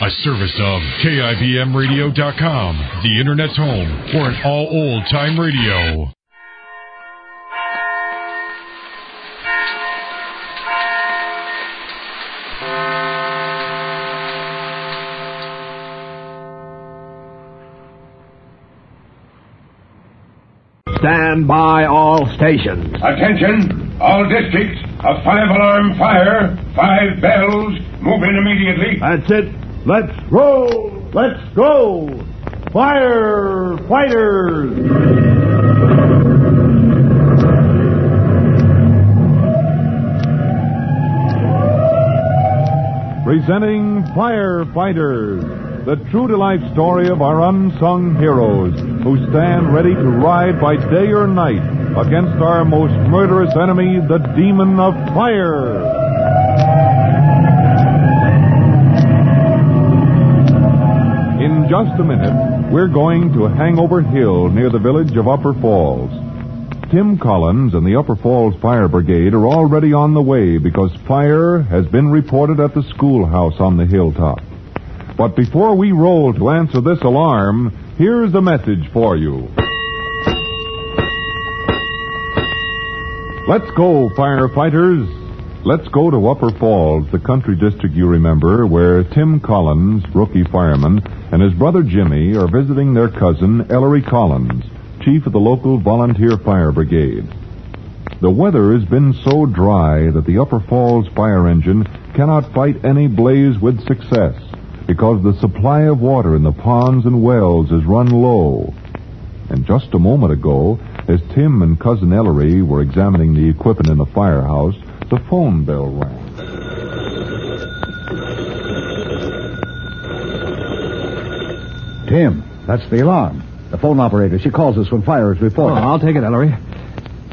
A service of KIBMradio.com, the Internet's home for an all old-time radio. Stand by all stations. Attention, all districts. A 5-alarm fire, 5 bells, move in immediately. That's it. Let's roll. Let's go. Firefighters. Presenting Firefighters, the true-to-life story of our unsung heroes who stand ready to ride by day or night against our most murderous enemy, the demon of fire. In just a minute, we're going to Hangover Hill near the village of Upper Falls. Tim Collins and the Upper Falls Fire Brigade are already on the way because fire has been reported at the schoolhouse on the hilltop. But before we roll to answer this alarm, here's a message for you. Let's go, firefighters. Let's go to Upper Falls, the country district you remember, where Tim Collins, rookie fireman, and his brother Jimmy are visiting their cousin, Ellery Collins, chief of the local volunteer fire brigade. The weather has been so dry that the Upper Falls fire engine cannot fight any blaze with success because the supply of water in the ponds and wells is run low. And just a moment ago, as Tim and Cousin Ellery were examining the equipment in the firehouse, the phone bell rang. Tim, that's the alarm. The phone operator. She calls us when fire is reported. Oh, I'll take it, Ellery.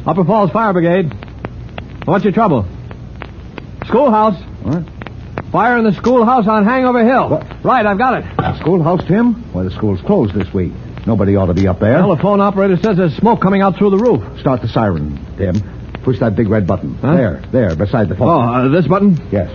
Upper Falls Fire Brigade. What's your trouble? Schoolhouse. What? Fire in the schoolhouse on Hangover Hill. What? Right, I've got it. Schoolhouse, Tim? Why, the school's closed this week. Nobody ought to be up there. Well, the phone operator says there's smoke coming out through the roof. Start the siren, Tim. Push that big red button. Huh? There, beside the phone. Oh, this button? Yes.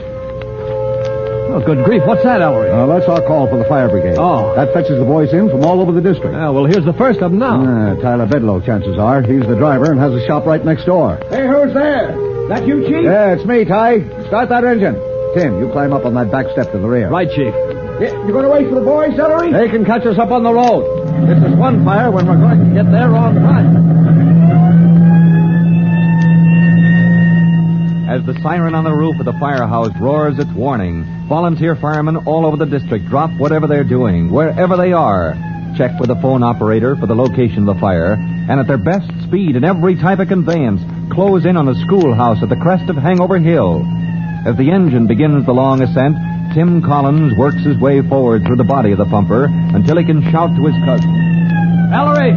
Oh, good grief. What's that, Ellery? That's our call for the fire brigade. Oh. That fetches the boys in from all over the district. Well, here's the first of them now. Tyler Bedlow, chances are. He's the driver and has a shop right next door. Hey, who's there? That you, Chief? Yeah, it's me, Ty. Start that engine. Tim, you climb up on that back step to the rear. Right, Chief. You going to wait for the boys, Ellery? They can catch us up on the road. This is one fire when we're going to get there on time. As the siren on the roof of the firehouse roars its warning, volunteer firemen all over the district drop whatever they're doing, wherever they are, check with the phone operator for the location of the fire, and at their best speed in every type of conveyance, close in on the schoolhouse at the crest of Hangover Hill. As the engine begins the long ascent, Tim Collins works his way forward through the body of the pumper until he can shout to his cousin. Ellery,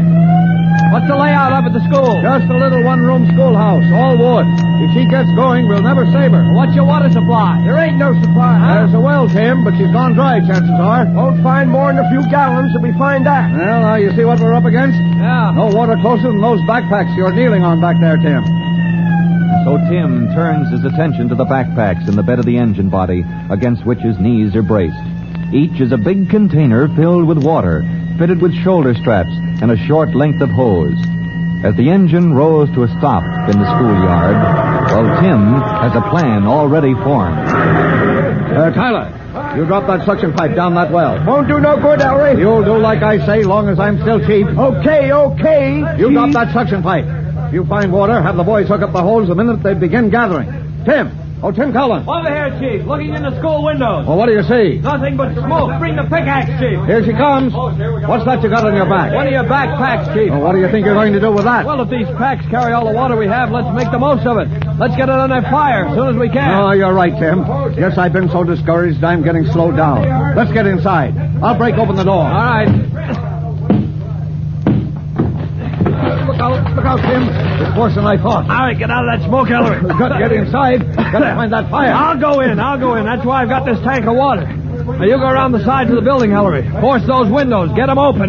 what's the layout up at the school? Just a little one-room schoolhouse, all wood. If she gets going, we'll never save her. What's your water supply? There ain't no supply, huh? There's a well, Tim, but she's gone dry, chances are. Won't find more than a few gallons till we find that. Well, now you see what we're up against? Yeah. No water closer than those backpacks you're kneeling on back there, Tim. So Tim turns his attention to the backpacks in the bed of the engine body, against which his knees are braced. Each is a big container filled with water, fitted with shoulder straps and a short length of hose. As the engine rolls to a stop in the schoolyard, well, Tim has a plan already formed. Tyler, you drop that suction pipe down that well. Won't do no good, Ellery. You'll do like I say, long as I'm still chief. Okay. You drop that suction pipe. If you find water, have the boys hook up the hose the minute they begin gathering. Tim Collins. Over here, Chief, looking in the school windows. Well, what do you see? Nothing but smoke. Bring the pickaxe, Chief. Here she comes. What's that you got on your back? One of your backpacks, Chief. Well, what do you think you're going to do with that? Well, if these packs carry all the water we have, let's make the most of it. Let's get it on that fire as soon as we can. Oh, you're right, Tim. Yes, I've been so discouraged I'm getting slowed down. Let's get inside. I'll break open the door. All right. Look out, Tim. It's worse than I thought. All right, get out of that smoke, Ellery. Got to get inside. Got to find that fire. I'll go in. That's why I've got this tank of water. Now, you go around the sides of the building, Ellery. Force those windows. Get them open.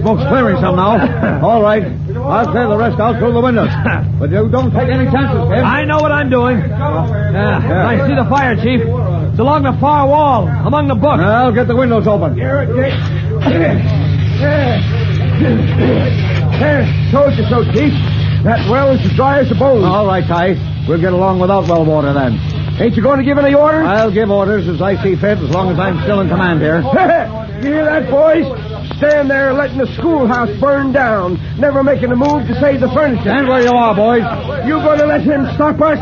Smoke's clearing some now. All right. I'll clear the rest out through the windows. But you don't take any chances, Tim. I know what I'm doing. I see the fire, Chief. It's along the far wall, among the books. I'll get the windows open. There, told you so, Chief. That well is as dry as a bone. All right, Ty. We'll get along without well water then. Ain't you going to give any orders? I'll give orders as I see fit, as long as I'm still in command here. You hear that, boys? Stand there letting the schoolhouse burn down, never making a move to save the furniture. Stand where you are, boys. You going to let him stop us?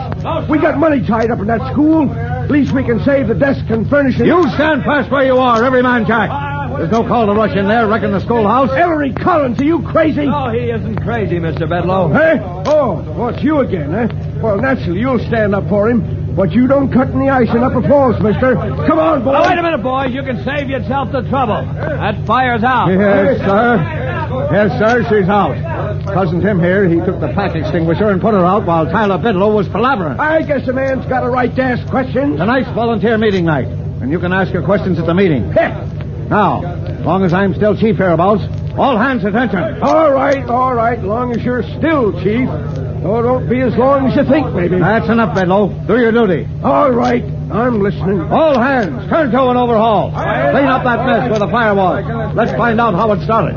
We got money tied up in that school. At least we can save the desk and furnishings. You stand fast where you are, every man jack. There's no call to rush in there, wrecking the schoolhouse. Ellery Collins, are you crazy? No, he isn't crazy, Mr. Bedlow. Hey? Oh, it's you again, eh? Well, naturally, you'll stand up for him. But you don't cut in the ice in Upper Falls, mister. Come on, boys. Oh, wait a minute, boys. You can save yourself the trouble. That fire's out. Yes, sir. Yes, sir, she's out. Cousin Tim here, he took the pack extinguisher and put her out while Tyler Bedlow was palavering. I guess a man's got a right to ask questions. Tonight's volunteer meeting night, and you can ask your questions at the meeting. Now, as long as I'm still chief hereabouts, all hands attention. All right. Long as you're still chief. Oh, don't be as long as you think, maybe. That's enough, Bedlow. Do your duty. All right. I'm listening. All hands, turn to an overhaul. Clean up that mess where the fire was. Let's find out how it started.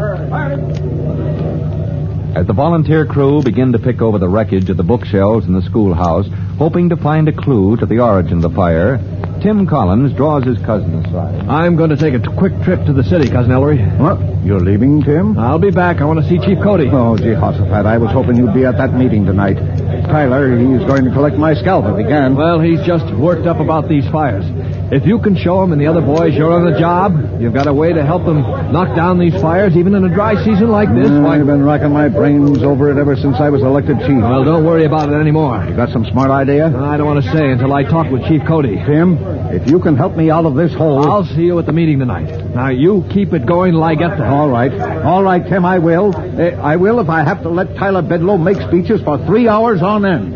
As the volunteer crew begin to pick over the wreckage of the bookshelves in the schoolhouse, hoping to find a clue to the origin of the fire, Tim Collins draws his cousin aside. I'm going to take a quick trip to the city, Cousin Ellery. What? You're leaving, Tim? I'll be back. I want to see Chief Cody. Oh, Jehoshaphat, I was hoping you'd be at that meeting tonight. Tyler, he's going to collect my scalp if he can. Well, he's just worked up about these fires. If you can show him and the other boys you're on the job, you've got a way to help them knock down these fires, even in a dry season like this. I've been racking my brains over it ever since I was elected chief. Well, don't worry about it anymore. You got some smart idea? I don't want to say until I talk with Chief Cody. Tim, if you can help me out of this hole... I'll see you at the meeting tonight. Now, you keep it going till I get there. All right, Tim, I will. I will if I have to let Tyler Bedlow make speeches for 3 hours on end.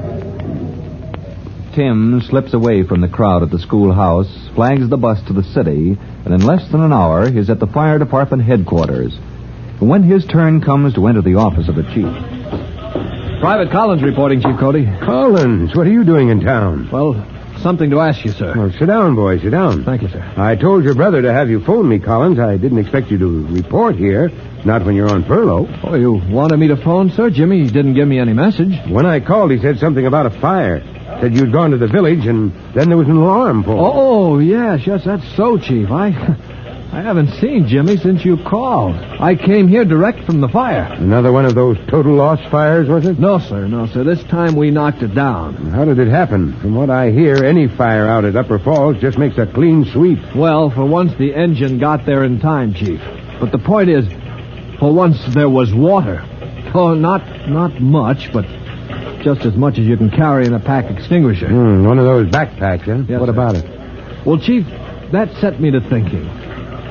Tim slips away from the crowd at the schoolhouse, flags the bus to the city, and in less than an hour he's at the fire department headquarters. When his turn comes to enter the office of the chief... Private Collins reporting, Chief Cody. Collins, what are you doing in town? Well, something to ask you, sir. Well, sit down, boy, sit down. Thank you, sir. I told your brother to have you phone me, Collins. I didn't expect you to report here, not when you're on furlough. Oh, you wanted me to phone, sir? Jimmy didn't give me any message. When I called, he said something about a fire. Said you'd gone to the village, and then there was an alarm pulled. Oh, yes, that's so, Chief. I haven't seen Jimmy since you called. I came here direct from the fire. Another one of those total loss fires, was it? No, sir. This time we knocked it down. How did it happen? From what I hear, any fire out at Upper Falls just makes a clean sweep. Well, for once the engine got there in time, Chief. But the point is, for once there was water. Oh, not much, but just as much as you can carry in a pack extinguisher. One of those backpacks, huh? Yes, what sir. about it? Well, Chief, that set me to thinking.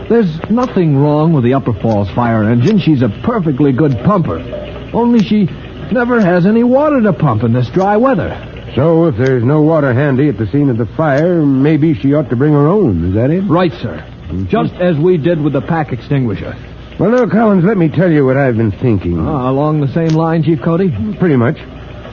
There's nothing wrong with the Upper Falls fire engine. She's a perfectly good pumper. Only she never has any water to pump in this dry weather. So if there's no water handy at the scene of the fire, maybe she ought to bring her own. Is that it? Right, sir. Just as we did with the pack extinguisher. Well, now, Collins, let me tell you what I've been thinking. Along the same line, Chief Cody? Pretty much.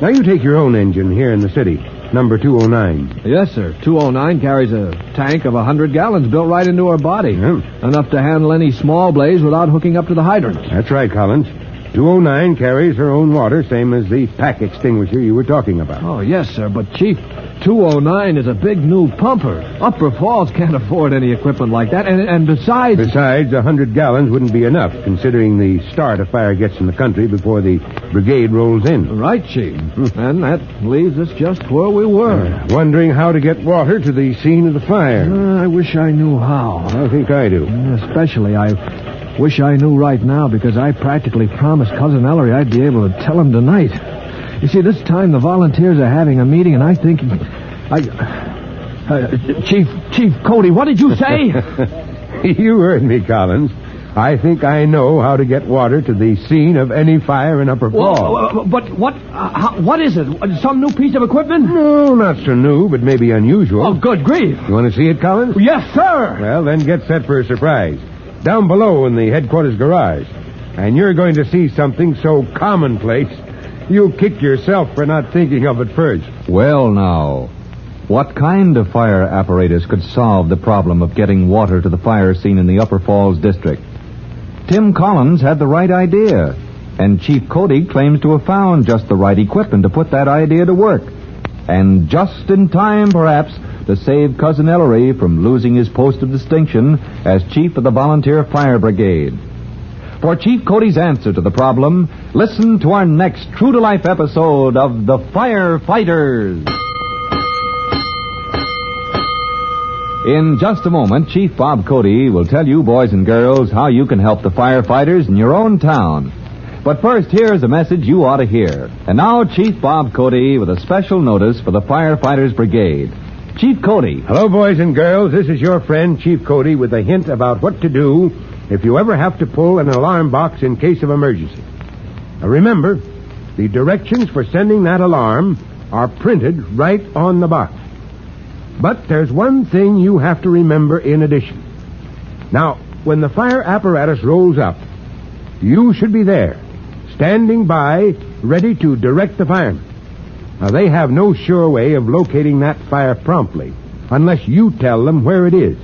Now, you take your own engine here in the city, number 209. Yes, sir. 209 carries a tank of 100 gallons built right into her body. Yeah. Enough to handle any small blaze without hooking up to the hydrant. That's right, Collins. 209 carries her own water, same as the pack extinguisher you were talking about. Oh, yes, sir. But, Chief, 209 is a big new pumper. Upper Falls can't afford any equipment like that. And besides... Besides, 100 gallons wouldn't be enough, considering the start a fire gets in the country before the brigade rolls in. Right, Chief. And that leaves us just where we were. Wondering how to get water to the scene of the fire. I wish I knew how. I think I do. Especially, I wish I knew right now, because I practically promised Cousin Ellery I'd be able to tell him tonight. You see, this time the volunteers are having a meeting, and I think... Chief Cody, what did you say? You heard me, Collins. I think I know how to get water to the scene of any fire in Upper Falls. But what is it? Some new piece of equipment? No, not so new, but maybe unusual. Oh, good grief. You want to see it, Collins? Yes, sir. Well, then get set for a surprise. Down below in the headquarters garage. And you're going to see something so commonplace, you'll kick yourself for not thinking of it first. Well, now, What kind of fire apparatus could solve the problem of getting water to the fire scene in the Upper Falls district? Tim Collins had the right idea, and Chief Cody claims to have found just the right equipment to put that idea to work. And just in time, perhaps, to save Cousin Ellery from losing his post of distinction as chief of the Volunteer Fire Brigade. For Chief Cody's answer to the problem, listen to our next true-to-life episode of The Firefighters. In just a moment, Chief Bob Cody will tell you, boys and girls, how you can help the firefighters in your own town. But first, here's a message you ought to hear. And now, Chief Bob Cody with a special notice for the Firefighters Brigade. Chief Cody. Hello, boys and girls. This is your friend, Chief Cody, with a hint about what to do if you ever have to pull an alarm box in case of emergency. Now, remember, the directions for sending that alarm are printed right on the box. But there's one thing you have to remember in addition. Now, when the fire apparatus rolls up, you should be there, standing by, ready to direct the firemen. Now, they have no sure way of locating that fire promptly, unless you tell them where it is.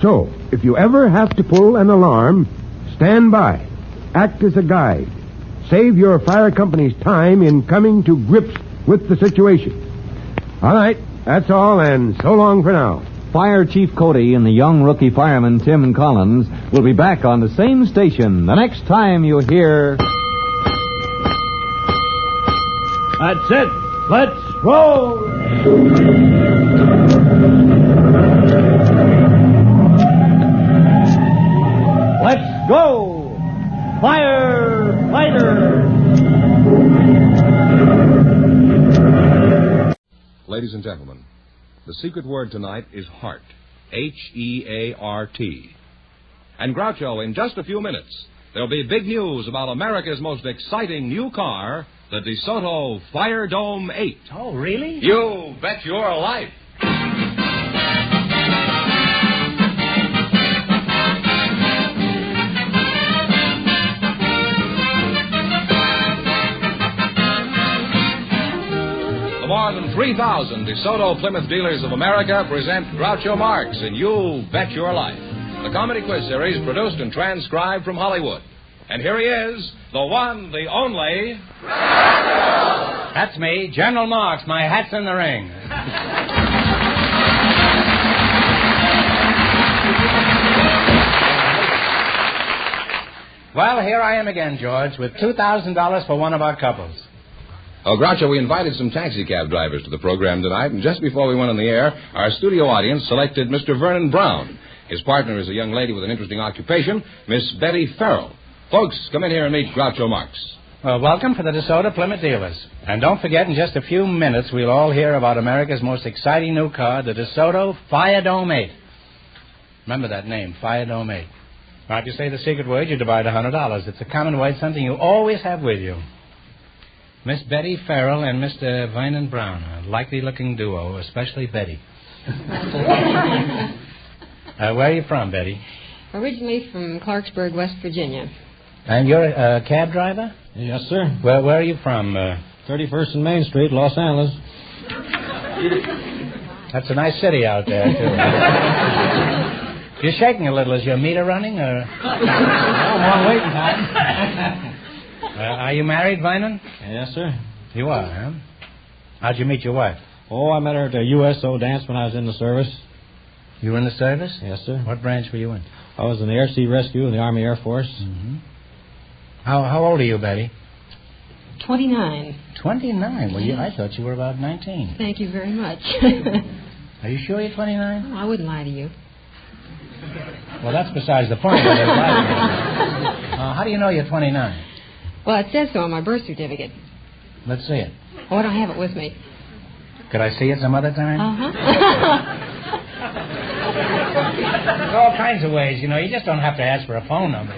So, if you ever have to pull an alarm, stand by, act as a guide. Save your fire company's time in coming to grips with the situation. All right. That's all, and so long for now. Fire Chief Cody and the young rookie fireman Tim Collins will be back on the same station the next time you hear... That's it. Let's roll. Let's go, Firefighters! Ladies and gentlemen, the secret word tonight is heart. H-E-A-R-T. And Groucho, in just a few minutes, there'll be big news about America's most exciting new car, the DeSoto Fire Dome 8. Oh, really? You bet your life. More than 3,000 DeSoto Plymouth dealers of America present Groucho Marx in You Bet Your Life, the comedy quiz series produced and transcribed from Hollywood. And here he is, the one, the only... Groucho! That's me, General Marx. My hat's in the ring. Well, here I am again, George, with $2,000 for one of our couples. Oh, Groucho, we invited some taxi cab drivers to the program tonight, and just before we went on the air, our studio audience selected Mr. Vernon Brown. His partner is a young lady with an interesting occupation, Miss Betty Farrell. Folks, come in here and meet Groucho Marx. Well, welcome for the DeSoto Plymouth dealers. And don't forget, in just a few minutes, we'll all hear about America's most exciting new car, the DeSoto Fire Dome 8. Remember that name, Fire Dome 8. Now, if you say the secret word, you divide $100. It's a common word, something you always have with you. Miss Betty Farrell and Mr. Vernon Brown, a likely-looking duo, especially Betty. Where are you from, Betty? Originally from Clarksburg, West Virginia. And you're a cab driver? Yes, sir. Where are you from? 31st and Main Street, Los Angeles. That's a nice city out there, too. You're shaking a little. Is your meter running, or...? I'm on waiting time. Are you married, Vernon? Yes, sir. You are, huh? How'd you meet your wife? Oh, I met her at a USO dance when I was in the service. You were in the service? Yes, sir. What branch were you in? I was in the Air Sea Rescue in the Army Air Force. Mm-hmm. How old are you, Betty? 29. 29? Well, I thought you were about 19. Thank you very much. Are you sure you're 29? Oh, I wouldn't lie to you. Well, that's besides the point. How do you know you're 29? Well, it says so on my birth certificate. Let's see it. Oh, I don't have it with me. Could I see it some other time? Uh-huh. There's all kinds of ways, you know. You just don't have to ask for a phone number.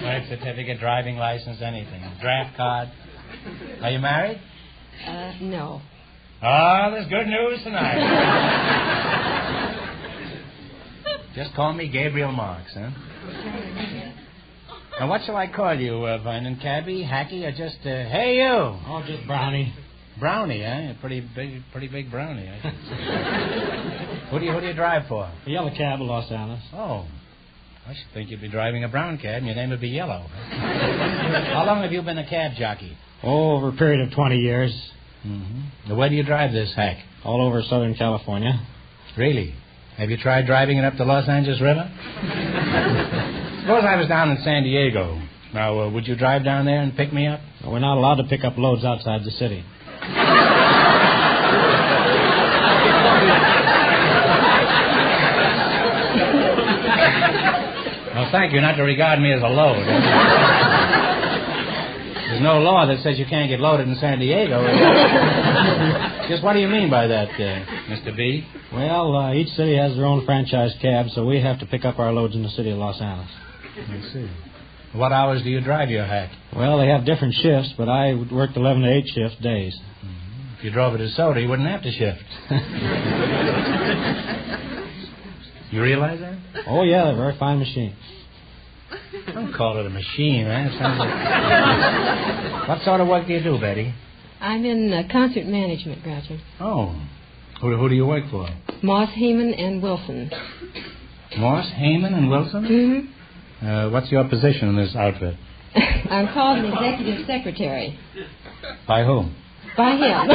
Birth certificate, driving license, anything. Draft card. Are you married? No. Oh, there's good news tonight. Just call me Gabriel Marx, huh? Now, what shall I call you, Vernon? Cabby, Hacky, or just, hey, you? Oh, just Brownie. brownie, eh? A pretty big brownie, I should say. Who do you drive for? A yellow cab of Los Angeles. Oh. I should think you'd be driving a brown cab and your name would be Yellow. How long have you been a cab jockey? Oh, over a period of 20 years. Mm-hmm. Where do you drive this hack? All over Southern California. Really? Have you tried driving it up the Los Angeles River? Suppose I was down in San Diego. Now, would you drive down there and pick me up? We're not allowed to pick up loads outside the city. Well, thank you not to regard me as a load. There's no law that says you can't get loaded in San Diego. Just what do you mean by that, Mr. B? Well, each city has their own franchise cab, so we have to pick up our loads in the city of Los Angeles. I see. What hours do you drive your hack? Well, they have different shifts, but I worked 11 to 8 shift days. If you drove it as soda, you wouldn't have to shift. You realize that? Oh, yeah, they're very fine machines. Don't call it a machine, man. It sounds like... What sort of work do you do, Betty? I'm in concert management, Groucho. Oh. Who do you work for? Moss, Heyman, and Wilson. Moss, Heyman, and Wilson? Mm-hmm. What's your position in this outfit? I'm called an executive secretary. By whom? By him.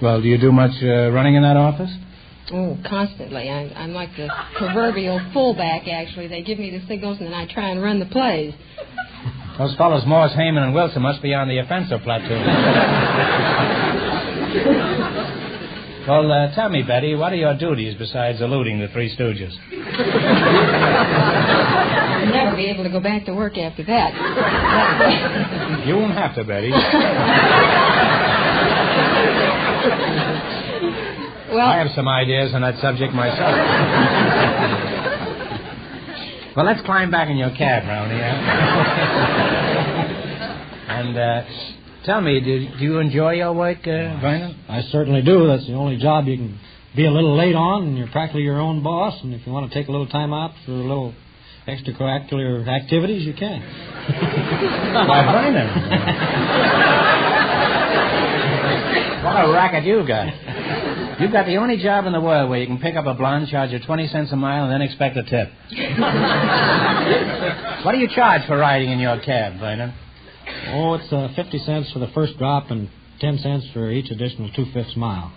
Well, do you do much running in that office? Oh, constantly. I'm like the proverbial fullback, actually. They give me the signals, and then I try and run the plays. Those fellows, Morse, Heyman, and Wilson, must be on the offensive platoon. Well, tell me, Betty, what are your duties besides eluding the Three Stooges? I'll never be able to go back to work after that. You won't have to, Betty. Well, I have some ideas on that subject myself. Well, let's climb back in your cab, Brownie. And tell me, do you enjoy your work, Vernon? I certainly do. That's the only job you can be a little late on, and you're practically your own boss. And if you want to take a little time out for a little extracurricular activities, you can. Why, Vernon? What a racket you've got. You've got the only job in the world where you can pick up a blonde, charge her 20 cents a mile, and then expect a tip. What do you charge for riding in your cab, Vernon? Oh, it's 50 cents for the first drop and 10 cents for each additional 2/5 mile.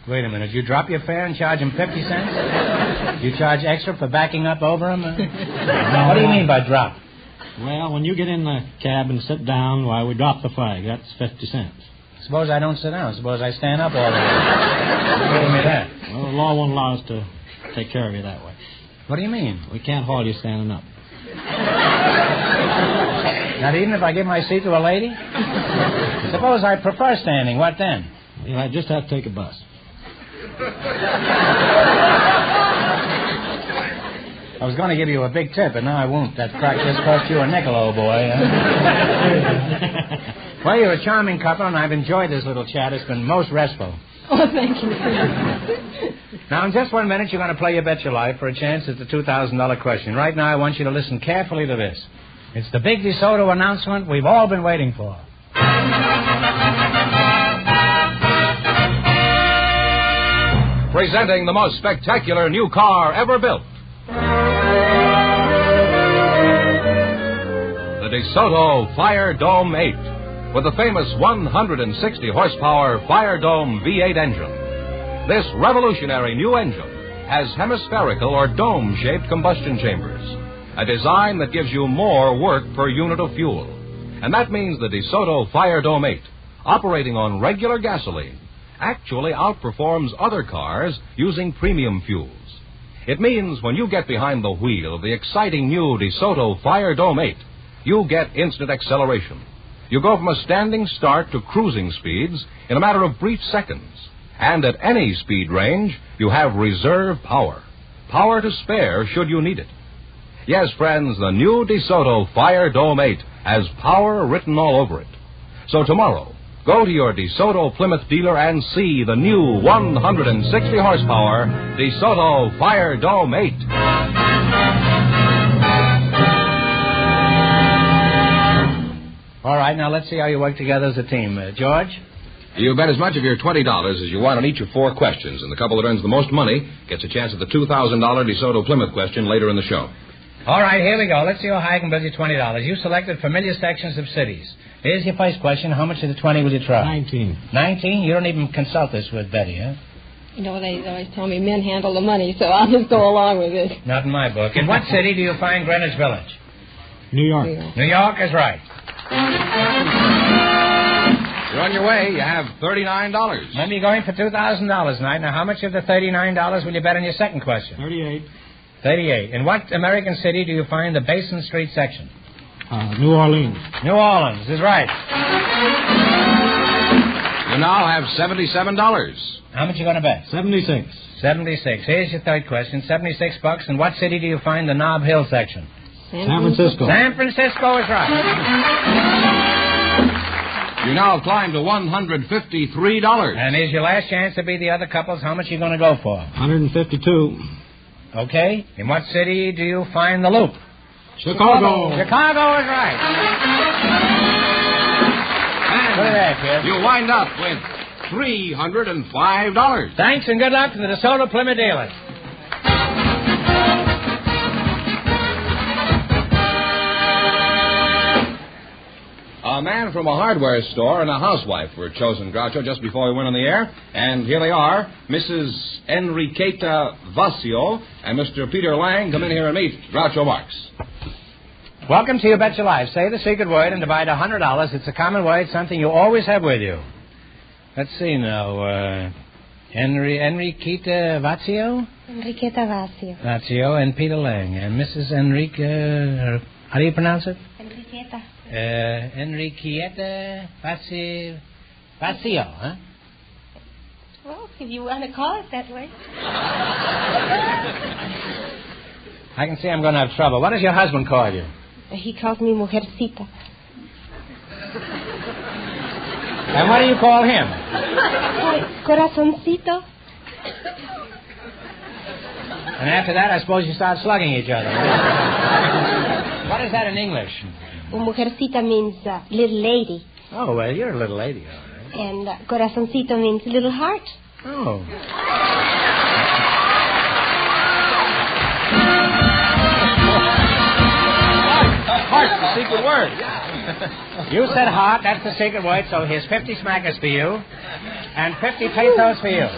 Wait a minute. You drop your fare and charge him 50 cents? You charge extra for backing up over him? What do you mean by drop? Well, when you get in the cab and sit down, why, we drop the flag. That's 50 cents. Suppose I don't sit down. Suppose I stand up all the time. Give me that. Well, the law won't allow us to take care of you that way. What do you mean? We can't haul you standing up. Not even if I give my seat to a lady? Suppose I prefer standing. What then? You know, I just have to take a bus. I was going to give you a big tip, but now I won't. That crack just cost you a nickel, old boy. Well, you're a charming couple, and I've enjoyed this little chat. It's been most restful. Oh, thank you. Now, in just 1 minute, you're going to play You Bet Your Life for a chance at the $2,000 question. Right now, I want you to listen carefully to this. It's the big DeSoto announcement we've all been waiting for. Presenting the most spectacular new car ever built. The DeSoto Fire Dome 8 with the famous 160 horsepower Fire Dome V8 engine. This revolutionary new engine has hemispherical or dome-shaped combustion chambers, a design that gives you more work per unit of fuel. And that means the DeSoto Fire Dome 8, operating on regular gasoline, actually outperforms other cars using premium fuels. It means when you get behind the wheel of the exciting new DeSoto Fire Dome 8, you get instant acceleration. You go from a standing start to cruising speeds in a matter of brief seconds. And at any speed range, you have reserve power. Power to spare should you need it. Yes, friends, the new DeSoto Fire Dome 8 has power written all over it. So tomorrow, go to your DeSoto Plymouth dealer and see the new 160 horsepower DeSoto Fire Dome 8. All right, now let's see how you work together as a team. George? You bet as much of your $20 as you want on each of 4 questions, and the couple that earns the most money gets a chance at the $2,000 DeSoto Plymouth question later in the show. All right, here we go. Let's see how high I can build you $20. You selected familiar sections of cities. Here's your first question. How much of the 20 will you try? 19. 19? You don't even consult this with Betty, huh? You know, they always tell me men handle the money, so I'll just go along with it. Not in my book. In what city do you find Greenwich Village? New York. New York is right. You're on your way. You have $39. Remember, you're going for $2,000 tonight. Now, how much of the $39 will you bet on your second question? 38. 38. In what American city do you find the Basin Street section? New Orleans. New Orleans is right. You now have $77. How much you going to bet? 76. 76. Here's your third question. $76. In what city do you find the Nob Hill section? San Francisco. San Francisco is right. You now have climbed to $153. And here's your last chance to be the other couples. How much are you going to go for? 152. Okay. In what city do you find the Loop? Chicago. Chicago is right. And look at that, kid. You wind up with $305. Thanks and good luck to the DeSoto Plymouth dealers. A man from a hardware store and a housewife were chosen, Groucho, just before we went on the air. And here they are. Mrs. Enriqueta Vasio and Mr. Peter Lang. Come in here and meet Groucho Marx. Welcome to You Bet Your Life. Say the secret word and divide $100. It's a common word, something you always have with you. Let's see now. Enriqueta Vasio? Enriqueta Vasio. Vasio and Peter Lang. And Mrs. Enrique... how do you pronounce it? Enriqueta. Enriqueta Vasio, huh? Well, if you want to call it that way. I can see I'm going to have trouble. What does your husband call you? He calls me Mujercita. And what do you call him? Corazoncito. And after that, I suppose you start slugging each other. What is that in English? Mujercita means little lady. Oh, well, you're a little lady, all right. And corazoncito means little heart. Oh. Heart's the secret word. You said heart, that's the secret word, so here's 50 smackers for you and 50 pesos for you.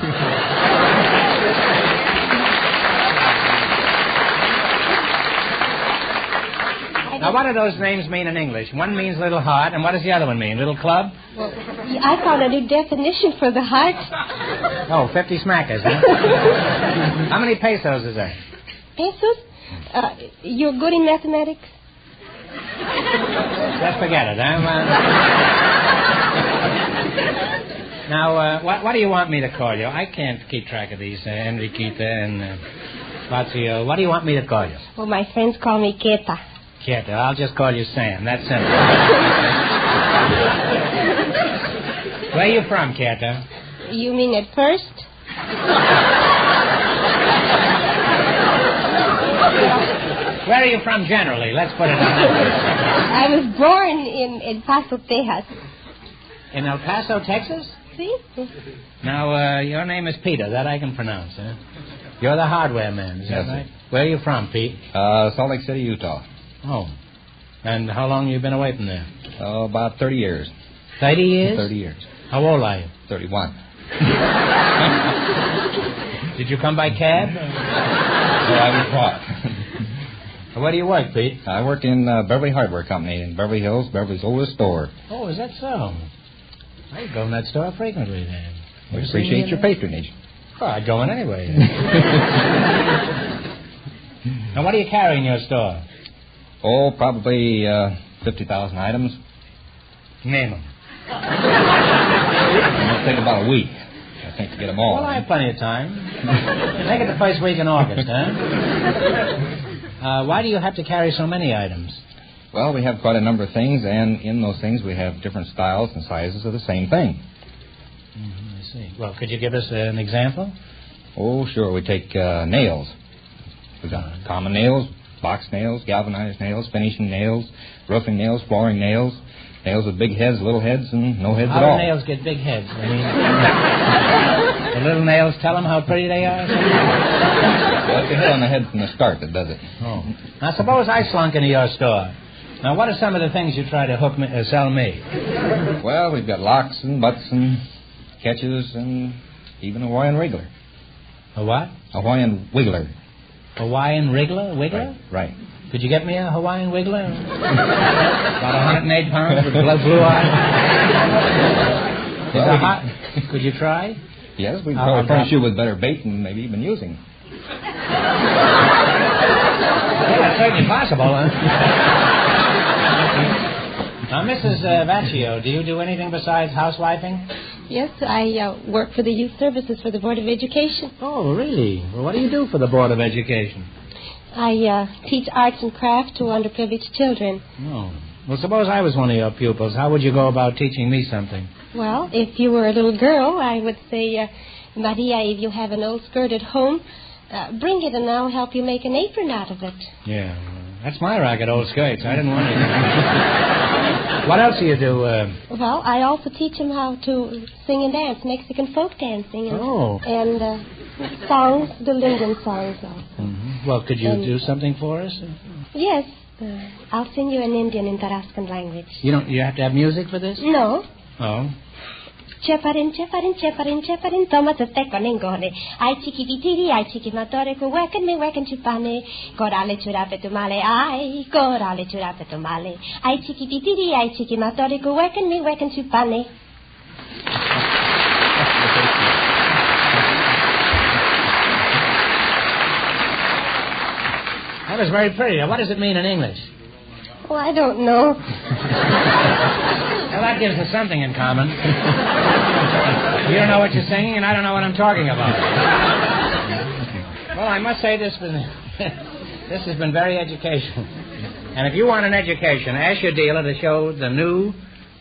Now, what do those names mean in English? One means little heart, and what does the other one mean? Little club? Well, I found a new definition for the heart. Oh, 50 smackers, huh? How many pesos is that? Pesos? You're good in mathematics? Just forget it, huh? Now, what do you want me to call you? I can't keep track of these, Enriqueta and Lazio. What do you want me to call you? Well, my friends call me Keta. Keta. I'll just call you Sam. That's simple. Where are you from, Keta? You mean at first? Where are you from generally? Let's put it on that. I was born in El Paso, Texas. In El Paso, Texas? See? Now, your name is Peter. That I can pronounce, huh? You're the hardware man, is that right? Where are you from, Pete? Salt Lake City, Utah. Oh. And how long have you been away from there? Oh, about 30 years. 30 years? 30 years. How old are you? 31. Did you come by cab? No, I was brought. Where do you work, Pete? I work in Beverly Hardware Company in Beverly Hills, Beverly's oldest store. Oh, is that so? I go in that store frequently, then. We appreciate your patronage. Oh, I'd go in anyway. Now, what do you carry in your store? Oh, probably 50,000 items. Name them. It'll take about a week, I think, to get them all. Well, I have plenty of time. Make it the first week in August, huh? Why do you have to carry so many items? Well, we have quite a number of things, and in those things we have different styles and sizes of the same thing. Mm-hmm, I see. Well, could you give us an example? Oh, sure. We take nails. We've got common nails, box nails, galvanized nails, finishing nails, roofing nails, flooring nails. Nails with big heads, little heads, and no heads How at all. do nails get big heads? I mean, the little nails tell them how pretty they are? Well, it's a hit on the head from the start that does it. Oh. Now, suppose I slunk into your store. Now, what are some of the things you try to sell me? Well, we've got locks and butts and catches and even a Hawaiian Wriggler. A what? A Hawaiian Wiggler. Hawaiian Wriggler? Wiggler? Right. Could you get me a Hawaiian Wiggler? About 108 pounds with blue eyes. Could you try? Yes, we'd probably furnish you with better bait than maybe you've been using. Well, that's certainly possible, huh? Now, Mrs. Vaccio, do you do anything besides housewifing? Yes, I work for the Youth Services for the Board of Education. Oh, really? Well, what do you do for the Board of Education? I teach arts and crafts to underprivileged children. Oh. Well, suppose I was one of your pupils. How would you go about teaching me something? Well, if you were a little girl, I would say, Maria, if you have an old skirt at home, bring it and I'll help you make an apron out of it. Yeah, that's my racket, old skirts. I didn't want it. What else do you do? Well, I also teach them how to sing and dance, Mexican folk dancing. And songs, the Linden songs also. Mm-hmm. Well, could you do something for us? Yes. I'll sing you an Indian in Tarascan language. You have to have music for this? No. Oh. Cheparin, cheparin, cheparin, cheparin, toma te koningone. Ai chiki vitiri, ai chiki matore ko wekan chupane. Korale churapetumale, ai, korale churapetumale. Ai chiki vitiri, ai chiki matore ko wekan chupane. That was very pretty. Now, what does it mean in English? Oh, I don't know. Well, that gives us something in common. You don't know what you're singing, and I don't know what I'm talking about. Well, I must say this has been very educational. And if you want an education, ask your dealer to show the new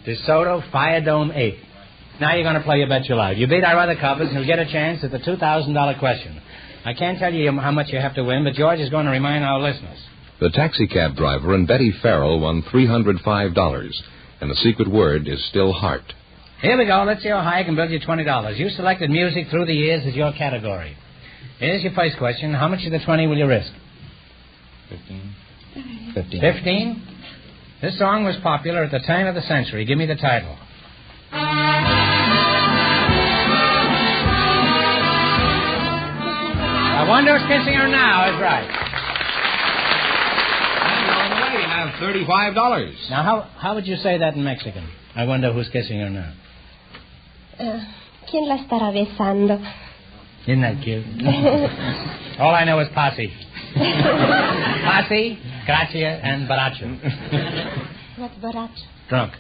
DeSoto Fire Dome 8. Now you're going to play You Bet Your Life. You beat our other couples, and you'll get a chance at the $2,000 question. I can't tell you how much you have to win, but George is going to remind our listeners. The taxicab driver and Betty Farrell won $305, and the secret word is still heart. Here we go. Let's see how high I can build you $20. You selected music through the years as your category. Here's your first question. How much of the 20 will you risk? 15. 15? This song was popular at the turn of the century. Give me the title. I wonder who's kissing her now is right. And on the way, you have $35. Now, how would you say that in Mexican? I wonder who's kissing her now. ¿Quién la estará besando? Isn't that cute? All I know is posse. Posse, gracia, and baracho. What's baracho? Drunk.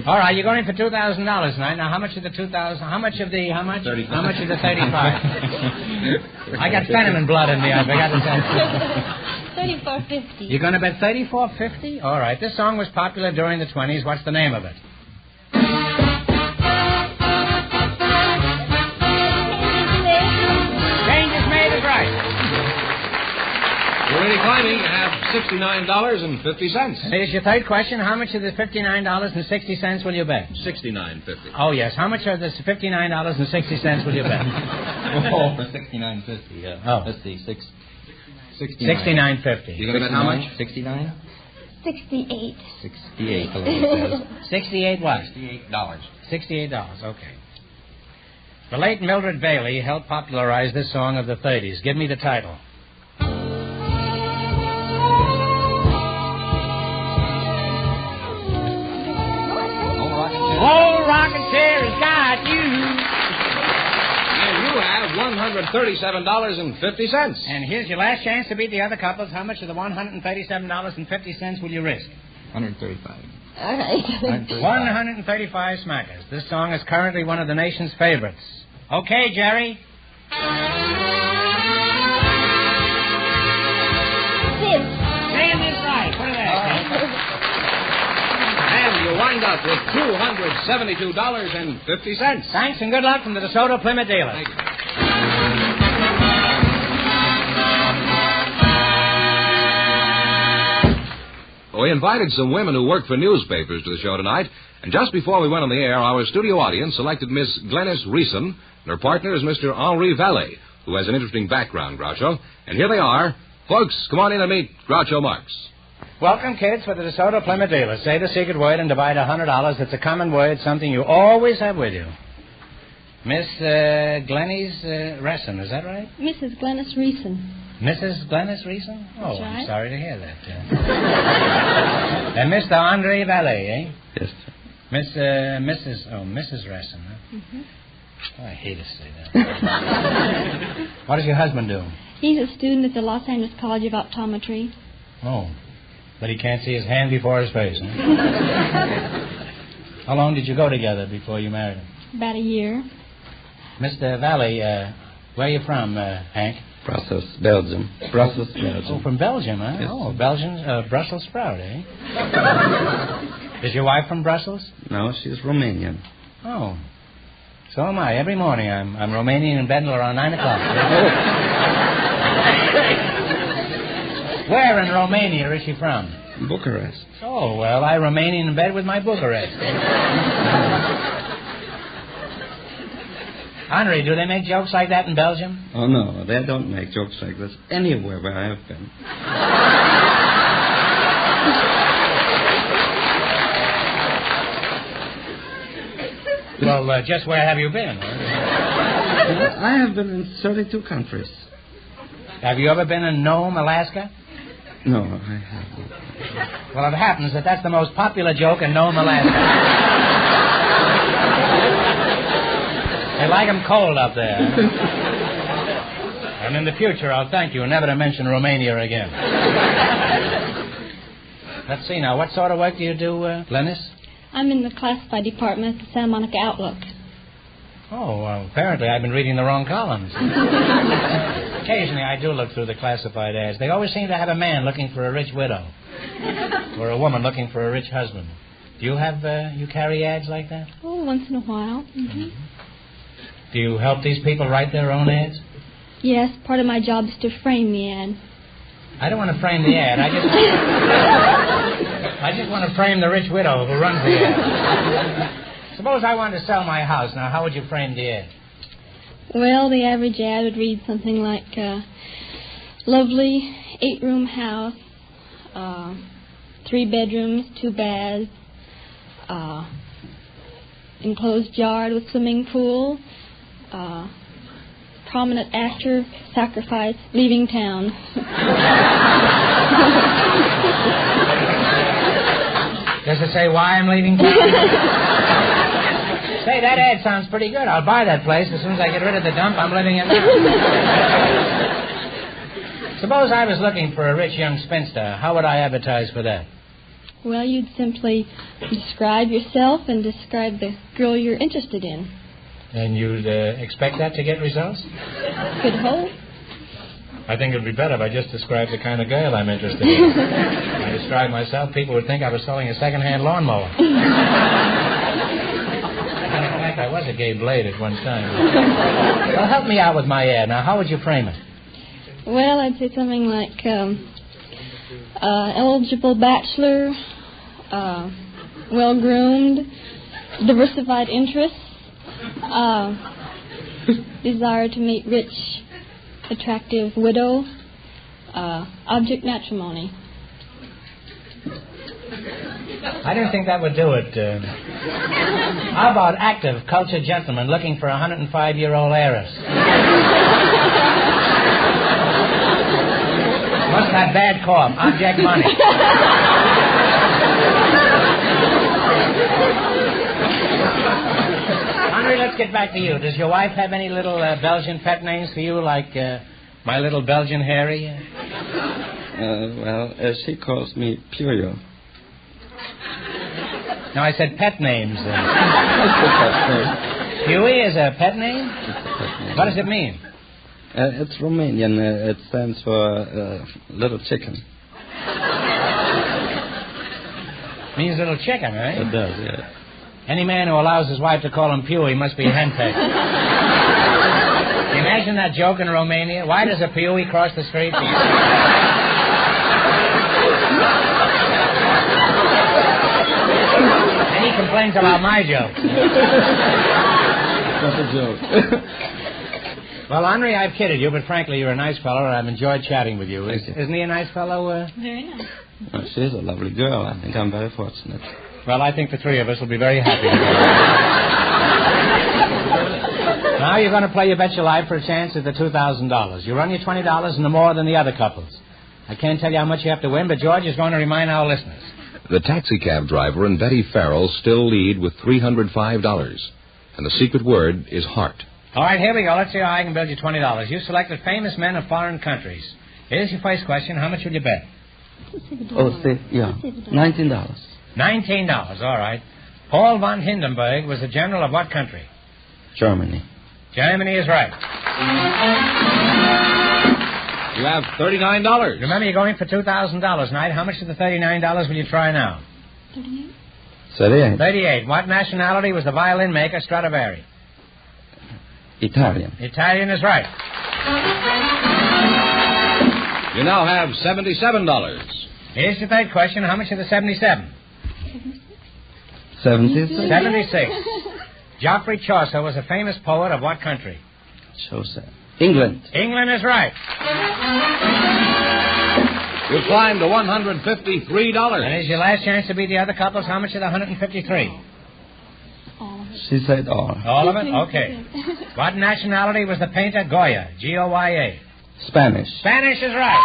All right, you're going in for $2,000 tonight. Now, how much of the 2,000? How much of the 35? How much of the 35? I got Fenneman blood in me. I forgot to say. $34.50. You're going to bet $34.50? All right. This song was popular during the 20s. What's the name of it? Changes made is right. You're really climbing. You have $69.50. Here's your third question. How much of the $59.60 will you bet? $69.50. Oh, yes. How much of this $59.60 will you bet? Oh, for $69.50. Yeah. Oh. Let's see, $69.50. You're going to bet how much? 69? 68. 68. Hello, it says. 68 what? $68. $68. Okay. The late Mildred Bailey helped popularize this song of the 30s. Give me the title. Old rocking chair has got you. And you have $137.50. And here's your last chance to beat the other couples. How much of the $137.50 will you risk? 135. All right. 135 smackers. This song is currently one of the nation's favorites. Okay, Jerry. Sam is right. Put it there. And you wind up with $272.50. Thanks and good luck from the DeSoto Plymouth dealer. Thank you. We invited some women who work for newspapers to the show tonight, and just before we went on the air, our studio audience selected Miss Glennis Reeson, and her partner is Mr. Henri Vallée, who has an interesting background, Groucho. And here they are. Folks, come on in and meet Groucho Marx. Welcome, kids, for the DeSoto Plymouth dealer. Say the secret word and divide $100. It's a common word, something you always have with you. Miss Glennis Reeson, is that right? Mrs. Glennis Reeson. Mrs. Glennis Reeson? Oh, That's right. I'm sorry to hear that. And Mr. Henri Vallée, eh? Yes, sir. Mrs. Reeson, huh? Mm-hmm. Oh, I hate to say that. What does your husband do? He's a student at the Los Angeles College of Optometry. Oh, but he can't see his hand before his face, huh? How long did you go together before you married him? About a year. Mr. Valley, where are you from, Hank? Brussels, Belgium. Brussels, Belgium. Oh, from Belgium, huh? Yes. Oh, Belgian, Brussels sprout, eh? Is your wife from Brussels? No, she's Romanian. Oh. So am I. Every morning I'm Romanian in bed until around 9 o'clock. Where in Romania is she from? Bucharest. Oh, well, I Romanian in bed with my Bucharest. Henri, do they make jokes like that in Belgium? Oh, no, they don't make jokes like this anywhere where I have been. Well, just where have you been? I have been in 32 countries. Have you ever been in Nome, Alaska? No, I haven't. Well, it happens that's the most popular joke in Nome, Alaska. They like 'em cold up there. And in the future, I'll thank you never to mention Romania again. Let's see now. What sort of work do you do, Glennis? I'm in the classified department at the Santa Monica Outlook. Oh, well, apparently I've been reading the wrong columns. Occasionally I do look through the classified ads. They always seem to have a man looking for a rich widow. Or a woman looking for a rich husband. Do you you carry ads like that? Oh, once in a while. Mm-hmm. Do you help these people write their own ads? Yes, part of my job is to frame the ad. I don't want to frame the ad. I just want to frame the rich widow who runs the ad. Suppose I wanted to sell my house. Now, how would you frame the ad? Well, the average ad would read something like, lovely 8-room house, 3 bedrooms, 2 baths, enclosed yard with swimming pool, prominent actor, sacrifice, leaving town. Does it say why I'm leaving town? Say, that ad sounds pretty good. I'll buy that place as soon as I get rid of the dump I'm living in now. Suppose I was looking for a rich young spinster. How would I advertise for that? Well, you'd simply describe yourself and describe the girl you're interested in. And you'd expect that to get results? Good hope. I think it would be better if I just described the kind of girl I'm interested in. If I described myself, people would think I was selling a second-hand lawnmower. In fact, I was a gay blade at one time. Well, help me out with my ad. Now, how would you frame it? Well, I'd say something like, eligible bachelor, well-groomed, diversified interests, desire to meet rich, attractive widow, object matrimony. I didn't think that would do it. How about active, cultured gentleman looking for a 105-year-old heiress? Must have bad cough. Object money. Henri, let's get back to you. Does your wife have any little Belgian pet names for you, like my little Belgian Harry? She calls me Puyo. No, I said pet names. Huey is a pet name? What does it mean? It's Romanian. It stands for little chicken. Means little chicken, right? It does, yeah. Any man who allows his wife to call him Pewee must be a henpecked. Imagine that joke in Romania. Why does a Pewee cross the street? he complains about my jokes. That's a joke. Well, Henri, I've kidded you, but frankly, you're a nice fellow, and I've enjoyed chatting with you. Isn't he a nice fellow? Very nice. Well, she's a lovely girl. I think I'm very fortunate. Well, I think the three of us will be very happy. Now you're going to play You Bet Your Life for a chance at the $2,000. You run your $20 no more than the other couples. I can't tell you how much you have to win, but George is going to remind our listeners. The taxicab driver and Betty Farrell still lead with $305. And the secret word is heart. All right, here we go. Let's see how I can build you $20. You selected famous men of foreign countries. Here's your first question. How much will you bet? $19. $19, all right. Paul von Hindenburg was the general of what country? Germany. Germany is right. You have $39. Remember, you're going for $2,000 tonight. How much of the $39 will you try now? 38. 38. What nationality was the violin maker Stradivari? Italian. Italian is right. You now have $77. Here's your third question. How much of the 77? 76. 76. Geoffrey Chaucer was a famous poet of what country? Chaucer. England. England is right. You climbed to $153. And here's your last chance to beat the other couples. How much of the 153? She said all. All of it? Okay. What nationality was the painter Goya? G-O-Y-A. Spanish. Spanish is right.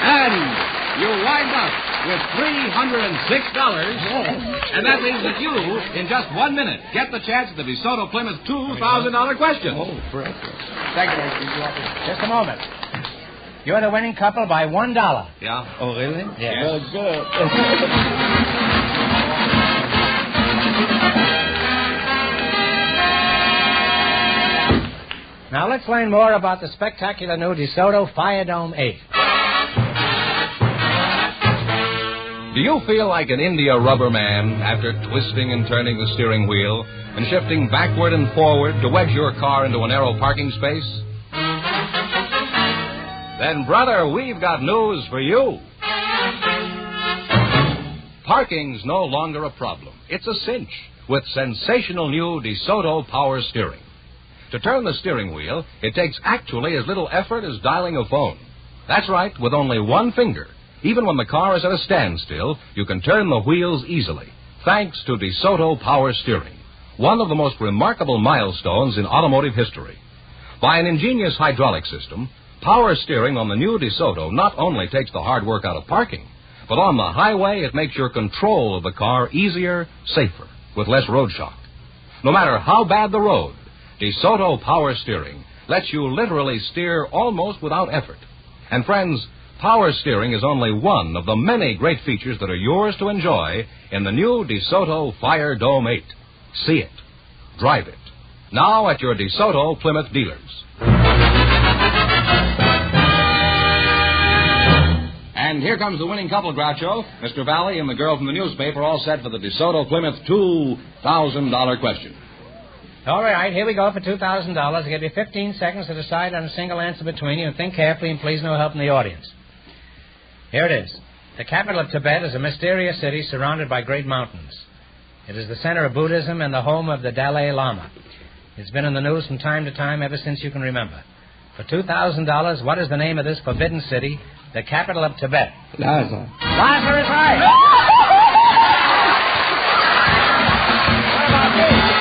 And you wind up with $306. And that means that you, in just 1 minute, get the chance at the DeSoto Plymouth $2,000 question. Oh, forever. Thank you. Just a moment. You're the winning couple by $1. Yeah. Oh, really? Yes. Well, good. Now let's learn more about the spectacular new DeSoto Fire Dome 8. Do you feel like an India rubber man after twisting and turning the steering wheel and shifting backward and forward to wedge your car into a narrow parking space? Then, brother, we've got news for you. Parking's no longer a problem. It's a cinch with sensational new DeSoto power steering. To turn the steering wheel, it takes actually as little effort as dialing a phone. That's right, with only one finger. Even when the car is at a standstill, you can turn the wheels easily, thanks to DeSoto power steering, one of the most remarkable milestones in automotive history. By an ingenious hydraulic system, power steering on the new DeSoto not only takes the hard work out of parking, but on the highway it makes your control of the car easier, safer, with less road shock. No matter how bad the road, DeSoto power steering lets you literally steer almost without effort. And friends, power steering is only one of the many great features that are yours to enjoy in the new DeSoto Fire Dome 8. See it. Drive it. Now at your DeSoto Plymouth dealers. And here comes the winning couple, Groucho. Mr. Valley and the girl from the newspaper all set for the DeSoto Plymouth $2,000 question. All right, here we go for $2,000. I'll give you 15 seconds to decide on a single answer between you, and think carefully, and please no help from the audience. Here it is. The capital of Tibet is a mysterious city surrounded by great mountains. It is the center of Buddhism and the home of the Dalai Lama. It's been in the news from time to time ever since you can remember. For $2,000, what is the name of this forbidden city, the capital of Tibet? Lhasa. Lhasa is right. What about this?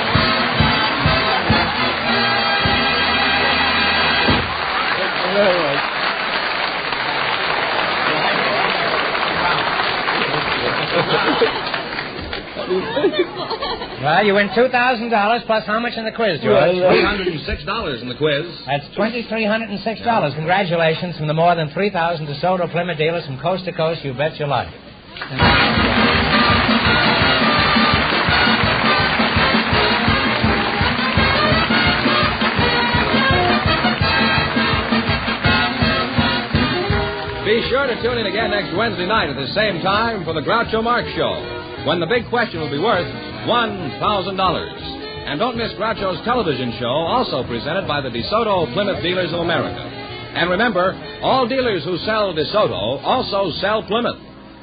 Well, you win $2,000 plus how much in the quiz, George? $306 in the quiz. That's $2,306. Congratulations from the more than 3,000 DeSoto Plymouth dealers from coast to coast. You bet your life. Be sure to tune in again next Wednesday night at the same time for the Groucho Marx Show, when the big question will be worth $1,000. And don't miss Groucho's television show, also presented by the DeSoto Plymouth Dealers of America. And remember, all dealers who sell DeSoto also sell Plymouth.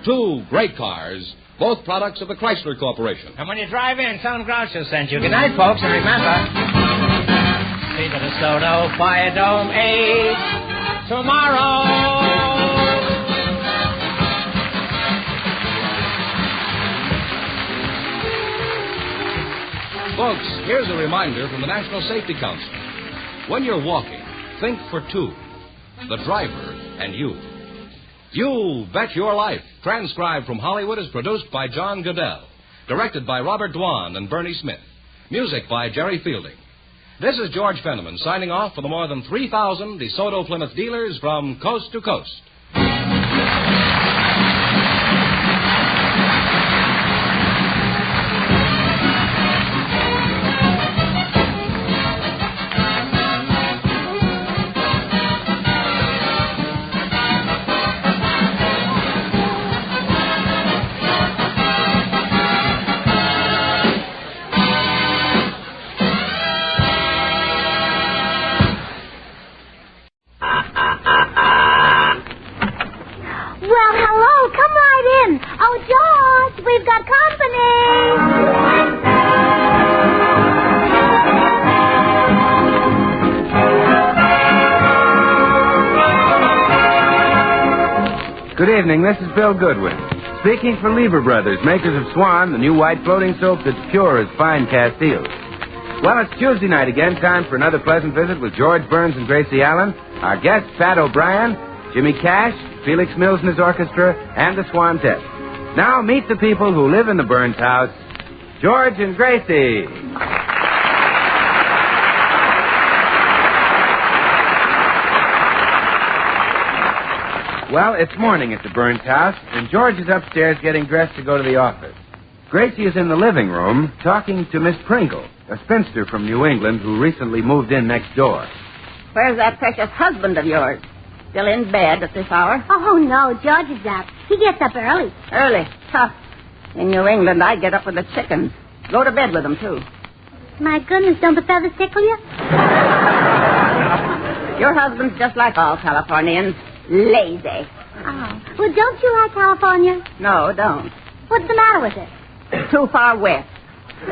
Two great cars, both products of the Chrysler Corporation. And when you drive in, tell them Groucho sent you. Good night, folks, and remember, see the DeSoto Fire Dome 8 tomorrow. Folks, here's a reminder from the National Safety Council. When you're walking, think for two, the driver and you. You Bet Your Life, transcribed from Hollywood, is produced by John Goodell, directed by Robert Dwan and Bernie Smith, music by Jerry Fielding. This is George Fenneman signing off for the more than 3,000 DeSoto Plymouth dealers from coast to coast. Good evening, this is Bill Goodwin. Speaking for Lever Brothers, makers of Swan, the new white floating soap that's pure as fine Castile. Well, it's Tuesday night again, time for another pleasant visit with George Burns and Gracie Allen, our guests Pat O'Brien, Jimmy Cash, Felix Mills and his orchestra, and the Swantette. Now meet the people who live in the Burns house, George and Gracie. Well, it's morning at the Burns house, and George is upstairs getting dressed to go to the office. Gracie is in the living room talking to Miss Pringle, a spinster from New England who recently moved in next door. Where's that precious husband of yours? Still in bed at this hour? Oh, no, George is up. He gets up early. Early? Huh. In New England, I get up with the chickens. Go to bed with them, too. My goodness, don't the feathers tickle you? Your husband's just like all Californians. Lazy. Oh. Well, don't you like California? No, don't. What's the matter with it? Too far west. Oh,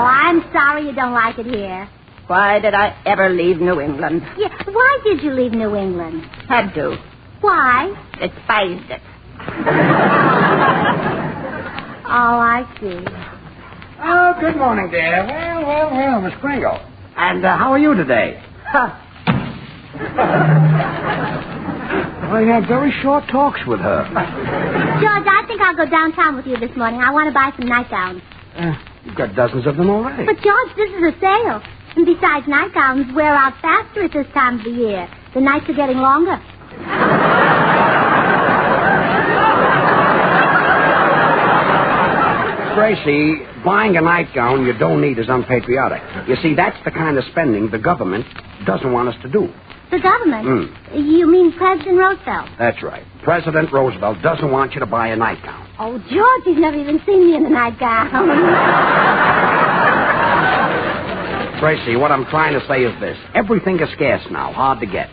I'm sorry you don't like it here. Why did I ever leave New England? Yeah, why did you leave New England? Had to. Why? Despised it. Oh, I see. Oh, good morning, dear. Well, Miss Pringle. And how are you today? Huh. I had very short talks with her. George, I think I'll go downtown with you this morning. I want to buy some nightgowns. You've got dozens of them already. But, George, this is a sale. And besides, nightgowns wear out faster at this time of the year. The nights are getting longer. Gracie, buying a nightgown you don't need is unpatriotic. You see, that's the kind of spending the government doesn't want us to do. The government? You mean President Roosevelt? That's right. President Roosevelt doesn't want you to buy a nightgown. Oh, George, he's never even seen me in a nightgown. Gracie, what I'm trying to say is this. Everything is scarce now, hard to get.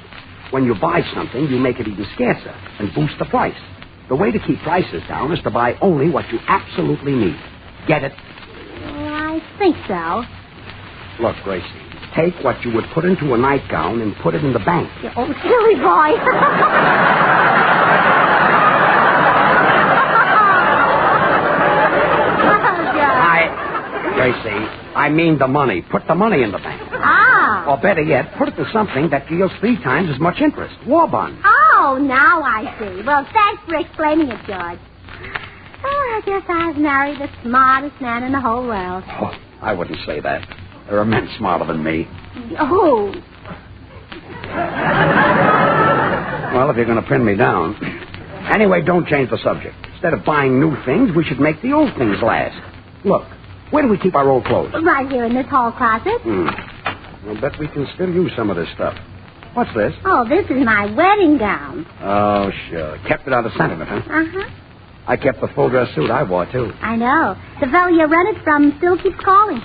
When you buy something, you make it even scarcer and boost the price. The way to keep prices down is to buy only what you absolutely need. Get it? Well, I think so. Look, Gracie, take what you would put into a nightgown and put it in the bank. Oh, silly boy. Gracie, I mean the money. Put the money in the bank. Ah. Or better yet, put it to something that yields 3 times as much interest. War bonds. Oh, now I see. Well, thanks for explaining it, George. Oh, I guess I've married the smartest man in the whole world. Oh, I wouldn't say that. There are men smarter than me. Oh. Well, if you're going to pin me down. Anyway, don't change the subject. Instead of buying new things, we should make the old things last. Look, where do we keep our old clothes? Right here in this hall closet. I'll bet we can still use some of this stuff. What's this? Oh, this is my wedding gown. Oh, sure. Kept it out of sentiment, huh? Uh-huh. I kept the full dress suit I wore, too. I know. The fellow you rented from still keeps calling.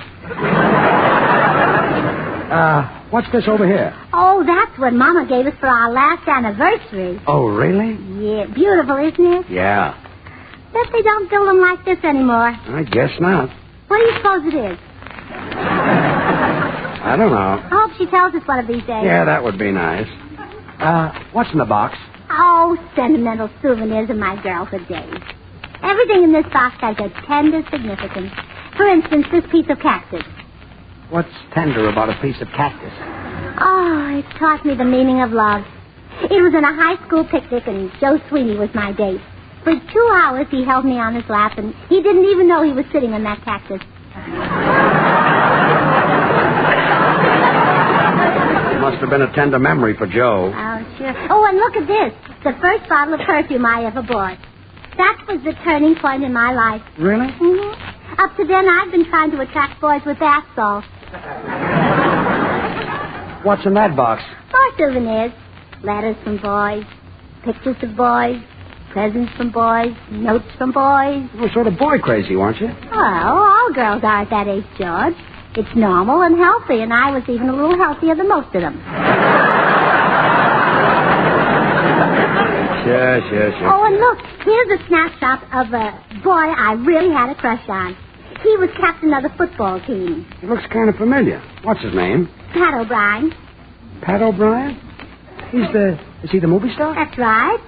What's this over here? Oh, that's what Mama gave us for our last anniversary. Oh, really? Yeah, beautiful, isn't it? Yeah. Bet they don't build them like this anymore. I guess not. What do you suppose it is? I don't know. I hope she tells us one of these days. Yeah, that would be nice. What's in the box? Oh, sentimental souvenirs of my girlhood days. Everything in this box has a tender significance. For instance, this piece of cactus. What's tender about a piece of cactus? Oh, it taught me the meaning of love. It was in a high school picnic, and Joe Sweeney was my date. For 2 hours, he held me on his lap, and he didn't even know he was sitting on that cactus. Must have been a tender memory for Joe. Oh, sure. Oh, and look at this. The first bottle of perfume I ever bought. That was the turning point in my life. Really? Mm-hmm. Up to then, I've been trying to attract boys with bath salts. What's in that box? More souvenirs. Letters from boys. Pictures of boys. Presents from boys. Notes from boys. You were sort of boy crazy, weren't you? Well, all girls are at that age, George. It's normal and healthy, and I was even a little healthier than most of them. Sure. Oh, and look, here's a snapshot of a boy I really had a crush on. He was captain of the football team. He looks kind of familiar. What's his name? Pat O'Brien. Pat O'Brien? Is he the movie star? That's right.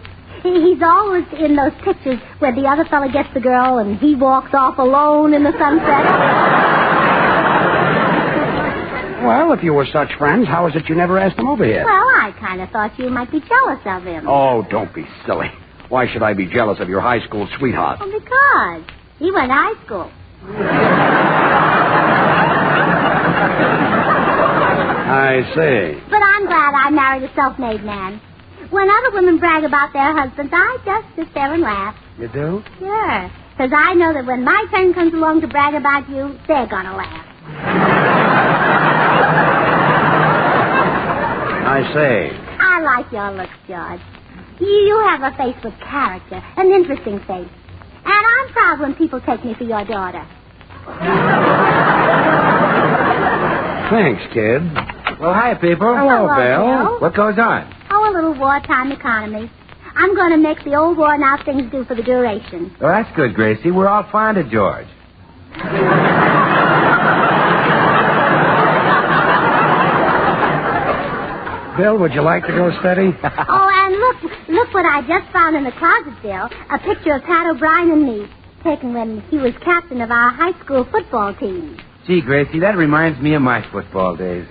He's always in those pictures where the other fella gets the girl and he walks off alone in the sunset. Well, if you were such friends, how is it you never asked him over here? Well, I kind of thought you might be jealous of him. Oh, don't be silly. Why should I be jealous of your high school sweetheart? Well, because he went to high school. I see. But I'm glad I married a self-made man. When other women brag about their husbands, I just sit there and laugh. You do? Sure. Because I know that when my turn comes along to brag about you, they're going to laugh. I see. I like your looks, George. You have a face with character, an interesting face. And I'm proud when people take me for your daughter. Thanks, kid. Well, hi, people. Hello, Bill. What goes on? Oh, a little wartime economy. I'm going to make the old worn out things do for the duration. Well, that's good, Gracie. We're all fond of George. Bill, would you like to go steady? Oh, and look what I just found in the closet, Bill. A picture of Pat O'Brien and me, taken when he was captain of our high school football team. Gee, Gracie, that reminds me of my football days.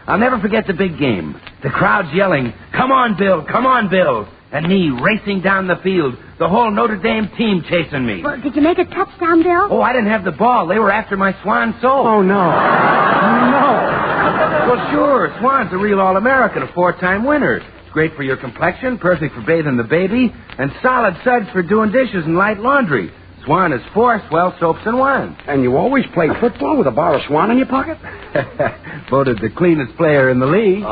I'll never forget the big game. The crowd's yelling, "Come on, Bill! Come on, Bill!" And me racing down the field. The whole Notre Dame team chasing me. Well, did you make a touchdown, Bill? Oh, I didn't have the ball. They were after my swan soul. Oh, no. Well, sure. Swan's a real All-American, a 4-time winner. It's great for your complexion, perfect for bathing the baby, and solid suds for doing dishes and light laundry. Swan is 4 swell soaps in one. And you always played football with a bar of Swan in your pocket? Voted the cleanest player in the league.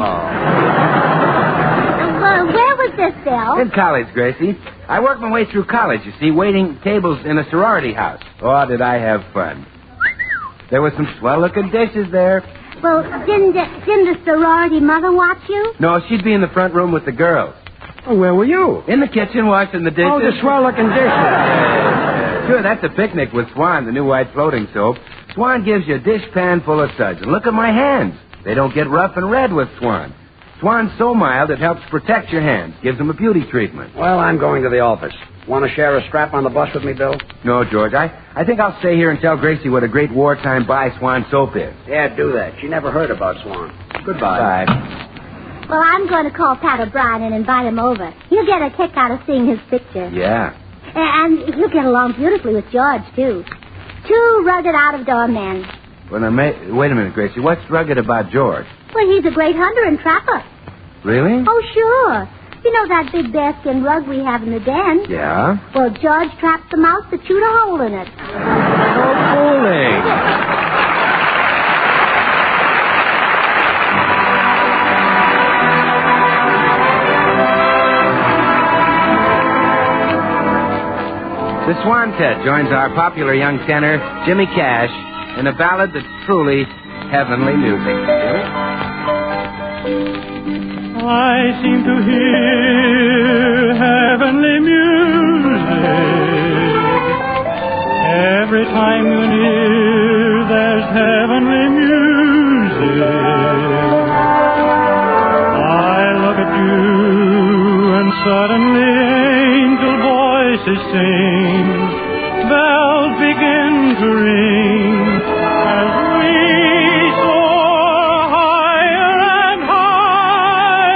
Where was this, Bill? In college, Gracie. I worked my way through college, you see, waiting tables in a sorority house. Oh, did I have fun. There were some swell-looking dishes there. Well, didn't the sorority mother watch you? No, she'd be in the front room with the girls. Oh, where were you? In the kitchen washing the dishes. Oh, the swell-looking dishes. Sure, that's a picnic with Swan, the new white floating soap. Swan gives you a dishpan full of suds. And look at my hands. They don't get rough and red with Swan. Swan's so mild it helps protect your hands, gives them a beauty treatment. Well, I'm going to the office. Want to share a strap on the bus with me, Bill? No, George. I think I'll stay here and tell Gracie what a great wartime buy Swan soap is. Yeah, do that. She never heard about Swan. Goodbye. Bye. Well, I'm going to call Pat O'Brien and invite him over. He'll get a kick out of seeing his picture. Yeah. And he'll get along beautifully with George, too. 2 rugged out-of-door men. Well, now, wait a minute, Gracie. What's rugged about George? Well, he's a great hunter and trapper. Really? Oh, sure. You know that big bearskin rug we have in the den? Yeah? Well, George traps the mouse to shoot a hole in it. So fooling. The Swantet joins our popular young tenor, Jimmy Cash, in a ballad that's truly heavenly music. I seem to hear heavenly music. Every time you're near, there's heavenly music. I look at you, and suddenly angel voices sing. Bells begin to ring as we soar higher and higher.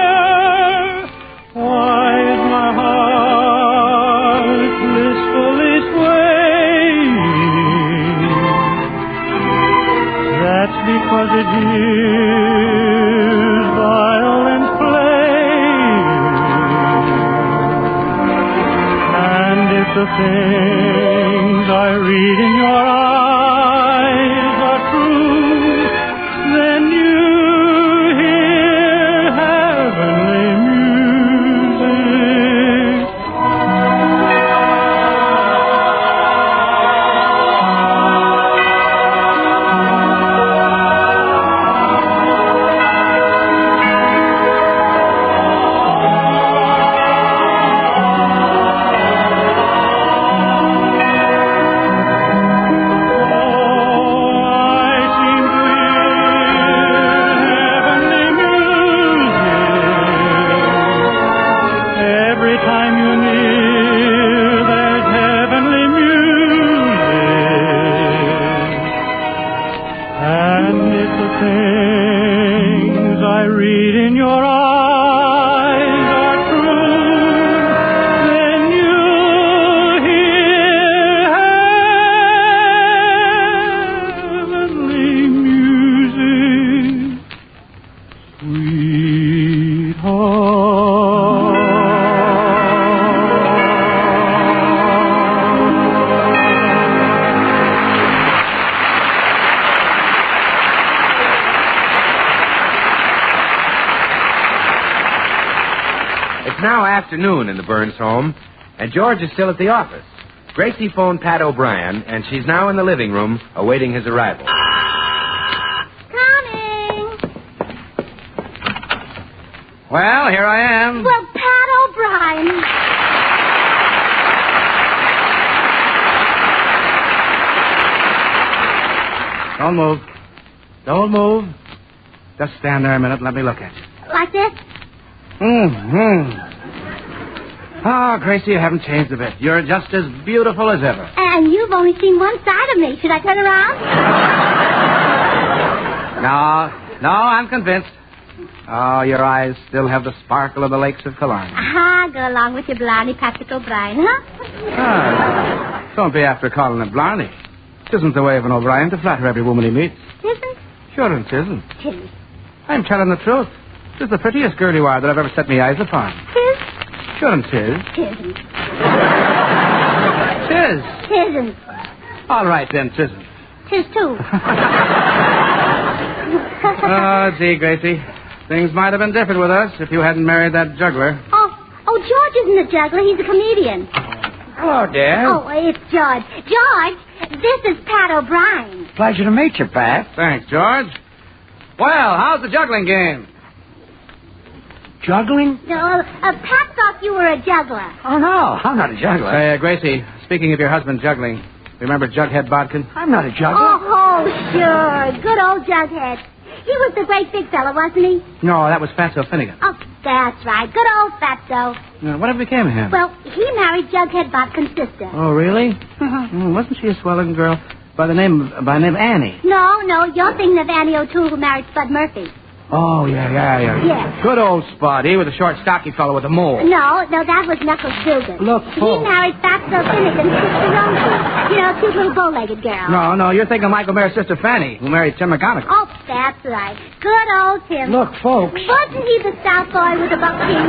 Why is my heart blissfully swaying? That's because it hears violins playing. And if the things I read in your eyes are true, then you hear heavenly music. It's now afternoon in the Burns home, and George is still at the office. Gracie phoned Pat O'Brien, and she's now in the living room awaiting his arrival. Coming. Well, here I am. Well, Pat O'Brien. Don't move. Don't move. Just stand there a minute and let me look at you. Like this? Oh, Gracie, you haven't changed a bit. You're just as beautiful as ever. And you've only seen one side of me. Should I turn around? No, I'm convinced. Oh, your eyes still have the sparkle of the lakes of Killarney. Aha, go along with your Blarney, Patrick O'Brien, huh? Don't be after calling it Blarney. It isn't the way of an O'Brien to flatter every woman he meets. Isn't? Sure it isn't. Tisn't. I'm telling the truth. She's the prettiest girl you are that I've ever set my eyes upon. Tis? Sure and tis. Tisn't. Tis. Tisn't. All right, then, tisn't. Tis too. Oh, gee, Gracie. Things might have been different with us if you hadn't married that juggler. Oh, George isn't a juggler. He's a comedian. Hello, dear. Oh, it's George. George, this is Pat O'Brien. Pleasure to meet you, Pat. Thanks, George. Well, how's the juggling game? Juggling? No, Pat thought you were a juggler. Oh, no, I'm not a juggler. Say, Gracie, speaking of your husband juggling, remember Jughead Bodkin? I'm not a juggler. Oh, sure. Good old Jughead. He was the great big fella, wasn't he? No, that was Fatso Finnegan. Oh, that's right. Good old Fatso. Whatever became of him? Well, he married Jughead Bodkin's sister. Oh, really? Wasn't she a swell-looking girl by name of Annie? No, you're thinking of Annie O'Toole, who married Spud Murphy. Oh, yeah. Yeah. Good old Spud. He was a short, stocky fellow with a mole. No, that was Knuckles Dugan. Look, he married Fatso Finnegan's sister Rosie. You know, cute little bow-legged girl. No, you're thinking of Michael Mayer's sister Fanny, who married Tim McGonagall. Oh, that's right. Good old Tim. Look, folks. Wasn't he the stout boy with the buckskin?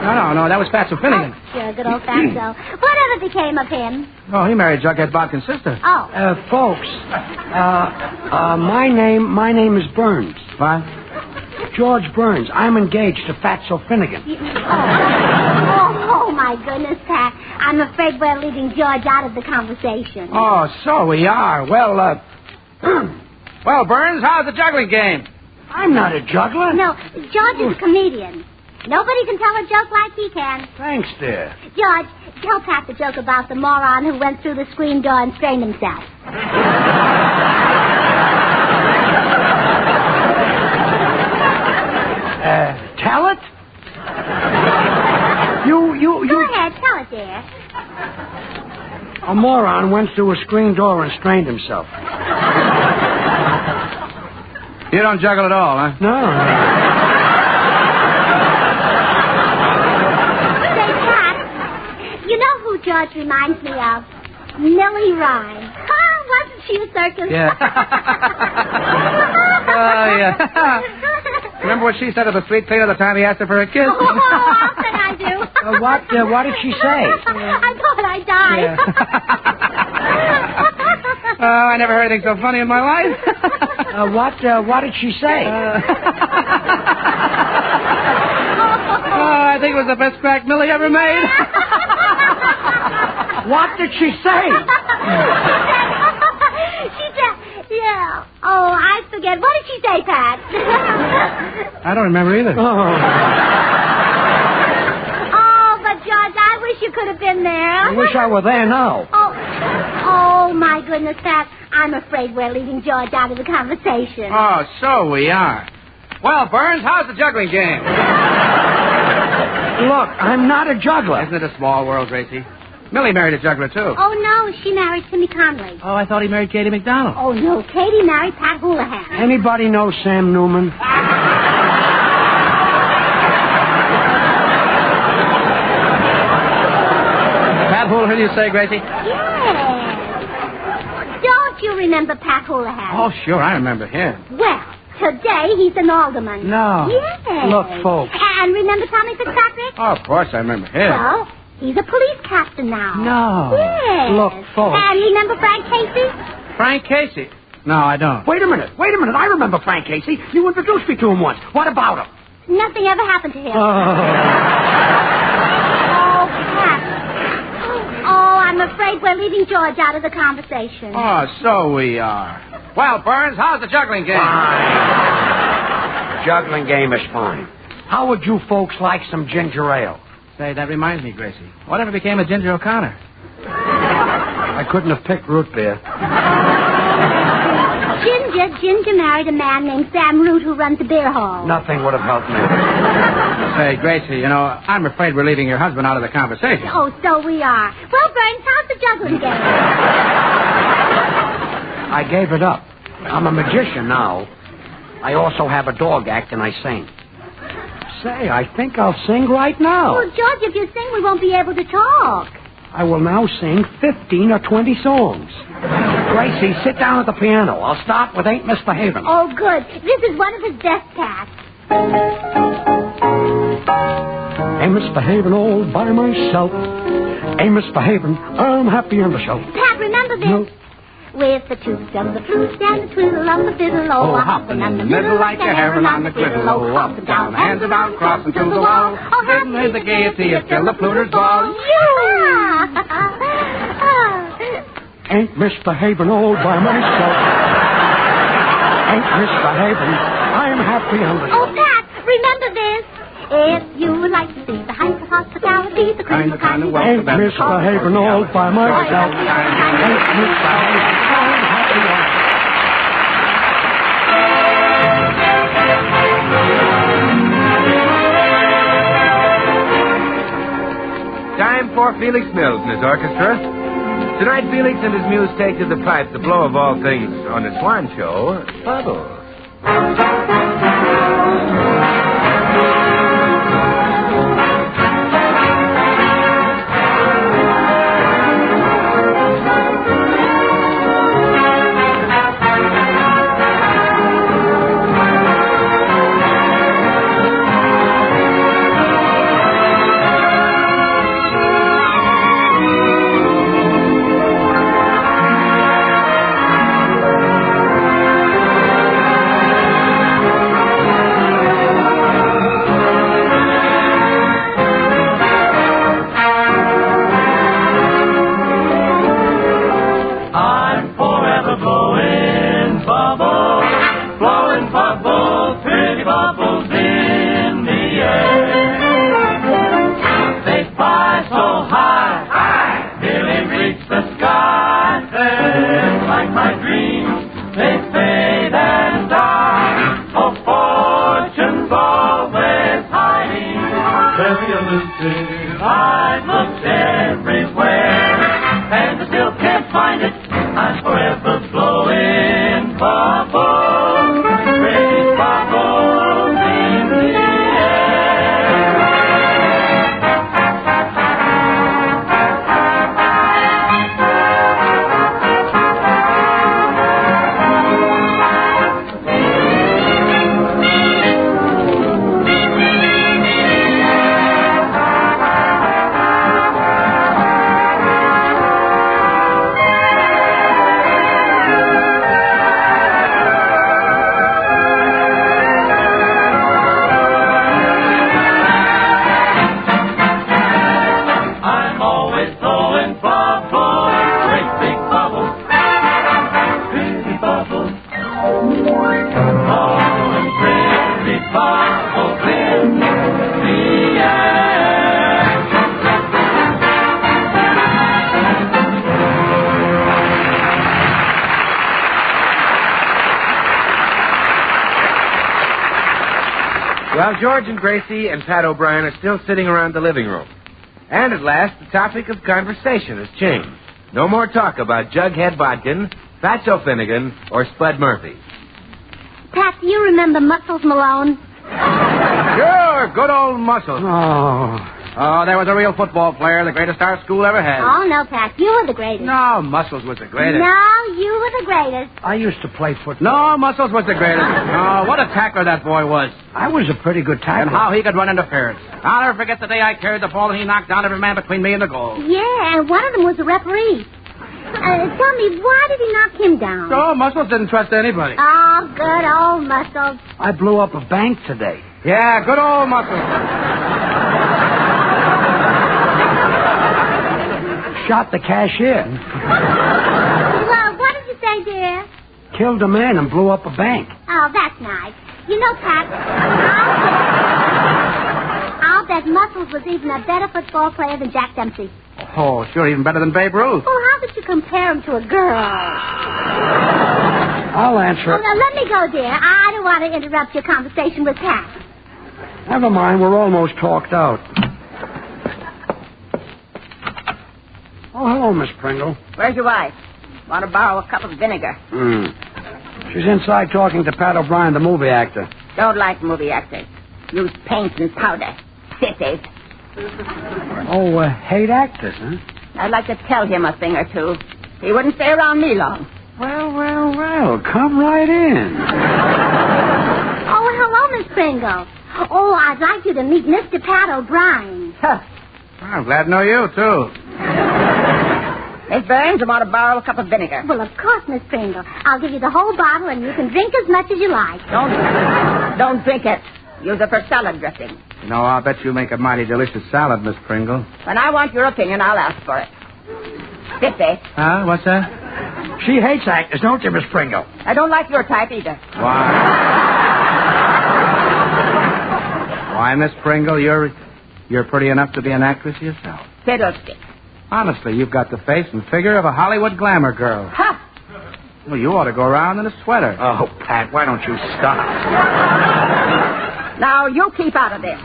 No, that was Fatso Finnegan. Oh, sure, good old Fatso. Whatever became of him? Oh, he married Jughead Bodkin's sister. Oh. Folks, my name is Burns. What? George Burns. I'm engaged to Fatso Finnegan. Oh, my goodness, Pat. I'm afraid we're leaving George out of the conversation. Oh, so we are. Well, Well, Burns, how's the juggling game? I'm not a juggler. No, George is a comedian. Nobody can tell a joke like he can. Thanks, dear. George, tell Pat the joke about the moron who went through the screen door and strained himself. Tell it? You... Go ahead, tell it, dear. A moron went through a screen door and strained himself. You don't juggle at all, huh? No. Say, Pat, you know who George reminds me of? Millie Rhyme. Wasn't she a circus? Yeah. Oh, yeah. Remember what she said to the street cleaner the time he asked her for a kiss? Oh, how can I do? What did she say? I thought I died. Oh, I never heard anything so funny in my life. What did she say? I think it was the best crack Millie ever made. What did she say? She said, yeah. Oh, I forget. What did she say, Pat? I don't remember either. Oh, but George, I wish you could have been there. I wish I were there now. Oh, my goodness, Pat. I'm afraid we're leaving George out of the conversation. Oh, so we are. Well, Burns, how's the juggling game? Look, I'm not a juggler. Isn't it a small world, Gracie? Millie married a juggler, too. Oh, no, she married Timmy Conley. Oh, I thought he married Katie McDonald. Oh, no, Katie married Pat Houlihan. Anybody know Sam Newman? Pat Houlihan, you say, Gracie? Yes. Don't you remember Pat Houlihan? Oh, sure, I remember him. Well, today he's an alderman. No. Yes. Look, folks. And remember Tommy Fitzpatrick? Oh, of course I remember him. Well, he's a police captain now. No. Yes. Look, folks. And remember Frank Casey? Frank Casey? No, I don't. Wait a minute. I remember Frank Casey. You introduced me to him once. What about him? Nothing ever happened to him. Oh. Oh, Pat. Oh, I'm afraid we're leaving George out of the conversation. Oh, so we are. Well, Burns, how's the juggling game? Fine. Juggling game is fine. How would you folks like some ginger ale? Say, that reminds me, Gracie. Whatever became of Ginger O'Connor? I couldn't have picked root beer. Ginger married a man named Sam Root who runs a beer hall. Nothing would have helped me. Say, Gracie, I'm afraid we're leaving your husband out of the conversation. Oh, so we are. Well, Burns, how's the juggling game? I gave it up. I'm a magician now. I also have a dog act and I sing. Say, I think I'll sing right now. Well, George, if you sing, we won't be able to talk. I will now sing 15 or 20 songs. Gracie, sit down at the piano. I'll start with Ain't Misbehavin'. Oh, good. This is one of his best cats. Ain't misbehaving all by myself. Ain't misbehaving, I'm happy on the shelf. Pat, remember this? No. With the toots and the flutes and the twiddle on the fiddle, oh, hopping on the middle like a heron on the griddle, oh, up and down, hands about, crossing to the wall, oh, happy is the gaiety of till the fluters ball. Ain't misbehaving all by myself. Ain't misbehaving, I'm happy on the shelf. Oh, Pat, remember this? If you would like to see the heights of hospitality, the kind of way. Ain't misbehaving all by myself. Ain't misbehaving, I'm happy on Time for Felix Mills and his orchestra. Tonight, Felix and his muse take to the pipes the flow of all things on the Swan Show, Bubbles. Well, George and Gracie and Pat O'Brien are still sitting around the living room. And at last, the topic of conversation has changed. No more talk about Jughead Bodkin, Fatso Finnegan, or Spud Murphy. Pat, do you remember Muscles Malone? Sure, good old Muscles. Oh, there was a real football player, the greatest our school ever had. Oh, no, Pat, you were the greatest. No, Muscles was the greatest. No, you were the greatest. I used to play football. No, Muscles was the greatest. Oh, what a tackler that boy was. I was a pretty good tackler. And how he could run interference. I'll never forget the day I carried the ball and he knocked down every man between me and the goal. Yeah, and one of them was the referee. Tell me, why did he knock him down? Oh, Muscles didn't trust anybody. Oh, good old Muscles. I blew up a bank today. Yeah, good old Muscles. Shot the cashier. Well, what did you say, dear? Killed a man and blew up a bank. Oh, that's nice. You know, Pat, I'll bet Muscles was even a better football player than Jack Dempsey. Oh, sure, even better than Babe Ruth. Oh, how could you compare him to a girl? I'll answer Oh, it. now, let me go, dear. I don't want to interrupt your conversation with Pat. Never mind, we're almost talked out. Oh, hello, Miss Pringle. Where's your wife? Want to borrow a cup of vinegar? She's inside talking to Pat O'Brien, the movie actor. Don't like movie actors. Use paint and powder. Sissies. Oh, hate actors, huh? I'd like to tell him a thing or two. He wouldn't stay around me long. Well, come right in. Oh, hello, Miss Pringle. Oh, I'd like you to meet Mr. Pat O'Brien. Huh. I'm glad to know you, too. Miss Burns, I want to borrow a cup of vinegar. Well, of course, Miss Pringle. I'll give you the whole bottle, and you can drink as much as you like. Don't drink it. Use it for salad dressing. You know, I'll bet you make a mighty delicious salad, Miss Pringle. When I want your opinion, I'll ask for it. Sissy. Huh? What's that? She hates actors, don't you, Miss Pringle? I don't like your type either. Why, Miss Pringle, you're pretty enough to be an actress yourself. Fiddlestick. Honestly, you've got the face and figure of a Hollywood glamour girl. Ha! Well, you ought to go around in a sweater. Oh, Pat, why don't you stop? Now, you keep out of this.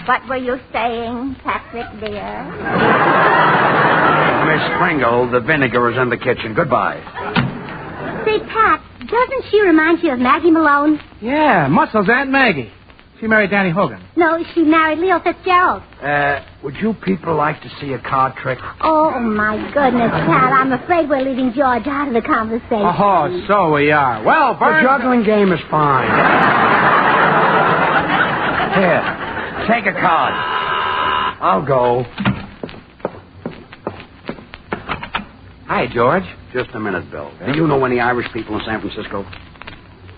What were you saying, Patrick, dear? Miss Pringle, the vinegar is in the kitchen. Goodbye. Say, Pat, doesn't she remind you of Maggie Malone? Yeah, Muscles' Aunt Maggie. She married Danny Hogan. No, she married Leo Fitzgerald. Would you people like to see a card trick? Oh, my goodness, Pat, I'm afraid we're leaving George out of the conversation. Oh, so we are. Well, Burns... The juggling game is fine. Here, take a card. I'll go. Hi, George. Just a minute, Bill. Do you know any Irish people in San Francisco?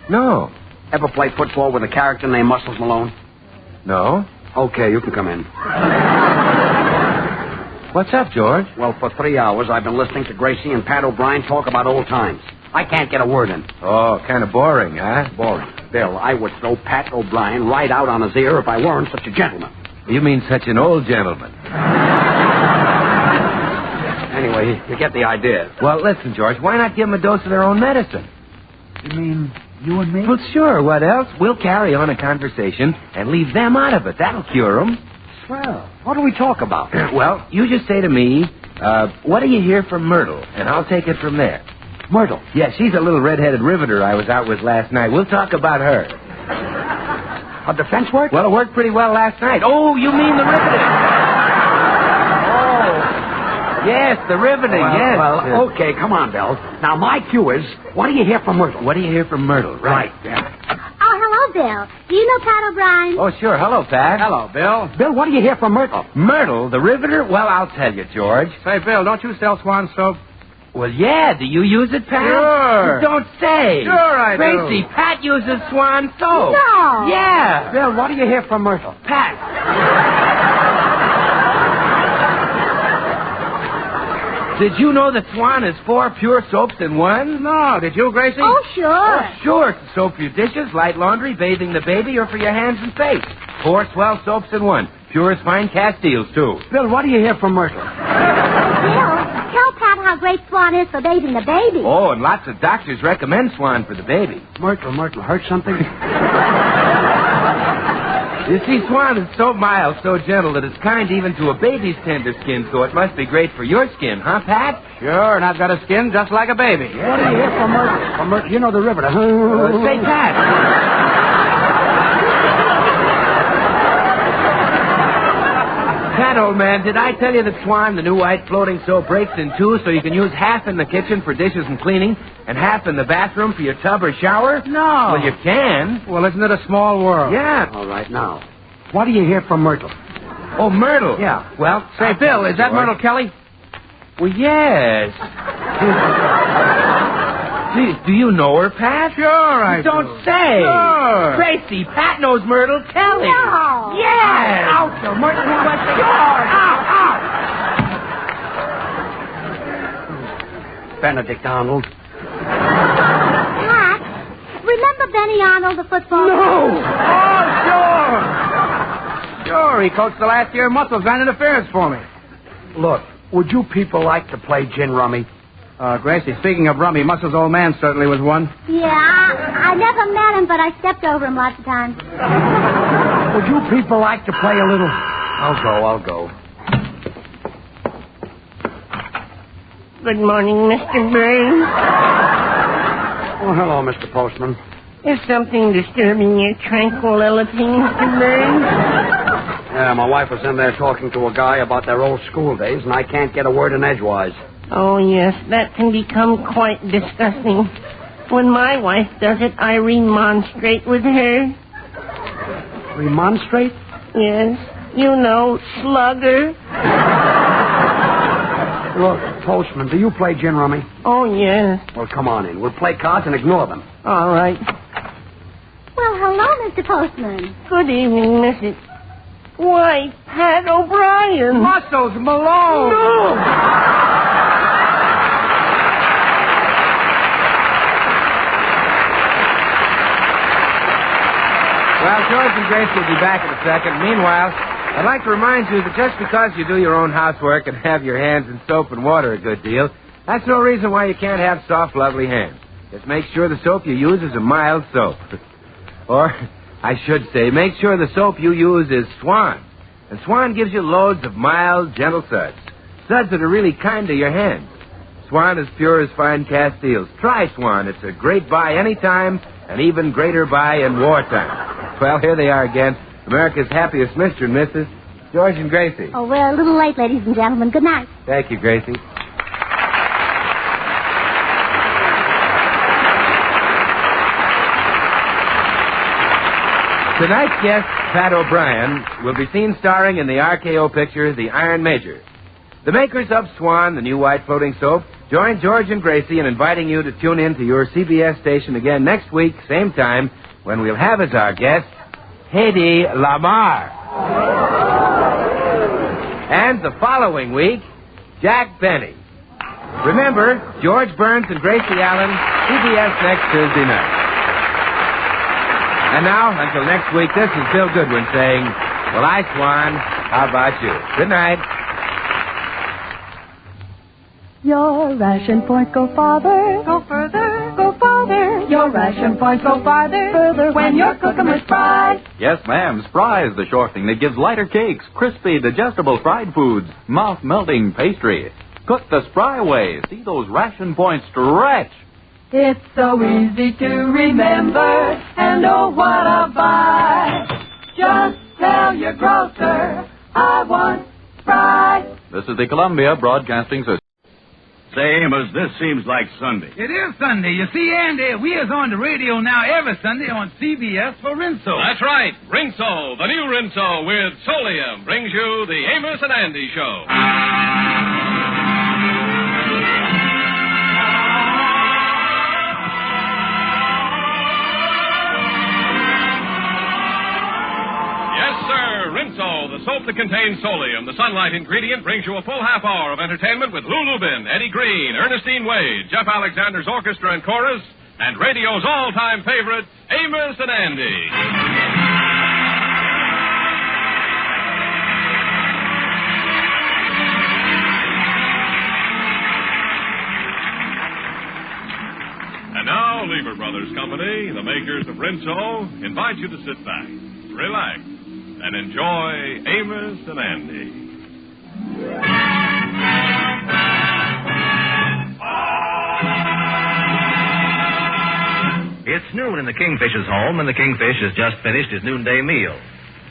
No. Ever play football with a character named Muscles Malone? No. Okay, you can come in. What's up, George? Well, for 3 hours, I've been listening to Gracie and Pat O'Brien talk about old times. I can't get a word in. Oh, kind of boring, huh? Boring. Bill, I would throw Pat O'Brien right out on his ear if I weren't such a gentleman. You mean such an old gentleman. Anyway, you get the idea. Well, listen, George, why not give them a dose of their own medicine? You mean you and me? Well, sure, what else? We'll carry on a conversation and leave them out of it. That'll cure them. Swell. What do we talk about? Well, you just say to me, what do you hear from Myrtle? And I'll take it from there. Myrtle? Yeah, she's a little red-headed riveter I was out with last night. We'll talk about her. A defense work? Well, it worked pretty well last night. Oh, you mean the riveting? Oh. Yes, the riveting, yes. Well, okay, come on, Bill. Now, my cue is, what do you hear from Myrtle? What do you hear from Myrtle? Right. Yeah. Oh, hello, Bill. Do you know Pat O'Brien? Oh, sure. Hello, Pat. Hello, Bill. Bill, what do you hear from Myrtle? Myrtle, the riveter? Well, I'll tell you, George. Say, Bill, don't you sell Swan soap? Well, yeah. Do you use it, Pat? Sure. Don't say. Sure I do. Gracie, Pat uses Swan soap. No. Yeah. Bill, what do you hear from Myrtle? Pat. Did you know that Swan is 4 pure soaps in one? No. Did you, Gracie? Oh, sure. Oh, sure. It's soap for your dishes, light laundry, bathing the baby, or for your hands and face. 4 swell soaps in one. Pure as fine Castiles, too. Bill, what do you hear from Myrtle? Bill, tell Pat how great Swan is for bathing the baby. Oh, and lots of doctors recommend Swan for the baby. Myrtle, hurt something? You see, Swan is so mild, so gentle, that it's kind even to a baby's tender skin, so it must be great for your skin, huh, Pat? Sure, and I've got a skin just like a baby. What do you hear from Myrtle? From Myrtle, you know the river. Say, Pat. Pat, old man, did I tell you that Swan, the new white floating soap, breaks in two so you can use half in the kitchen for dishes and cleaning and half in the bathroom for your tub or shower? No. Well, you can. Well, isn't it a small world? Yeah. All right, now. What do you hear from Myrtle? Oh, Myrtle. Yeah. Well, Say, Bill, is that Myrtle Kelly? Well, yes. Do you know her, Pat? Sure, I Don't do. say. Sure. Gracie, Pat knows Myrtle Kelly. No. Yes. Ouch, Myrtle. Sure. Benedict Arnold. Pat, remember Benny Arnold, the football player? Oh, sure. Sure, he coached the last year muscle gun interference for me. Look, would you people like to play gin rummy? Gracie, speaking of rummy, Muscle's old man certainly was one. Yeah, I never met him, but I stepped over him lots of times. Would you people like to play a little? I'll go. Good morning, Mr. Burns. Oh, hello, Mr. Postman. Is something disturbing your tranquility, Mr. Burns? Yeah, my wife was in there talking to a guy about their old school days, and I can't get a word in edgewise. Oh, yes, that can become quite disgusting. When my wife does it, I remonstrate with her. Remonstrate? Yes, you know, slugger. Look, Postman, do you play gin rummy? Oh, yes. Well, come on in. We'll play cards and ignore them. All right. Well, hello, Mr. Postman. Good evening, Mrs. Why, Pat O'Brien. Muscles Malone. No. Well, George and Grace will be back in a second. Meanwhile, I'd like to remind you that just because you do your own housework and have your hands in soap and water a good deal, that's no reason why you can't have soft, lovely hands. Just make sure the soap you use is a mild soap. Or, I should say, make sure the soap you use is Swan. And Swan gives you loads of mild, gentle suds. Suds that are really kind to your hands. Swan is pure as fine Castiles. Try Swan. It's a great buy anytime, and even greater buy in wartime. Well, here they are again. America's happiest Mr. and Mrs. George and Gracie. Oh, we're a little late, ladies and gentlemen. Good night. Thank you, Gracie. Tonight's guest, Pat O'Brien, will be seen starring in the RKO picture, The Iron Major. The makers of Swan, the new white floating soap, join George and Gracie in inviting you to tune in to your CBS station again next week, same time, when we'll have as our guest, Hedy Lamarr. And the following week, Jack Benny. Remember, George Burns and Gracie Allen, CBS next Tuesday night. And now, until next week, this is Bill Goodwin saying, well, I, Swan, how about you? Good night. Your ration points go farther, go further, go farther. Your ration points go farther, further when you're cooking with Spry. Yes, ma'am. Spry is the shortening that gives lighter cakes, crispy, digestible fried foods, mouth-melting pastry. Cook the Spry way. See those ration points stretch. It's so easy to remember and know what I buy. Just tell your grocer, I want Spry. This is the Columbia Broadcasting System. Say, Amos, this seems like Sunday. It is Sunday. You see, Andy, we is on the radio now every Sunday on CBS for Rinso. That's right. Rinso, the new Rinso with Solium, brings you the Amos and Andy Show. Rinso, the soap that contains Solium, the sunlight ingredient, brings you a full half hour of entertainment with Lou Lubin, Eddie Green, Ernestine Wade, Jeff Alexander's orchestra and chorus, and radio's all-time favorite, Amos and Andy. And now, Lever Brothers Company, the makers of Rinso, invite you to sit back, relax, and enjoy Amos and Andy. It's noon in the Kingfish's home, and the Kingfish has just finished his noonday meal.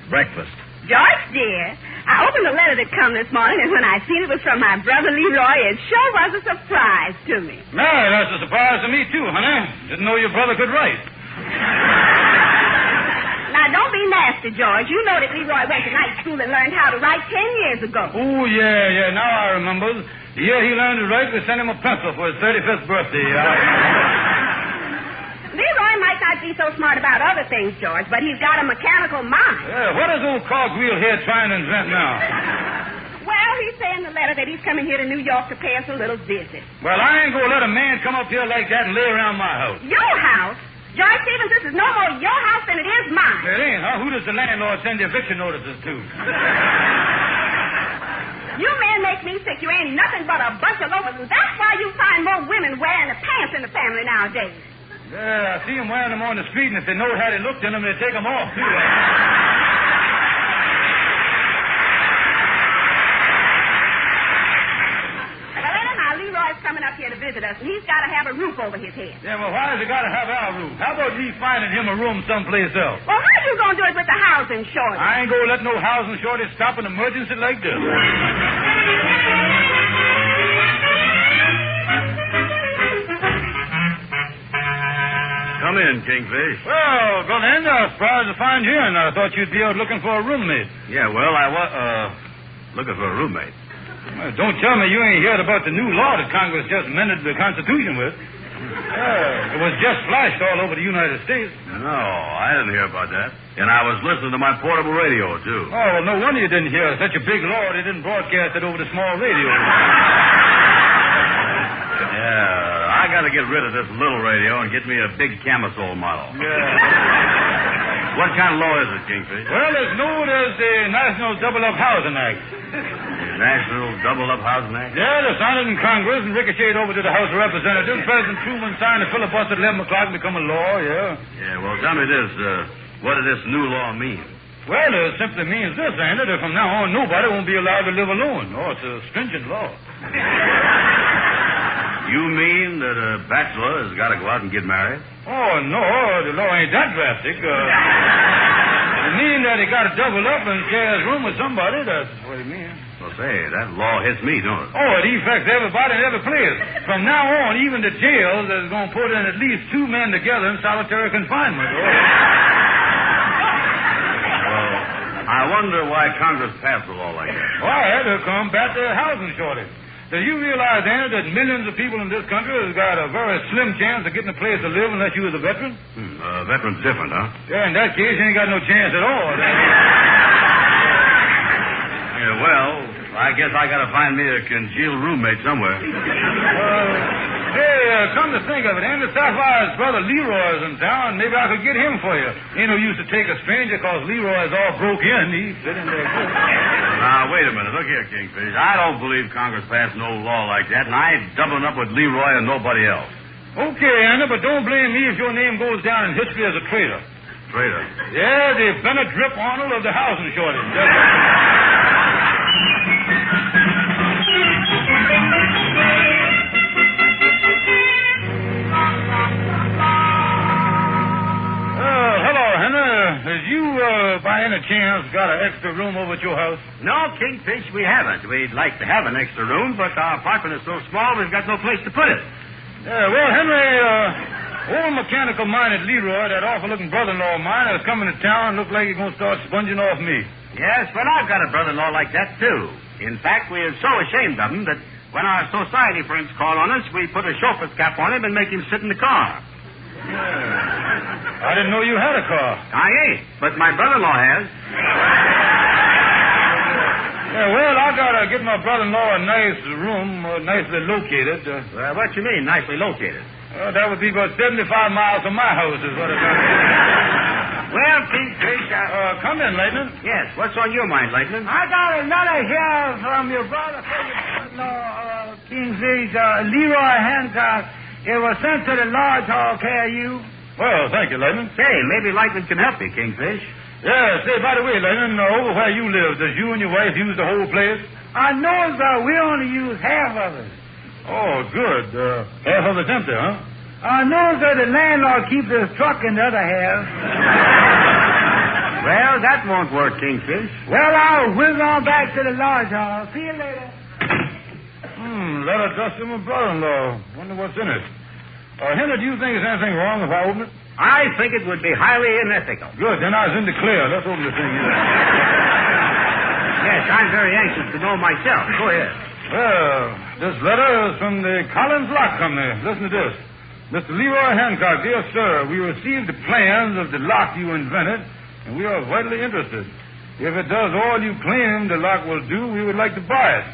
Breakfast. George, dear, I opened the letter that come this morning, and when I seen it was from my brother Leroy, it sure was a surprise to me. Mary, that's a surprise to me, too, honey. Didn't know your brother could write. Now, don't be nasty, George. You know that Leroy went to night school and learned how to write 10 years ago. Oh, yeah, now I remember. The year he learned to write, we sent him a pencil for his 35th birthday. Leroy might not be so smart about other things, George, but he's got a mechanical mind. Yeah, what is old Cogwheel here trying to invent now? Well, he's saying in the letter that he's coming here to New York to pay us a little visit. Well, I ain't going to let a man come up here like that and lay around my house. Your house? George Stevens, this is no more your house than it is mine. It ain't, huh? Who does the landlord send the eviction notices to? You men make me sick. You ain't nothing but a bunch of loafers, and that's why you find more women wearing the pants in the family nowadays. Yeah, I see them wearing them on the street, and if they know how they looked in them, they take them off, too. Well, anyhow, Leroy's coming up here to visit us, and he's got to have a roof over his head. Yeah, well, why has he got to have our roof? How about me finding him a room someplace else? Well, how you going to do it with the housing shortage? I ain't going to let no housing shortage stop an emergency like this. Come in, Kingfish. Well, Brother Andy, I was surprised to find you, and I thought you'd be out looking for a roommate. Yeah, well, I was, looking for a roommate. Well, don't tell me you ain't heard about the new law that Congress just amended the Constitution with. It was just flashed all over the United States. No, I didn't hear about that. And I was listening to my portable radio, too. Oh, well, no wonder you didn't hear such a big law. They didn't broadcast it over the small radio. Yeah, I got to get rid of this little radio and get me a big camisole model. Yeah. What kind of law is it, Kingfish? Well, it's known as the National Double-Up Housing Act. The National Double-Up Housing Act? Yeah, they signed it in Congress and ricocheted over to the House of Representatives. President Truman signed the filibuster at 11 o'clock and become a law, yeah. Yeah, well, tell me this. What does this new law mean? Well, it simply means this, ain't it? That from now on, nobody won't be allowed to live alone. Oh, it's a stringent law. You mean that a bachelor has got to go out and get married? Oh, no, the law ain't that drastic. It means that he got to double up and share his room with somebody. That's what it means. Well, say, that law hits me, don't it? Oh, it affects everybody in every place. From now on, even the jails is going to put in at least 2 men together in solitary confinement. Oh. Well, I wonder why Congress passed a law like that. Why? To combat the housing shortage. Do you realize, Anna, that millions of people in this country have got a very slim chance of getting a place to live unless you was a veteran? A veteran's different, huh? Yeah, in that case, you ain't got no chance at all. Yeah, well, I guess I got to find me a congealed roommate somewhere. Come to think of it, Andy, Sapphire's brother Leroy is in town. Maybe I could get him for you. Ain't no use to take a stranger because Leroy's all broke in. He fit in there good. Now, wait a minute. Look here, Kingfish. I don't believe Congress passed no law like that, and I ain't doubling up with Leroy and nobody else. Okay, Andy, but don't blame me if your name goes down in history as a traitor. Traitor? Yeah, the Bennett Drip Arnold of the housing shortage. By any chance got an extra room over at your house? No, Kingfish, we haven't. We'd like to have an extra room, but our apartment is so small we've got no place to put it. Well, Henry, old mechanical-minded Leroy, that awful-looking brother-in-law of mine, is coming to town and looks like he's going to start sponging off me. Yes, well, I've got a brother-in-law like that, too. In fact, we are so ashamed of him that when our society friends call on us, we put a chauffeur's cap on him and make him sit in the car. Yeah. I didn't know you had a car. I ain't, but my brother-in-law has. Yeah, well, I gotta get my brother-in-law a nice room, nicely located. Well, what you mean, nicely located? That would be about 75 miles from my house is what it is. Well, Kingfish, come in, Lightning. Yes, what's on your mind, Lightning? I got another here from your brother, Kingfish, Leroy Hancock. It was sent to the lodge hall, KIU. Well, thank you, Layman. Say, maybe Lightning can help you, Kingfish. Yeah, say, by the way, Layman, over where you live, does you and your wife use the whole place? I know, we only use half of it. Oh, good. Half of it's empty, huh? I know, the landlord keeps his truck in the other half. Well, that won't work, Kingfish. Well, I'll whiz on back to the lodge hall. See you later. Letter addressed to my brother-in-law. Wonder what's in it. Henry, do you think there's anything wrong if I open it? I think it would be highly unethical. Good, then I was in the clear. Let's open the thing. Yes, I'm very anxious to know myself. Go ahead. Well, this letter is from the Collins Lock Company. Listen to this. Mr. Leroy Hancock, dear sir, we received the plans of the lock you invented, and we are vitally interested. If it does all you claim the lock will do, we would like to buy it.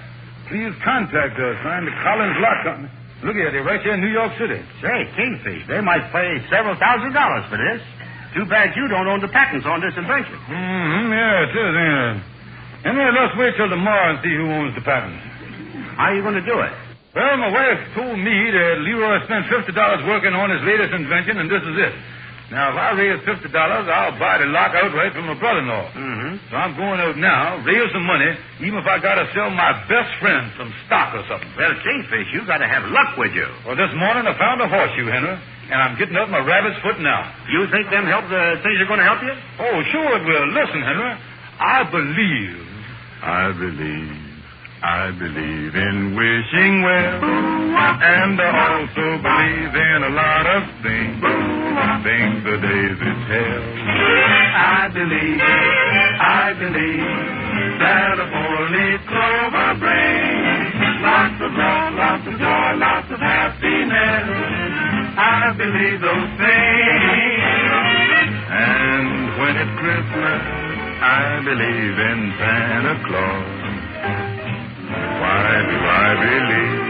Please contact us. Signed the Collins Lock Company. Look at it, right here in New York City. Say, Kingfish, they might pay several $1,000s for this. Too bad you don't own the patents on this invention. Yeah, it is, ain't it? Anyway, let's wait till tomorrow and see who owns the patents. How are you going to do it? Well, my wife told me that Leroy spent $50 working on his latest invention, and this is it. Now, if I raise $50, I'll buy the lock outright from my brother-in-law. So I'm going out now, raise some money, even if I got to sell my best friend some stock or something. Well, Kingfish, you got to have luck with you. Well, this morning I found a horseshoe, Henry, and I'm getting up my rabbit's foot now. You think things are going to help you? Oh, sure it will. Listen, Henry, I believe in wishing well, and I also believe in a lot of things the daisy tell. I believe that a four-leaf clover brings lots of love, lots of joy, lots of happiness. I believe those things, and when it's Christmas, I believe in Santa Claus. Why do I believe?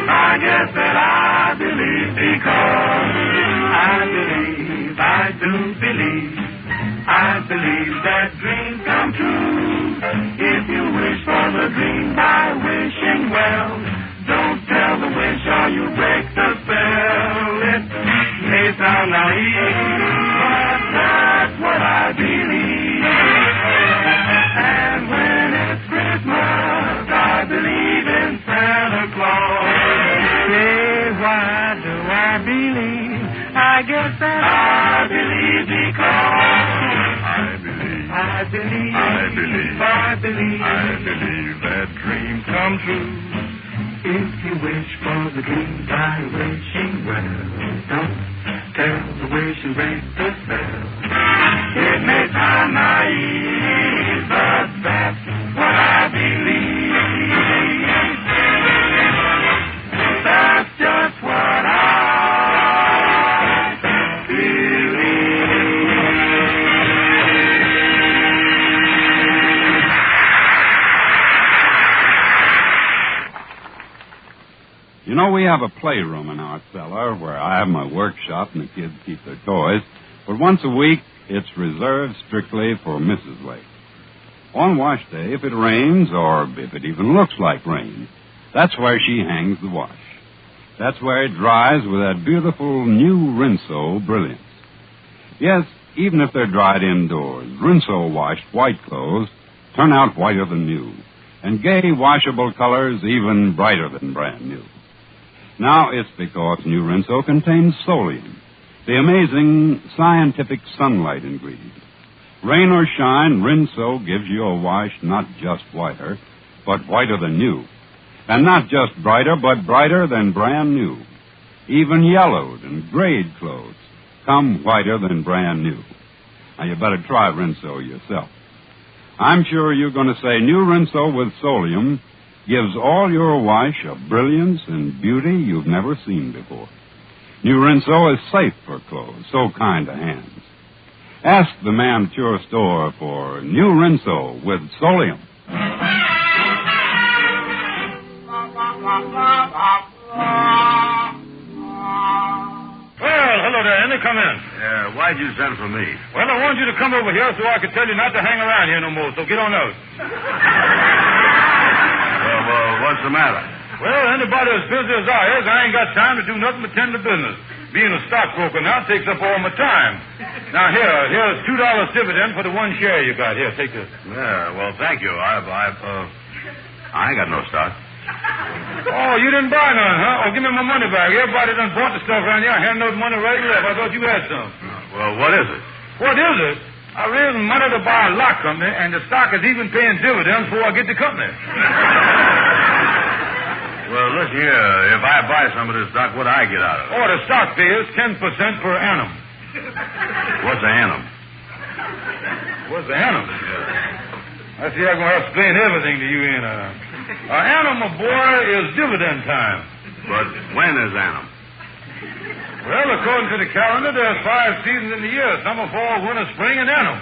I guess that I believe because I do believe. I believe that dreams come true. If you wish for the dream by wishing well, don't tell the wish or you break the spell. It may sound naive, but that's what I believe. And when it's Christmas, I believe in Santa Claus. Say, why do I believe? I guess that I believe because I believe that dreams come true. If you wish for the dream by wishing well, don't tell the wish and break the spell. It may sound naive, but that's what I believe. That's just what I You know, we have a playroom in our cellar where I have my workshop and the kids keep their toys. But once a week, it's reserved strictly for Mrs. Lake. On wash day, if it rains, or if it even looks like rain, that's where she hangs the wash. That's where it dries with that beautiful new Rinso brilliance. Yes, even if they're dried indoors, Rinso-washed white clothes turn out whiter than new, and gay washable colors even brighter than brand new. Now, it's because new Rinso contains Solium, the amazing scientific sunlight ingredient. Rain or shine, Rinso gives you a wash not just whiter, but whiter than new. And not just brighter, but brighter than brand new. Even yellowed and grayed clothes come whiter than brand new. Now, you better try Rinso yourself. I'm sure you're going to say new Rinso with Solium gives all your wash a brilliance and beauty you've never seen before. New Rinso is safe for clothes, so kind to hands. Ask the man at your store for new Rinso with Solium. Well, hello there, Andy. Come in. Why'd you send for me? Well, I wanted you to come over here so I could tell you not to hang around here no more, so get on out. Well, what's the matter? Well, anybody as busy as I is, I ain't got time to do nothing but tend to business. Being a stockbroker now takes up all my time. Now, here's $2 dividend for the one share you got. Here, take this. Yeah, well, thank you. I ain't got no stock. Oh, you didn't buy none, huh? Oh, give me my money back. Everybody done bought the stuff around here. I handed those money right and left. I thought you had some. Well, what is it? What is it? I raised money to buy a lot company, and the stock is even paying dividends before I get the company. Well, listen here. If I buy some of this stock, what do I get out of it? Oh, the stock pays 10% per annum. What's an annum? What's an annum? Yeah. I see I'm going to explain everything to you in An annum, my boy, is dividend time. But when is annum? Well, according to the calendar, there's 5 seasons in the year. Summer, fall, winter, spring, and annum.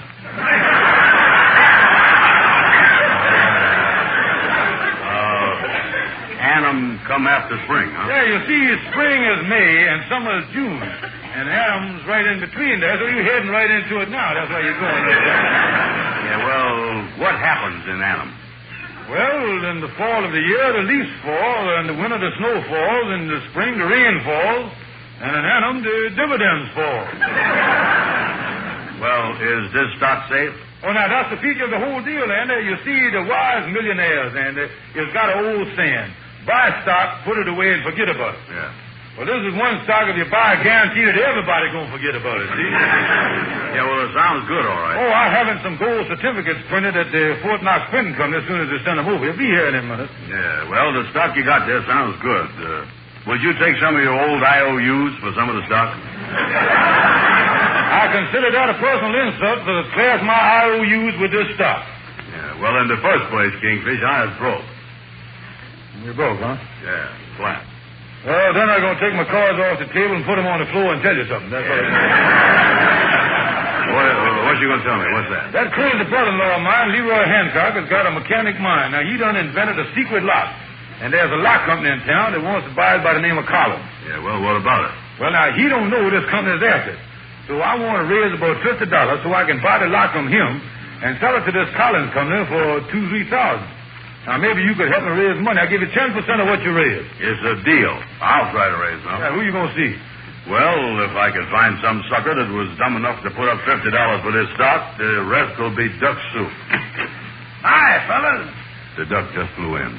Annum come after spring, huh? Yeah, you see, spring is May and summer is June. And annum's right in between there, so you're heading right into it now. That's why you're going right there. Yeah, well, what happens in annum? Well, in the fall of the year, the leaves fall, and the winter, the snow falls, and the spring, the rain falls, and in annum, the dividends fall. Well, is this stock safe? Oh, now, that's the feature of the whole deal, Andy. You see, the wise millionaires, Andy, it's got an old saying. Buy stock, put it away, and forget about it. Yeah. Well, this is one stock. If you buy, I guarantee that everybody's going to forget about it, see? Yeah, well, it sounds good, all right. Oh, I'm having some gold certificates printed at the Fort Knox Printing Company as soon as they send them over. You'll be here in a minute. Yeah, well, the stock you got there sounds good. Would you take some of your old IOUs for some of the stock? I consider that a personal insult to class my IOUs with this stock. Yeah, well, in the first place, Kingfish, I was broke. You're broke, huh? Yeah, flat. Well, then I'm going to take my cards off the table and put them on the floor and tell you something. That's What you going to tell me? What's that? That crazy brother-in-law of mine, Leroy Hancock, has got a mechanic mind. Now, he done invented a secret lock. And there's a lock company in town that wants to buy it by the name of Collins. Yeah, well, what about it? Well, now, he don't know this company's after. So I want to raise about $50 so I can buy the lock from him and sell it to this Collins company for $2,000-3,000. Now, maybe you could help me raise money. I'll give you 10% of what you raise. It's a deal. I'll try to raise some. Yeah, who you going to see? Well, if I could find some sucker that was dumb enough to put up $50 for this stock, the rest will be duck soup. Hi, fellas. The duck just flew in.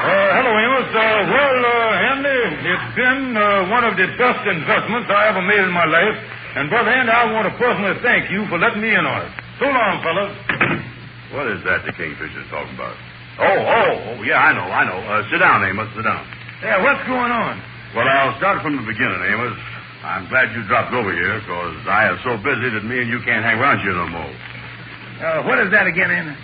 Hello, Amos. Andy, it's been one of the best investments I ever made in my life. And, Brother Andy, I want to personally thank you for letting me in on it. So long, fellas. What is that the Kingfisher's talking about? Oh, yeah, I know. Sit down, Amos, sit down. Yeah, what's going on? Well, I'll start from the beginning, Amos. I'm glad you dropped over here, because I am so busy that me and you can't hang around here no more. What is that again, Amos?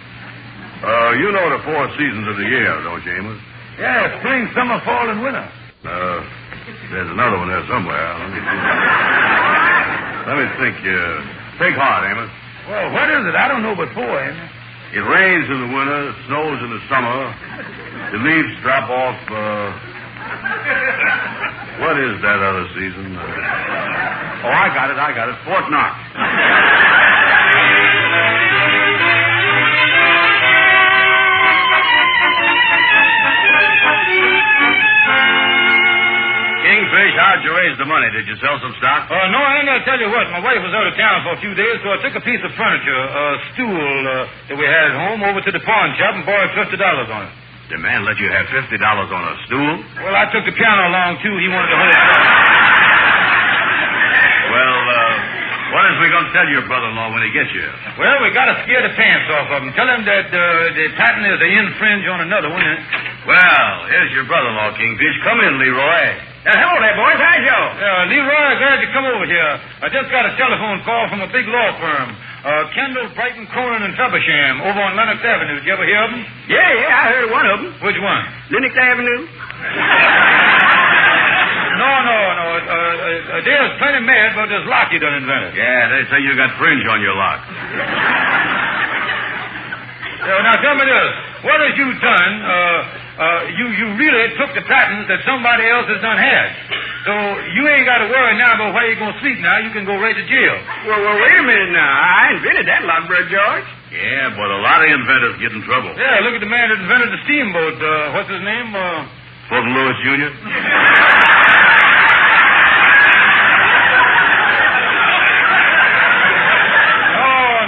You know the 4 seasons of the year, don't you, Amos? Yeah, spring, summer, fall, and winter. There's another one there somewhere. Let me think. Think hard, Amos. Well, what is it? I don't know but 4, Amos. It rains in the winter, snows in the summer, the leaves drop off, what is that other season? I got it. Fort Knox. Kingfish, how'd you raise the money? Did you sell some stock? No, I ain't gonna tell you what. My wife was out of town for a few days, so I took a piece of furniture, a stool that we had at home, over to the pawn shop and borrowed $50 on it. The man let you have $50 on a stool? Well, I took the piano along, too. He wanted to hold it. Well, what is we going to tell your brother-in-law when he gets here? Well, we got to scare the pants off of him. Tell him that the patent is to infringe on another one. Well, here's your brother-in-law, Kingfish. Come in, Leroy. Hello there, boys. How's you? Leroy, glad you come over here. I just got a telephone call from a big law firm. Kendall, Brighton, Cronin, and Feversham over on Lennox Avenue. Did you ever hear of them? Yeah, I heard one of them. Which one? Lennox Avenue. No. There's plenty mad about this lock you done invented. Yeah, they say you got fringe on your lock. Now, tell me this. What has you done? You really took the patent that somebody else has done had. So you ain't got to worry now about where you're going to sleep now. You can go right to jail. Well, wait a minute now. I invented that lot, Brother George. Yeah, but a lot of inventors get in trouble. Yeah, look at the man that invented the steamboat. What's his name? Fulton Lewis Jr.?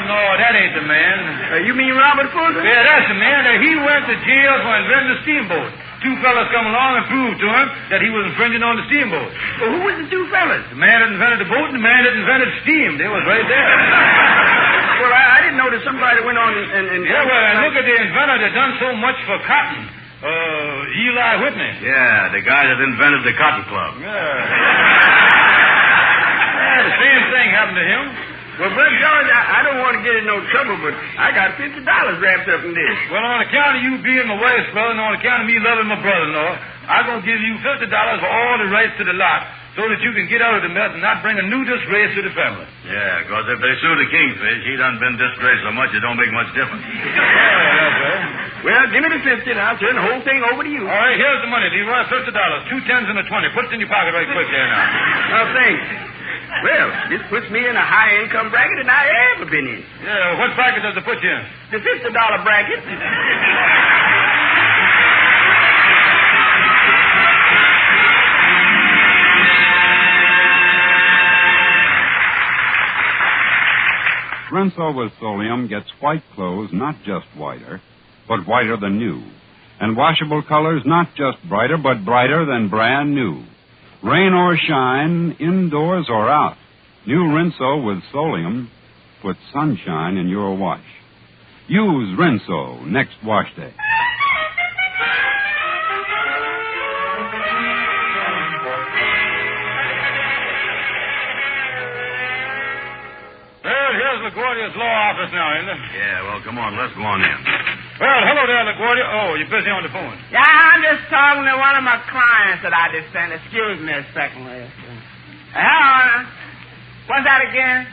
No, that ain't the man. You mean Robert Fulton? Yeah, that's the man. He went to jail for inventing the steamboat. Two fellas come along and proved to him that he was infringing on the steamboat. Well, who was the two fellas? The man that invented the boat and the man that invented steam. They was right there. Well, I didn't know that somebody went on and... Yeah, well, and look at the inventor that done so much for cotton. Eli Whitney. Yeah, the guy that invented the Cotton Club. Yeah, the same thing happened to him. Well, Brother George, I don't want to get in no trouble, but I got $50 wrapped up in this. Well, on account of you being my wife's brother and on account of me loving my brother-in-law, I'm going to give you $50 for all the rights to the lot so that you can get out of the mess and not bring a new disgrace to the family. Yeah, because if they sue the Kingfish, he done been disgraced so much it don't make much difference. Yeah, that's right. Well, give me the 50 and I'll turn the whole thing over to you. All right, here's the money, Leroy. $50. 2 10s and a 20. Put it in your pocket right quick there now. Oh, thanks. Well, this puts me in a higher income bracket than I ever been in. Yeah, what bracket does it put you in? The $50 bracket. Rinso with Solium gets white clothes not just whiter, but whiter than new. And washable colors not just brighter, but brighter than brand new. Rain or shine, indoors or out, new Rinso with Solium puts sunshine in your wash. Use Rinso next wash day. Well, here's LaGuardia's law office now, isn't it? Yeah, well, come on, let's go on in. Well, hello there, LaGuardia. Oh, you're busy on the phone. Yeah, I'm just talking to one of my clients that I just sent. Excuse me a second, listen. Hello. What's that again?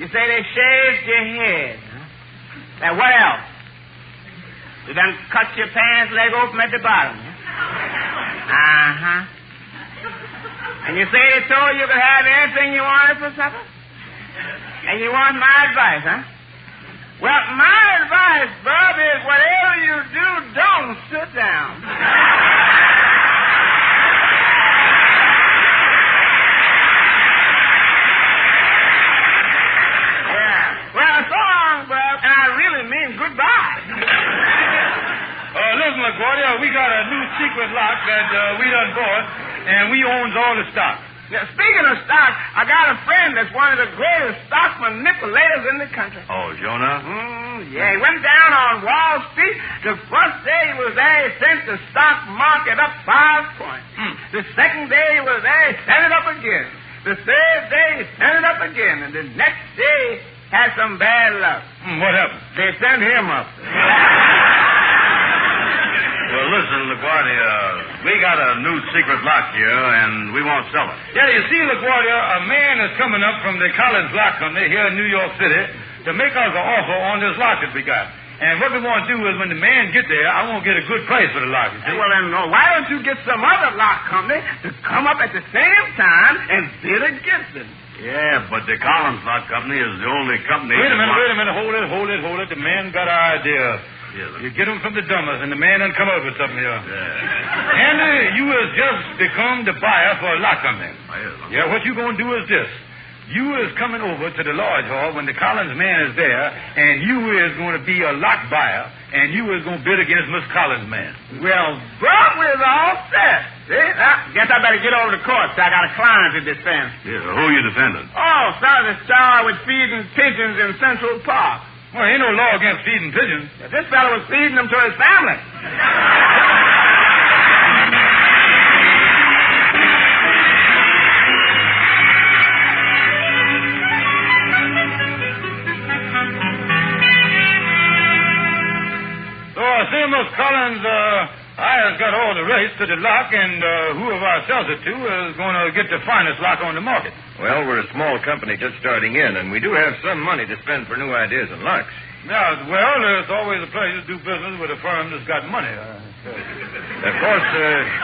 You say they shaved your head. Huh? Now, what else? You done cut your pants leg open at the bottom. Huh? Uh-huh. And you say they told you could have anything you wanted for supper? And you want my advice, huh? Well, my advice, Bub, is whatever you do, don't sit down. Yeah. Well, so long, Bub, and I really mean goodbye. Listen, LaGuardia, we got a new secret lock that we done bought, and we owns all the stock. Now, speaking of stock, I got a friend that's one of the greatest stock manipulators in the country. Oh, Jonah? Yeah, he went down on Wall Street. The first day he was there, he sent the stock market up 5 points. The second day he was there, he sent it up again. The third day, he sent it up again. And the next day, had some bad luck. What happened? They sent him up. Well, listen, LaGuardia, we got a new secret lock here, and we won't sell it. Yeah, you see, LaGuardia, a man is coming up from the Collins Lock Company here in New York City to make us an offer on this lock that we got. And what we want to do is when the man gets there, I want to get a good price for the lock, you see. Well, then, why don't you get some other lock company to come up at the same time and bid against it? Yeah, but the Collins Lock Company is the only company... Wait a minute. Hold it. The man got an idea. You get him from the dumbest, and the man done come up with something here. Yeah. Henry, you has just become the buyer for a lock company. Yeah, what you going to do is this. You is coming over to the lodge hall when the Collins man is there, and you is going to be a lock buyer, and you is going to bid against Miss Collins man. Well, Buck, we're all set. See? Guess I better get over to court, so I got a client to defend. Yeah, who are you defending? Oh, fellas that's charged with feeding pigeons in Central Park. Well, ain't no law against feeding pigeons. Yeah, this fellow was feeding them to his family. So I see Miss Collins, I has got all the rights to the lock, and whoever I sells it to is going to get the finest lock on the market. Well, we're a small company just starting in, and we do have some money to spend for new ideas and locks. Yeah, well, it's always a pleasure to do business with a firm that's got money. Of course,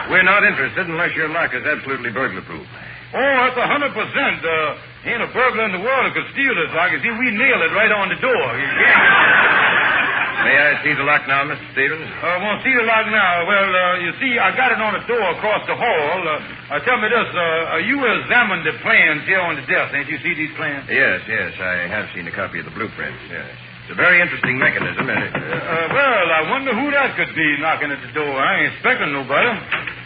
we're not interested unless your lock is absolutely burglar-proof. Oh, that's 100%. Ain't a burglar in the world that could steal this lock. You see, we nail it right on the door. You can't... May I see the lock now, Mr. Stevens? Won't see the lock now. Well, you see, I got it on the door across the hall. Tell me this, you examined the plans here on the desk. Ain't you see these plans? Yes, I have seen a copy of the blueprints, yes. It's a very interesting mechanism, isn't it? Well, I wonder who that could be knocking at the door. I ain't expecting nobody.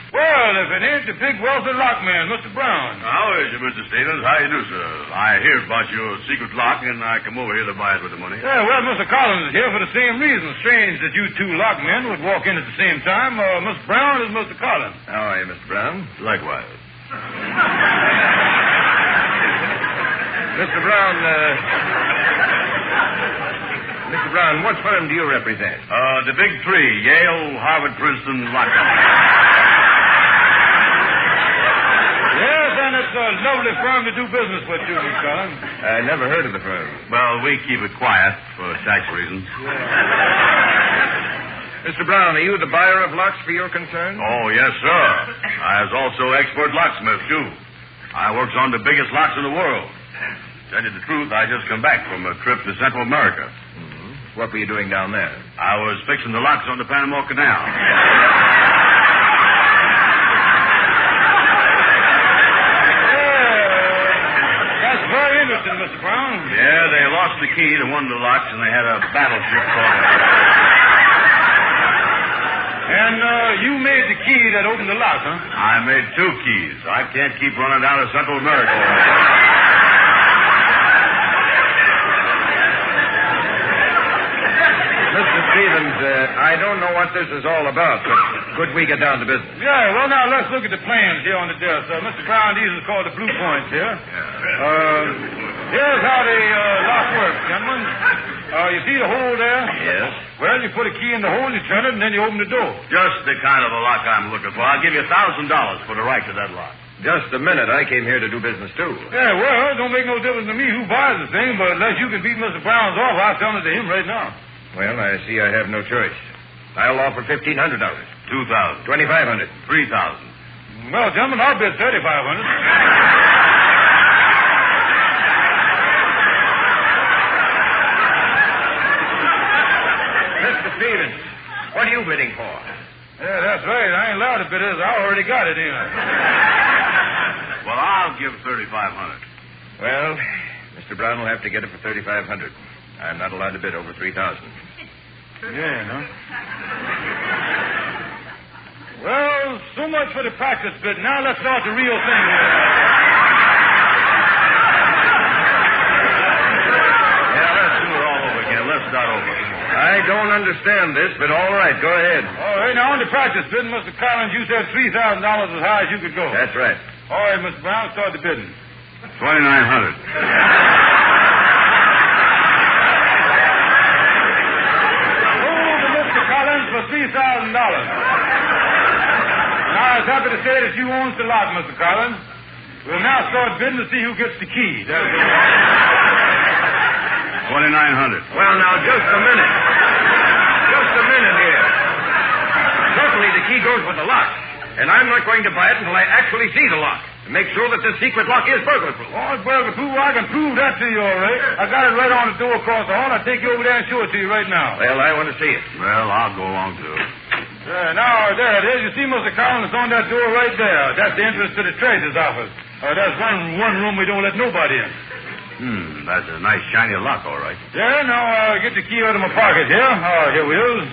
Well, if it ain't the big wealthy lockman, Mr. Brown. How is you, Mr. Stevens? How you do, sir? I hear about your secret lock, and I come over here to buy it with the money. Yeah, well, Mr. Collins is here for the same reason. Strange that you two lockmen would walk in at the same time. Mr. Brown is Mr. Collins. How are you, Mr. Brown? Likewise. Mr. Brown, what firm do you represent? The big three, Yale, Harvard, Princeton, Lock Company. Yes, and it's a lovely firm to do business with, too, Mr. Collins. I never heard of the firm. Well, we keep it quiet for tax reasons. Mr. Brown, are you the buyer of locks for your concern? Oh, yes, sir. I was also expert locksmith, too. I works on the biggest locks in the world. Tell you the truth, I just come back from a trip to Central America. Mm-hmm. What were you doing down there? I was fixing the locks on the Panama Canal. That's very interesting, Mr. Brown. Yeah, they lost the key to one of the locks, and they had a battleship called... And you made the key that opened the lock, huh? I made 2 keys. I can't keep running down to Central America. Mr. Stevens, I don't know what this is all about, but could we get down to business? Yeah, well, now, let's look at the plans here on the desk. Mr. Brown, these are called the blue points here. Here's how the lock works, gentlemen. You see the hole there? Yes. Well, you put a key in the hole, you turn it, and then you open the door. Just the kind of a lock I'm looking for. I'll give you $1,000 for the right to that lock. Just a minute. I came here to do business, too. Yeah, well, it don't make no difference to me who buys the thing, but unless you can beat Mr. Brown's off, I'll sell it to him right now. Well, I see I have no choice. I'll offer $1,500. $2,000. $2,500. $3,000. Well, gentlemen, I'll bid $3,500. Mr. Stevens, what are you bidding for? Yeah, that's right. I ain't allowed to bid this. I already got it, ain't I? Well, I'll give $3,500. Well, Mr. Brown will have to get it for $3,500. I'm not allowed to bid over $3,000. Yeah, huh? Well, so much for the practice bid. Now let's start the real thing. Yeah, let's do it all over again. Let's start over. I don't understand this, but all right, go ahead. All right, now on the practice bid, Mr. Collins, you said $3,000 as high as you could go. That's right. All right, Mr. Brown, start the bidding. $2,900. For $3,000. Now, I was happy to say that you owns the lot, Mr. Collins. We'll now start bidding to see who gets the key. $2,900. Well, now, just a minute. Just a minute here. Certainly the key goes with the lock. And I'm not going to buy it until I actually see the lock. To make sure that this secret lock is burglar-proof. Oh, it's burglar-proof. I can prove that to you, all right. I got it right on the door across the hall. I'll take you over there and show it to you right now. Well, I want to see it. Well, I'll go along, too. Now, there it is. You see, Mr. Collins, it's on that door right there. That's the entrance to the treasurer's office. That's one room we don't let nobody in. That's a nice shiny lock, all right. Yeah, now, get the key out of my pocket here. Here we is.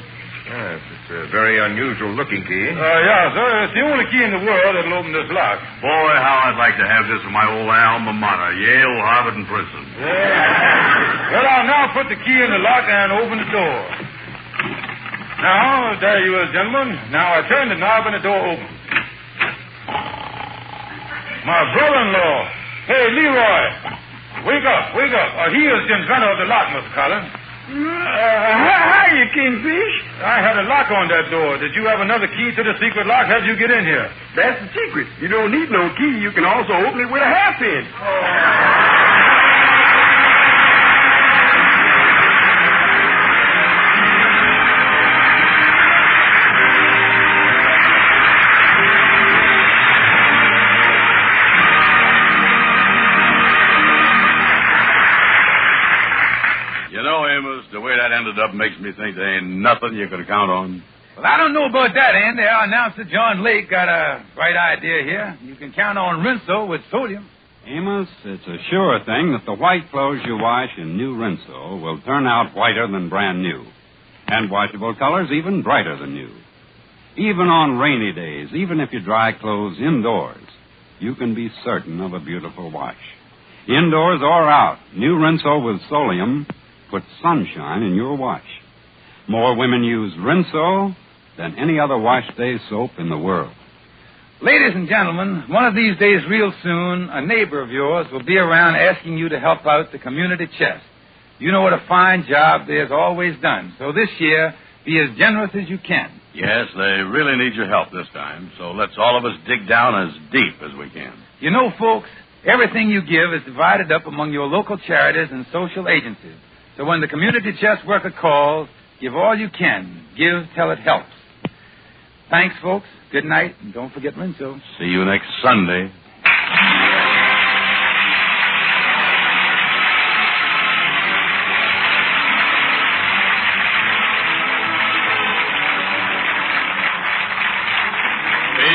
Yes, it's a very unusual-looking key. Yeah, sir. It's the only key in the world that'll open this lock. Boy, how I'd like to have this for my old alma mater, Yale, Harvard, and Princeton. Yeah. Well, I'll now put the key in the lock and open the door. Now, there you is, gentlemen. Now, I turn the knob and the door opens. My brother-in-law. Hey, Leroy. Wake up, wake up. He is the inventor of the lock, Mr. Collins. Hiya, Kingfish. I had a lock on that door. Did you have another key to the secret lock? How'd you get in here? That's the secret. You don't need no key. You can also open it with a half pin. know, Amos, the way that ended up makes me think there ain't nothing you can count on. Well, I don't know about that, Andy. Our announcer, John Lake, got a bright idea here. You can count on Rinso with sodium. Amos, it's a sure thing that the white clothes you wash in new Rinso will turn out whiter than brand new. And washable colors even brighter than new. Even on rainy days, even if you dry clothes indoors, you can be certain of a beautiful wash. Indoors or out, new Rinso with Solium puts sunshine in your wash. More women use Rinso than any other wash day soap in the world. Ladies and gentlemen, one of these days real soon, a neighbor of yours will be around asking you to help out the community chest. You know what a fine job there's always done. So this year, be as generous as you can. Yes, they really need your help this time, so let's all of us dig down as deep as we can. You know, folks, everything you give is divided up among your local charities and social agencies. So when the community chest worker calls, give all you can. Give till it helps. Thanks, folks. Good night, and don't forget Rinso. See you next Sunday. Be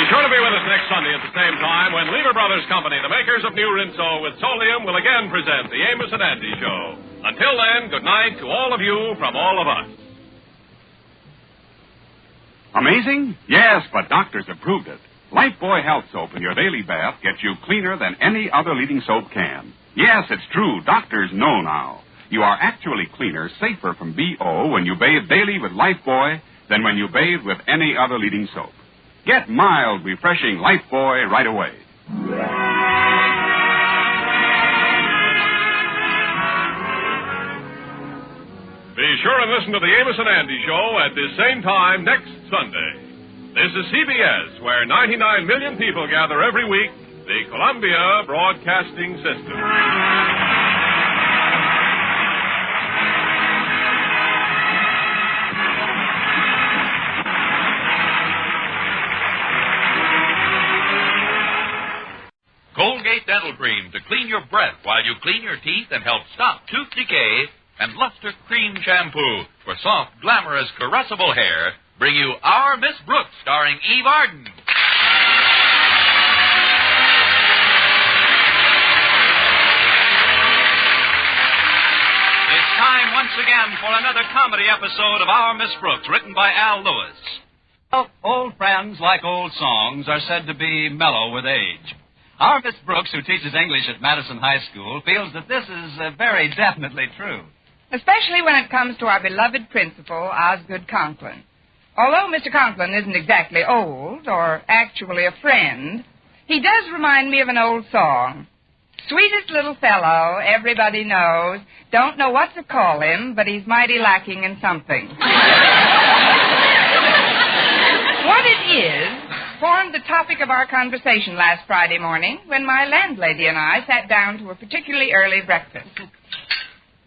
sure to be with us next Sunday at the same time when Lever Brothers Company, the makers of new Rinso with Solium, will again present the Amos and Andy Show. Until then, good night to all of you from all of us. Amazing? Yes, but doctors have proved it. Lifebuoy Health Soap in your daily bath gets you cleaner than any other leading soap can. Yes, it's true. Doctors know now. You are actually cleaner, safer from BO when you bathe daily with Lifebuoy than when you bathe with any other leading soap. Get mild, refreshing Lifebuoy right away. Be sure and listen to the Amos and Andy Show at this same time next Sunday. This is CBS, where 99 million people gather every week, the Columbia Broadcasting System. Colgate Dental Cream to clean your breath while you clean your teeth and help stop tooth decay. And Luster Cream Shampoo for soft, glamorous, caressable hair bring you Our Miss Brooks, starring Eve Arden. It's time once again for another comedy episode of Our Miss Brooks, written by Al Lewis. Well, old friends, like old songs, are said to be mellow with age. Our Miss Brooks, who teaches English at Madison High School, feels that this is very definitely true. Especially when it comes to our beloved principal, Osgood Conklin. Although Mr. Conklin isn't exactly old, or actually a friend, he does remind me of an old song. Sweetest little fellow, everybody knows, don't know what to call him, but he's mighty lacking in something. What it is formed the topic of our conversation last Friday morning when my landlady and I sat down to a particularly early breakfast.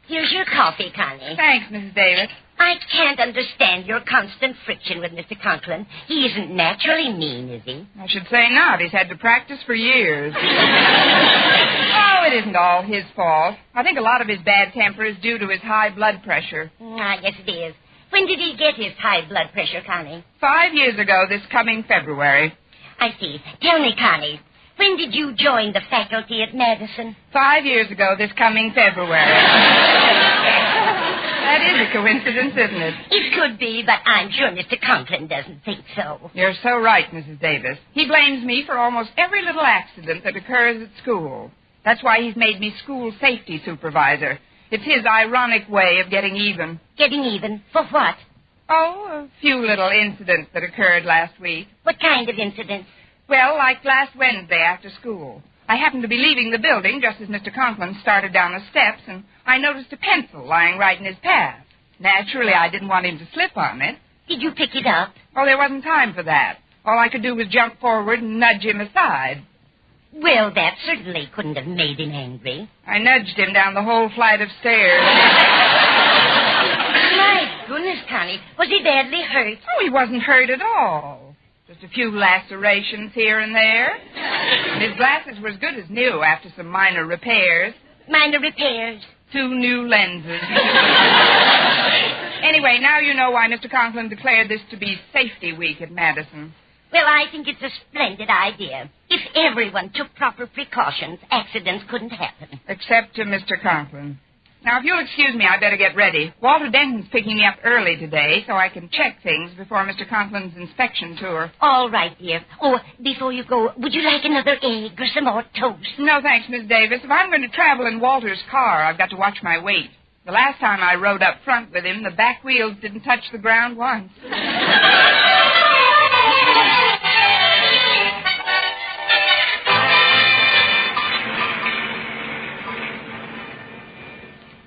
Here's your coffee, Connie. Thanks, Mrs. Davis. I can't understand your constant friction with Mr. Conklin. He isn't naturally mean, is he? I should say not. He's had to practice for years. Oh, it isn't all his fault. I think a lot of his bad temper is due to his high blood pressure. I guess it is. When did he get his high blood pressure, Connie? 5 years ago this coming February. I see. Tell me, Connie, when did you join the faculty at Madison? 5 years ago this coming February. That is a coincidence, isn't it? It could be, but I'm sure Mr. Conklin doesn't think so. You're so right, Mrs. Davis. He blames me for almost every little accident that occurs at school. That's why he's made me school safety supervisor. It's his ironic way of getting even. Getting even? For what? Oh, a few little incidents that occurred last week. What kind of incidents? Well, like last Wednesday after school. I happened to be leaving the building just as Mr. Conklin started down the steps, and I noticed a pencil lying right in his path. Naturally, I didn't want him to slip on it. Did you pick it up? Oh, there wasn't time for that. All I could do was jump forward and nudge him aside. Well, that certainly couldn't have made him angry. I nudged him down the whole flight of stairs. My goodness, Connie, was he badly hurt? Oh, he wasn't hurt at all. Just a few lacerations here and there. His glasses were as good as new after some minor repairs. Minor repairs? 2 new lenses. Anyway, now you know why Mr. Conklin declared this to be Safety Week at Madison. Well, I think it's a splendid idea. If everyone took proper precautions, accidents couldn't happen. Except to Mr. Conklin. Now, if you'll excuse me, I better get ready. Walter Denton's picking me up early today so I can check things before Mr. Conklin's inspection tour. All right, dear. Oh, before you go, would you like another egg or some more toast? No, thanks, Miss Davis. If I'm going to travel in Walter's car, I've got to watch my weight. The last time I rode up front with him, the back wheels didn't touch the ground once.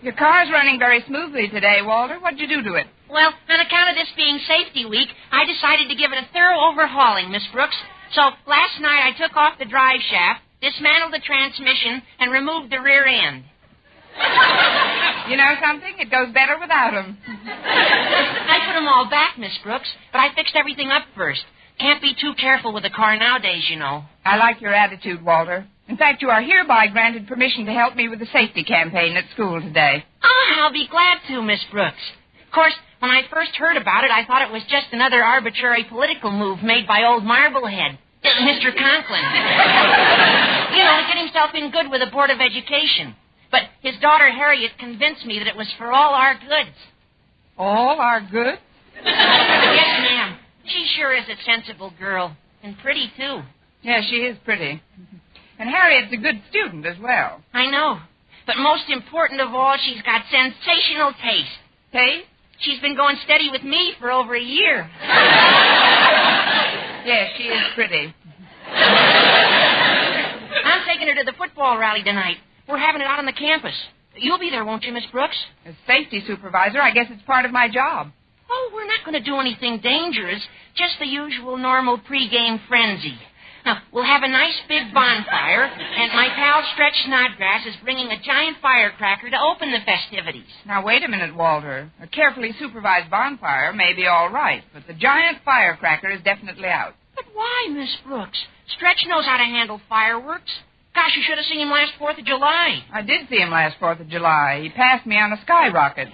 Your car's running very smoothly today, Walter. What'd you do to it? Well, on account of this being Safety Week, I decided to give it a thorough overhauling, Miss Brooks. So last night I took off the drive shaft, dismantled the transmission, and removed the rear end. You know something? It goes better without them. I put them all back, Miss Brooks, but I fixed everything up first. Can't be too careful with a car nowadays, you know. I like your attitude, Walter. In fact, you are hereby granted permission to help me with the safety campaign at school today. Oh, I'll be glad to, Miss Brooks. Of course, when I first heard about it, I thought it was just another arbitrary political move made by old Marblehead, Mr. Conklin. You know, to get himself in good with the Board of Education. But his daughter Harriet convinced me that it was for all our goods. All our goods? Yes, ma'am. She sure is a sensible girl. And pretty, too. Yes, she is pretty. And Harriet's a good student as well. I know. But most important of all, she's got sensational taste. Taste? She's been going steady with me for over a year. Yes, she is pretty. I'm taking her to the football rally tonight. We're having it out on the campus. You'll be there, won't you, Miss Brooks? As safety supervisor, I guess it's part of my job. Oh, we're not going to do anything dangerous. Just the usual normal pregame frenzy. Now, we'll have a nice big bonfire, and my pal Stretch Snodgrass is bringing a giant firecracker to open the festivities. Now, wait a minute, Walter. A carefully supervised bonfire may be all right, but the giant firecracker is definitely out. But why, Miss Brooks? Stretch knows how to handle fireworks. Gosh, you should have seen him last 4th of July. I did see him last 4th of July. He passed me on a skyrocket.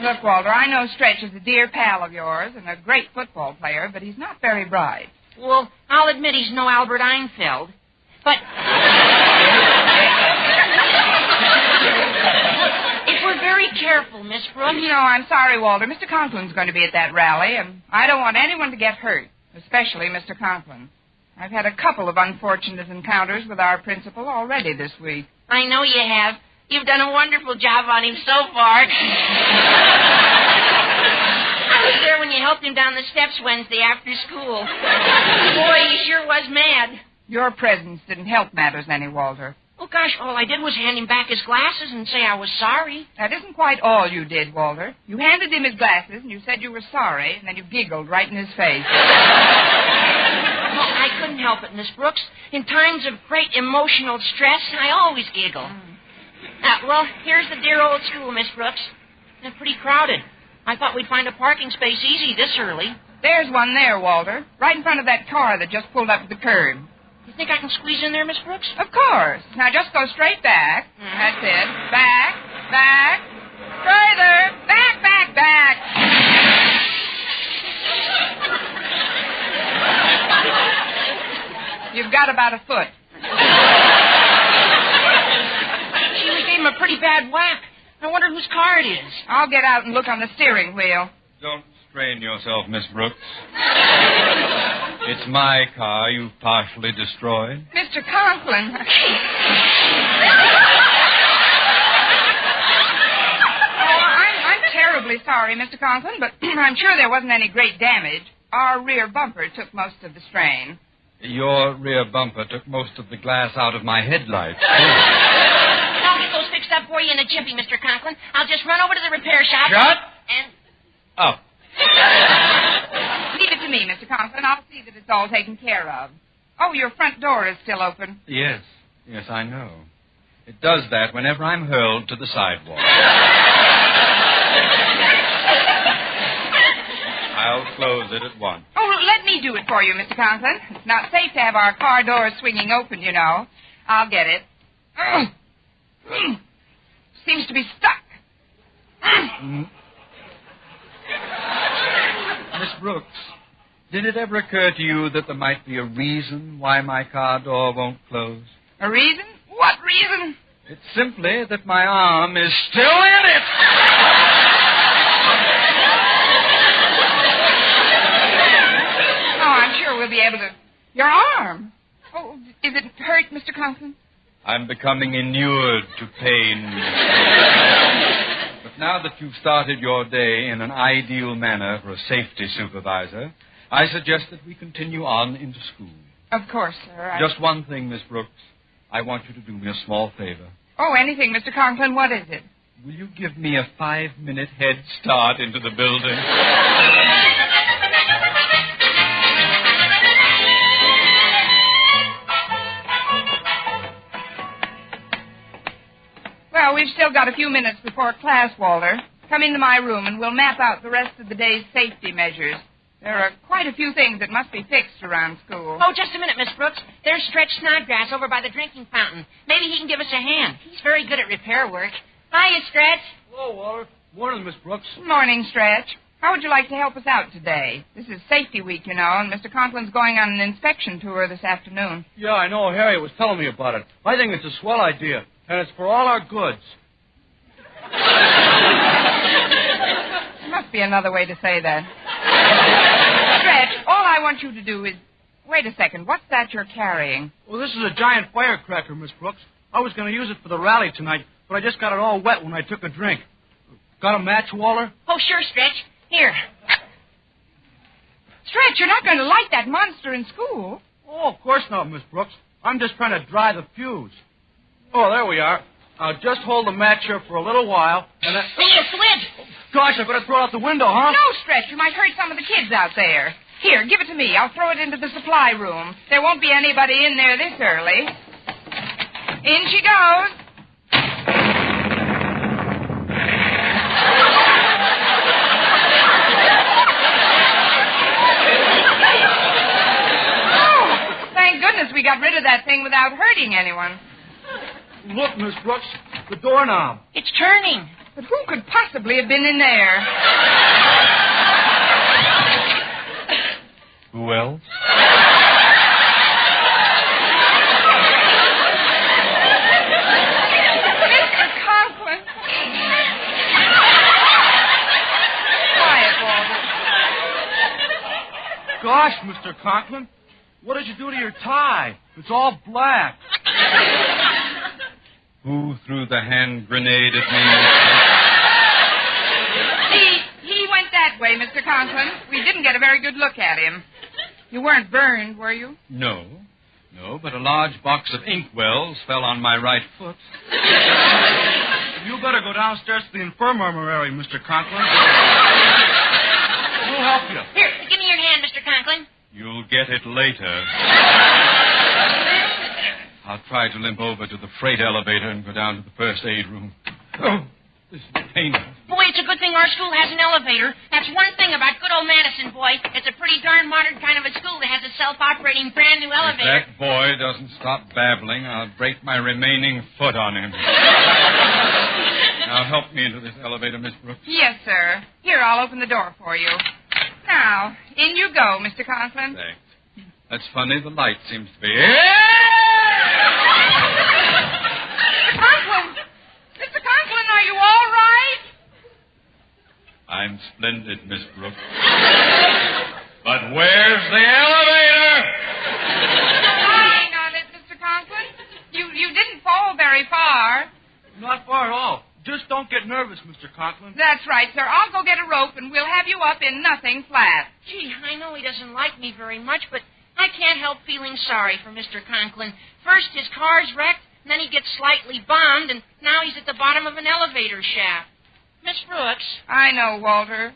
Look, Walter, I know Stretch is a dear pal of yours and a great football player, but he's not very bright. Well, I'll admit he's no Albert Einfeld. But if we're very careful, Miss Brooks... No, I'm sorry, Walter. Mr. Conklin's going to be at that rally, and I don't want anyone to get hurt, especially Mr. Conklin. I've had a couple of unfortunate encounters with our principal already this week. I know you have. You've done a wonderful job on him so far. I was there when you helped him down the steps Wednesday after school. Boy, he sure was mad. Your presence didn't help matters any, Walter. Oh, gosh, all I did was hand him back his glasses and say I was sorry. That isn't quite all you did, Walter. You handed him his glasses and you said you were sorry, and then you giggled right in his face. Well, I couldn't help it, Miss Brooks. In times of great emotional stress, I always giggle. Well, here's the dear old school, Miss Brooks. They're pretty crowded. I thought we'd find a parking space easy this early. There's one there, Walter, right in front of that car that just pulled up to the curb. You think I can squeeze in there, Miss Brooks? Of course. Now just go straight back. That's it. Back, back, further, back, back, back. You've got about a foot. Gee, we gave him a pretty bad whack. I wonder whose car it is. I'll get out and look on the steering wheel. Don't strain yourself, Miss Brooks. It's my car you've partially destroyed. Mr. Conklin. I'm terribly sorry, Mr. Conklin, but I'm sure there wasn't any great damage. Our rear bumper took most of the strain. Your rear bumper took most of the glass out of my headlights. I'll get those fixed up for you in a jiffy, Mr. Conklin. I'll just run over to the repair shop. Shut and up. Leave it to me, Mr. Conklin. I'll see that it's all taken care of. Oh, your front door is still open. Yes, I know. It does that whenever I'm hurled to the sidewalk. I'll close it at once. Oh, let me do it for you, Mr. Conklin. It's not safe to have our car doors swinging open, you know. I'll get it. to be stuck. Miss Brooks, did it ever occur to you that there might be a reason why my car door won't close? A reason? What reason? It's simply that my arm is still in it. Oh, I'm sure we'll be able to... Your arm? Oh, is it hurt, Mr. Conklin? I'm becoming inured to pain. But now that you've started your day in an ideal manner for a safety supervisor, I suggest that we continue on into school. Of course, sir. Just one thing, Miss Brooks. I want you to do me a small favor. Oh, anything, Mr. Conklin. What is it? Will you give me a 5-minute head start into the building? Well, we've still got a few minutes before class, Walter. Come into my room and we'll map out the rest of the day's safety measures. There are quite a few things that must be fixed around school. Oh, just a minute, Miss Brooks. There's Stretch Snodgrass over by the drinking fountain. Maybe he can give us a hand. He's very good at repair work. Hiya, Stretch. Hello, Walter. Morning, Miss Brooks. Morning, Stretch. How would you like to help us out today? This is safety week, you know, and Mr. Conklin's going on an inspection tour this afternoon. Yeah, I know. Harriet was telling me about it. I think it's a swell idea, and it's for all our goods. There must be another way to say that. Stretch, all I want you to do is... Wait a second. What's that you're carrying? Well, this is a giant firecracker, Miss Brooks. I was going to use it for the rally tonight, but I just got it all wet when I took a drink. Got a match, Walter? Oh, sure, Stretch. Here. Stretch, you're not going to light that monster in school. Oh, of course not, Miss Brooks. I'm just trying to dry the fuse. Oh, there we are. I'll just hold the match here for a little while, and then... See you, Switch! Gosh, I better throw it out the window, huh? No, Stretch. You might hurt some of the kids out there. Here, give it to me. I'll throw it into the supply room. There won't be anybody in there this early. In she goes. Oh, thank goodness we got rid of that thing without hurting anyone. Look, Miss Brooks, the doorknob. It's turning. But who could possibly have been in there? Who else? Mr. Conklin. Quiet, Walter. Gosh, Mr. Conklin, what did you do to your tie? It's all black. Who threw the hand grenade at me? He went that way, Mr. Conklin. We didn't get a very good look at him. You weren't burned, were you? No, but a large box of inkwells fell on my right foot. You better go downstairs to the infirmary, Mr. Conklin. We'll help you. Here, give me your hand, Mr. Conklin. You'll get it later. I'll try to limp over to the freight elevator and go down to the first aid room. Oh, this is painful. Boy, it's a good thing our school has an elevator. That's one thing about good old Madison, boy. It's a pretty darn modern kind of a school that has a self-operating brand new elevator. If that boy doesn't stop babbling, I'll break my remaining foot on him. Now help me into this elevator, Miss Brooks. Yes, sir. Here, I'll open the door for you. Now, in you go, Mr. Conklin. Thanks. That's funny. The light seems to be... Mr. Conklin! Mr. Conklin, are you all right? I'm splendid, Miss Brooks. But where's the elevator? Hang on it, Mr. Conklin. You didn't fall very far. Not far at all. Just don't get nervous, Mr. Conklin. That's right, sir. I'll go get a rope, and we'll have you up in nothing flat. Gee, I know he doesn't like me very much, but I can't help feeling sorry for Mr. Conklin. First, his car's wrecked, and then he gets slightly bombed, and now he's at the bottom of an elevator shaft. Miss Brooks. I know, Walter.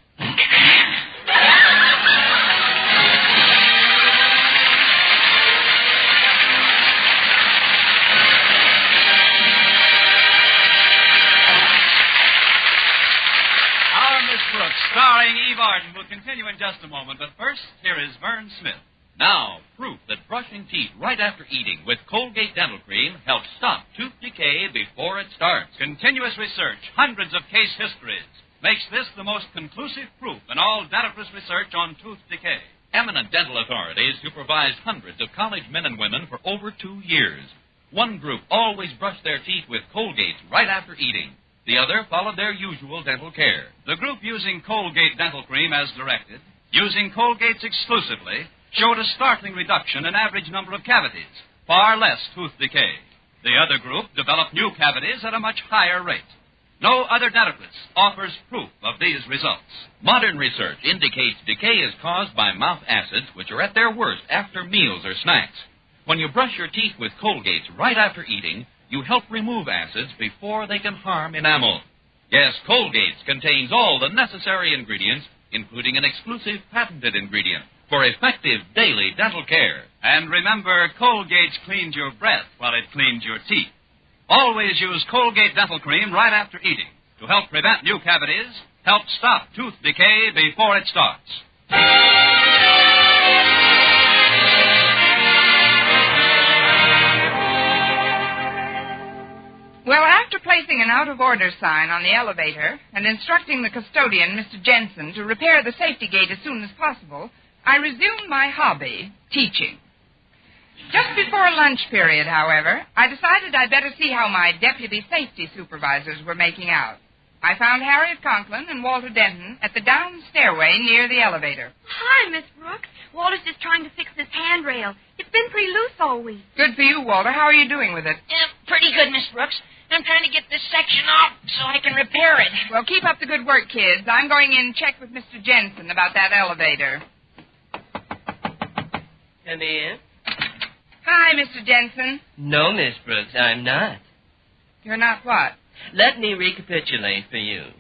Our Miss Brooks, starring Eve Arden, will continue in just a moment. But first, here is Vern Smith. Now, proof that brushing teeth right after eating with Colgate Dental Cream helps stop tooth decay before it starts. Continuous research, hundreds of case histories, makes this the most conclusive proof in all dentifrice research on tooth decay. Eminent dental authorities supervised hundreds of college men and women for over 2 years. One group always brushed their teeth with Colgate right after eating. The other followed their usual dental care. The group using Colgate Dental Cream as directed, using Colgate's exclusively, showed a startling reduction in average number of cavities, far less tooth decay. The other group developed new cavities at a much higher rate. No other dentifrice offers proof of these results. Modern research indicates decay is caused by mouth acids, which are at their worst after meals or snacks. When you brush your teeth with Colgate right after eating, you help remove acids before they can harm enamel. Yes, Colgate contains all the necessary ingredients, including an exclusive patented ingredient for effective daily dental care. And remember, Colgate cleans your breath while it cleans your teeth. Always use Colgate Dental Cream right after eating to help prevent new cavities, help stop tooth decay before it starts. Well, after placing an out-of-order sign on the elevator and instructing the custodian, Mr. Jensen, to repair the safety gate as soon as possible, I resumed my hobby, teaching. Just before lunch period, however, I decided I'd better see how my deputy safety supervisors were making out. I found Harriet Conklin and Walter Denton at the down stairway near the elevator. Hi, Miss Brooks. Walter's just trying to fix this handrail. It's been pretty loose all week. Good for you, Walter. How are you doing with it? Pretty good, Miss Brooks. I'm trying to get this section off so I can repair it. Well, keep up the good work, kids. I'm going in and check with Mr. Jensen about that elevator. Come in. Hi, Mr. Jensen. No, Miss Brooks, I'm not. You're not what? Let me recapitulate for you.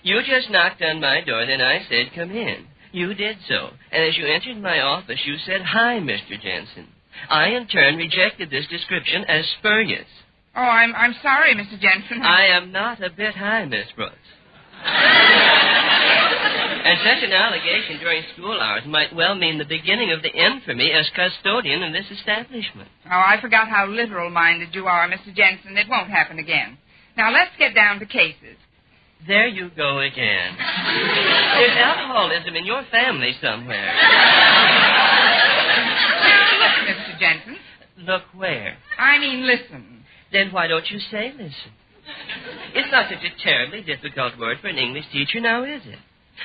You just knocked on my door, then I said, come in. You did so. And as you entered my office, you said, hi, Mr. Jensen. I, in turn, rejected this description as spurious. Oh, I'm sorry, Mr. Jensen. I am not a bit high, Miss Brooks. And such an allegation during school hours might well mean the beginning of the end for me as custodian in this establishment. Oh, I forgot how literal-minded you are, Mr. Jensen. It won't happen again. Now, let's get down to cases. There you go again. There's alcoholism in your family somewhere. Look, Mr. Jensen. Look where? I mean, listen. Then why don't you say listen? It's not such a terribly difficult word for an English teacher now, is it?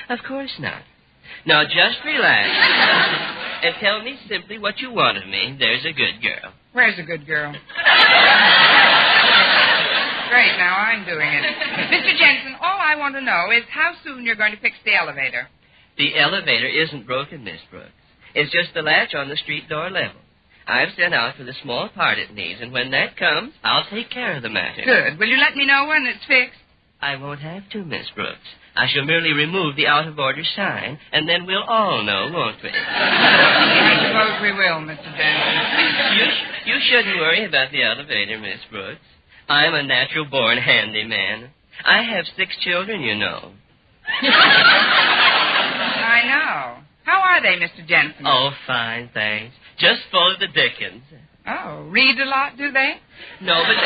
Of course not. Now just relax and tell me simply what you want of me. There's a good girl. Where's a good girl? Great, now I'm doing it. Mr. Jensen, all I want to know is how soon you're going to fix the elevator. The elevator isn't broken, Miss Brooks. It's just the latch on the street door level. I've sent out for the small part it needs, and when that comes, I'll take care of the matter. Good. Will you let me know when it's fixed? I won't have to, Miss Brooks. I shall merely remove the out-of-order sign, and then we'll all know, won't we? I suppose we will, Mr. Jensen. You shouldn't worry about the elevator, Miss Brooks. I'm a natural-born handyman. I have 6 children, you know. I know. How are they, Mr. Jensen? Oh, fine, thanks. Just full of the dickens. Oh, read a lot, do they? No, but...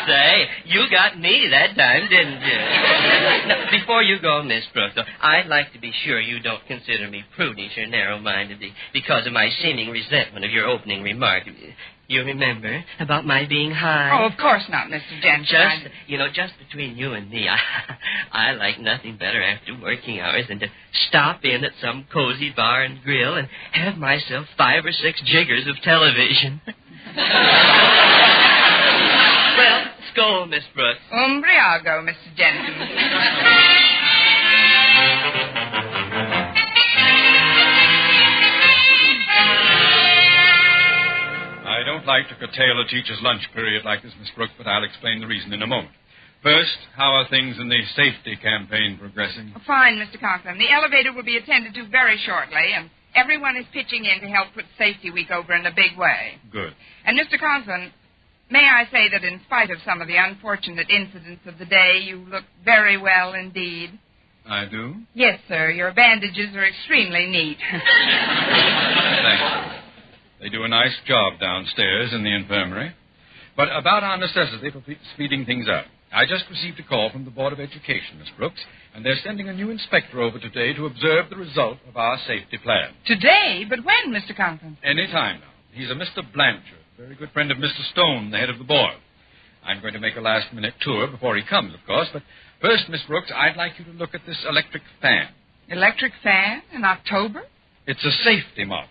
Say, you got me that time, didn't you? Now, before you go, Miss Brooks, I'd like to be sure you don't consider me prudish or narrow-minded because of my seeming resentment of your opening remark. You remember about my being high? Oh, of course not, Mr. Jensen. Just between you and me, I like nothing better after working hours than to stop in at some cozy bar and grill and have myself 5 or 6 jiggers of television. Well, skål, Miss Brooks. Umbriago, Mr. Jensen. I don't like to curtail a teacher's lunch period like this, Miss Brooks, but I'll explain the reason in a moment. First, how are things in the safety campaign progressing? Fine, Mr. Conklin. The elevator will be attended to very shortly, and everyone is pitching in to help put Safety Week over in a big way. Good. And, Mr. Conklin, may I say that in spite of some of the unfortunate incidents of the day, you look very well indeed. I do? Yes, sir. Your bandages are extremely neat. Thank you. They do a nice job downstairs in the infirmary. But about our necessity for speeding things up. I just received a call from the Board of Education, Miss Brooks, and they're sending a new inspector over today to observe the result of our safety plan. Today? But when, Mr. Conklin? Any time now. He's a Mr. Blanchard, a very good friend of Mr. Stone, the head of the board. I'm going to make a last-minute tour before he comes, of course, but first, Miss Brooks, I'd like you to look at this electric fan. Electric fan in October? It's a safety model.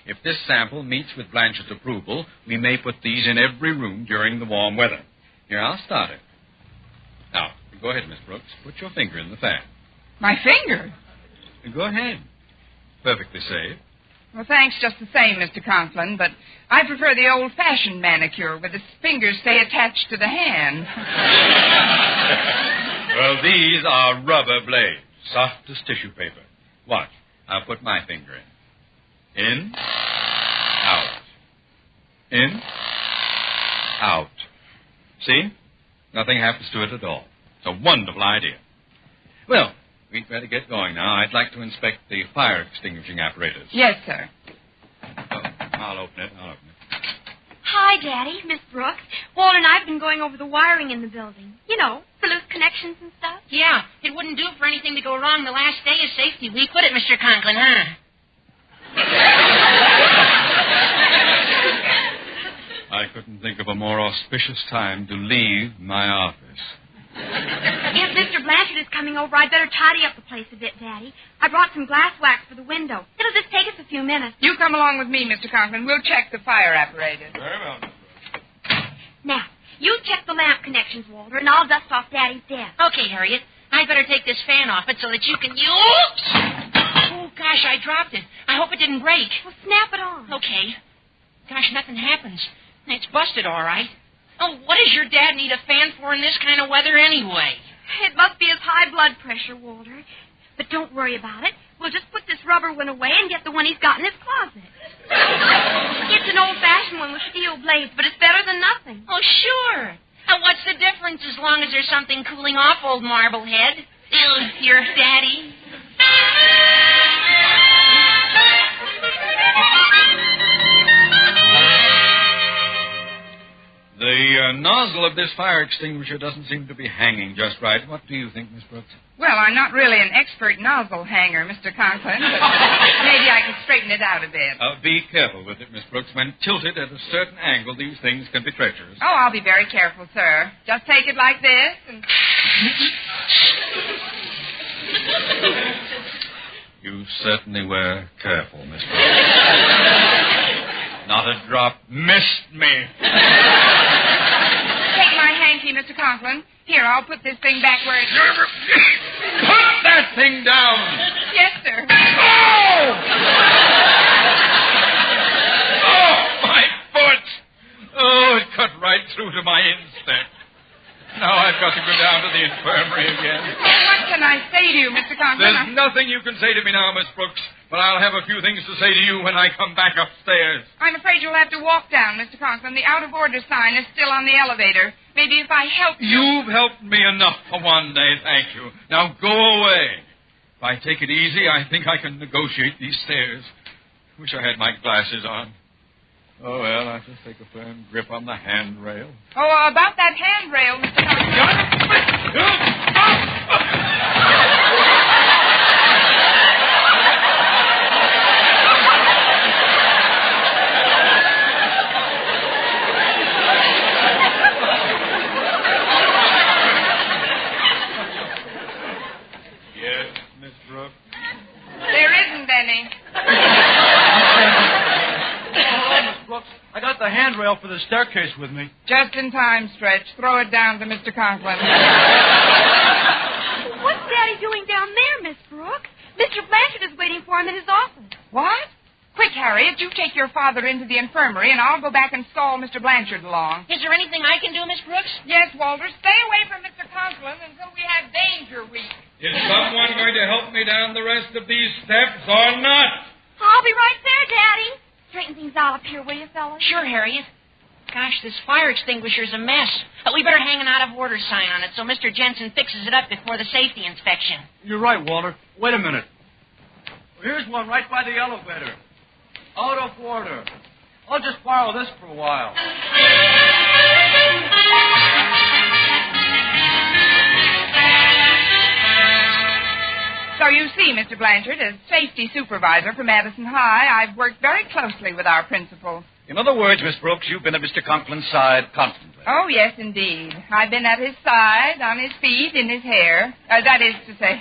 If this sample meets with Blanchard's approval, we may put these in every room during the warm weather. Here, I'll start it. Now, go ahead, Miss Brooks. Put your finger in the fan. My finger? Go ahead. Perfectly safe. Well, thanks just the same, Mr. Conklin, but I prefer the old-fashioned manicure where the fingers stay attached to the hand. Well, these are rubber blades, soft as tissue paper. Watch. I'll put my finger in. In, out. In, out. See? Nothing happens to it at all. It's a wonderful idea. Well, we'd better get going now. I'd like to inspect the fire extinguishing apparatus. Yes, sir. Oh, I'll open it. Hi, Daddy, Miss Brooks. Walter and I have been going over the wiring in the building. You know, for loose connections and stuff. Yeah, it wouldn't do for anything to go wrong the last day of safety week, would it, Mr. Conklin, huh? I couldn't think of a more auspicious time to leave my office. If Mr. Blanchard is coming over, I'd better tidy up the place a bit, Daddy. I brought some glass wax for the window. It'll just take us a few minutes. You come along with me, Mr. Conklin. We'll check the fire apparatus. Very well. Now, you check the lamp connections, Walter, and I'll dust off Daddy's desk. Okay, Harriet. I'd better take this fan off it so that you can... Oops! Oh, gosh, I dropped it. I hope it didn't break. Well, snap it on. Okay. Gosh, nothing happens. It's busted, all right. Oh, what does your dad need a fan for in this kind of weather anyway? It must be his high blood pressure, Walter. But don't worry about it. We'll just put this rubber one away and get the one he's got in his closet. It's an old-fashioned one with steel blades, but it's better than nothing. Oh, sure. What's the difference as long as there's something cooling off, old Marblehead? Your daddy. The nozzle of this fire extinguisher doesn't seem to be hanging just right. What do you think, Miss Brooks? Well, I'm not really an expert nozzle hanger, Mr. Conklin, but maybe I can straighten it out a bit. Be careful with it, Miss Brooks. When tilted at a certain angle, these things can be treacherous. Oh, I'll be very careful, sir. Just take it like this and... You certainly were careful, Miss Brooks. Not a drop missed me. Take my hanky, Mr. Conklin. Here, I'll put this thing back where it's... Put that thing down! Yes, sir. Oh! Oh, my foot! Oh, it cut right through to my instep. Now I've got to go down to the infirmary again. Oh, what can I say to you, Mr. Conklin? There's nothing you can say to me now, Miss Brooks, but I'll have a few things to say to you when I come back upstairs. I'm afraid you'll have to walk down, Mr. Conklin. The out-of-order sign is still on the elevator. Maybe if I help you... You've helped me enough for one day, thank you. Now go away. If I take it easy, I think I can negotiate these stairs. Wish I had my glasses on. Oh, well, I'll just take a firm grip on the handrail. Oh, about that handrail, Mr. Yes, Miss Brooks? There isn't any. Brooks, I got the handrail for the staircase with me. Just in time, Stretch. Throw it down to Mr. Conklin. What's Daddy doing down there, Miss Brooks? Mr. Blanchard is waiting for him in his office. What? Quick, Harriet, you take your father into the infirmary, and I'll go back and stall Mr. Blanchard along. Is there anything I can do, Miss Brooks? Yes, Walter. Stay away from Mr. Conklin until we have danger week. Is someone going to help me down the rest of these steps or not? I'll be right there, Daddy. Straighten things out up here, will you, fellas? Sure, Harriet. Gosh, this fire extinguisher's a mess. We better hang an out-of-order sign on it so Mr. Jensen fixes it up before the safety inspection. You're right, Walter. Wait a minute. Here's one right by the elevator. Out of order. I'll just borrow this for a while. So you see, Mr. Blanchard, as safety supervisor for Madison High, I've worked very closely with our principal. In other words, Miss Brooks, you've been at Mr. Conklin's side constantly. Oh, yes, indeed. I've been at his side, on his feet, in his hair. That is to say,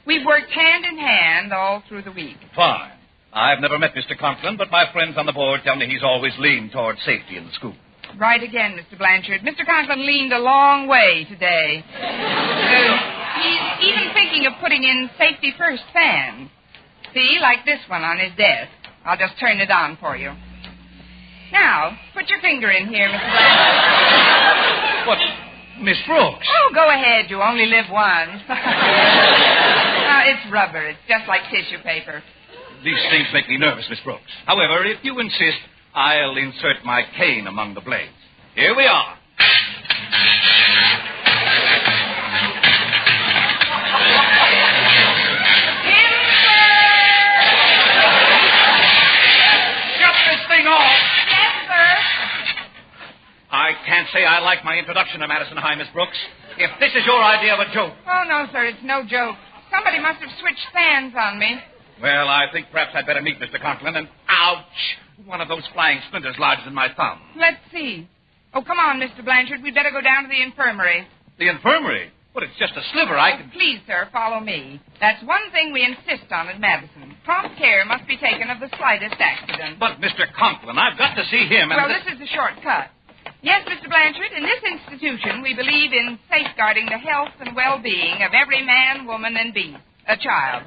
we've worked hand in hand all through the week. Fine. I've never met Mr. Conklin, but my friends on the board tell me he's always leaned toward safety in the school. Right again, Mr. Blanchard. Mr. Conklin leaned a long way today. He's even thinking of putting in safety first fans. See, like this one on his desk. I'll just turn it on for you. Now, put your finger in here, Mr. Blanchard. What? Miss Brooks? Oh, go ahead. You only live once. It's rubber. It's just like tissue paper. These things make me nervous, Miss Brooks. However, if you insist, I'll insert my cane among the blades. Here we are. Shut this thing off. Yes, sir. I can't say I like my introduction to Madison High, Miss Brooks. If this is your idea of a joke. Oh, no, sir. It's no joke. Somebody must have switched fans on me. Well, I think perhaps I'd better meet Mr. Conklin and... Ouch! One of those flying splinters lodged in my thumb. Let's see. Oh, come on, Mr. Blanchard. We'd better go down to the infirmary. The infirmary? But it's just a sliver. I can... Please, sir, follow me. That's one thing we insist on at Madison. Prompt care must be taken of the slightest accident. But, Mr. Conklin, I've got to see him and... Well, this is the shortcut. Yes, Mr. Blanchard, in this institution, we believe in safeguarding the health and well-being of every man, woman, and beast. A child.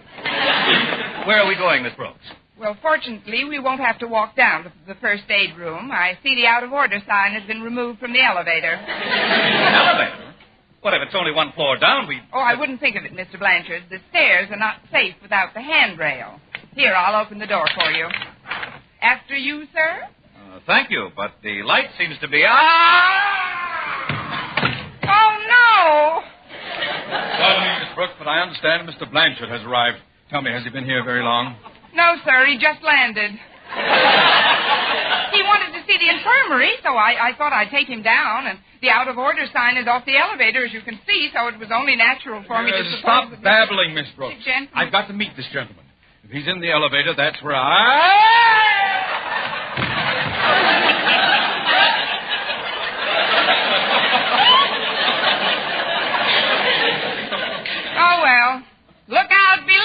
Where are we going, Miss Brooks? Well, fortunately, we won't have to walk down to the first aid room. I see the out-of-order sign has been removed from the elevator. Elevator? What if it's only one floor down? Oh, I wouldn't think of it, Mr. Blanchard. The stairs are not safe without the handrail. Here, I'll open the door for you. After you, sir? Thank you, but the light seems to be... Oh, no! Pardon me, Miss Brooks, but I understand Mr. Blanchard has arrived. Tell me, has he been here very long? No, sir. He just landed. He wanted to see the infirmary, so I thought I'd take him down. And the out-of-order sign is off the elevator, as you can see, so it was only natural for me to suppose... Stop babbling, Miss Brooks. I've got to meet this gentleman. If he's in the elevator, that's where Oh, well. Look out below!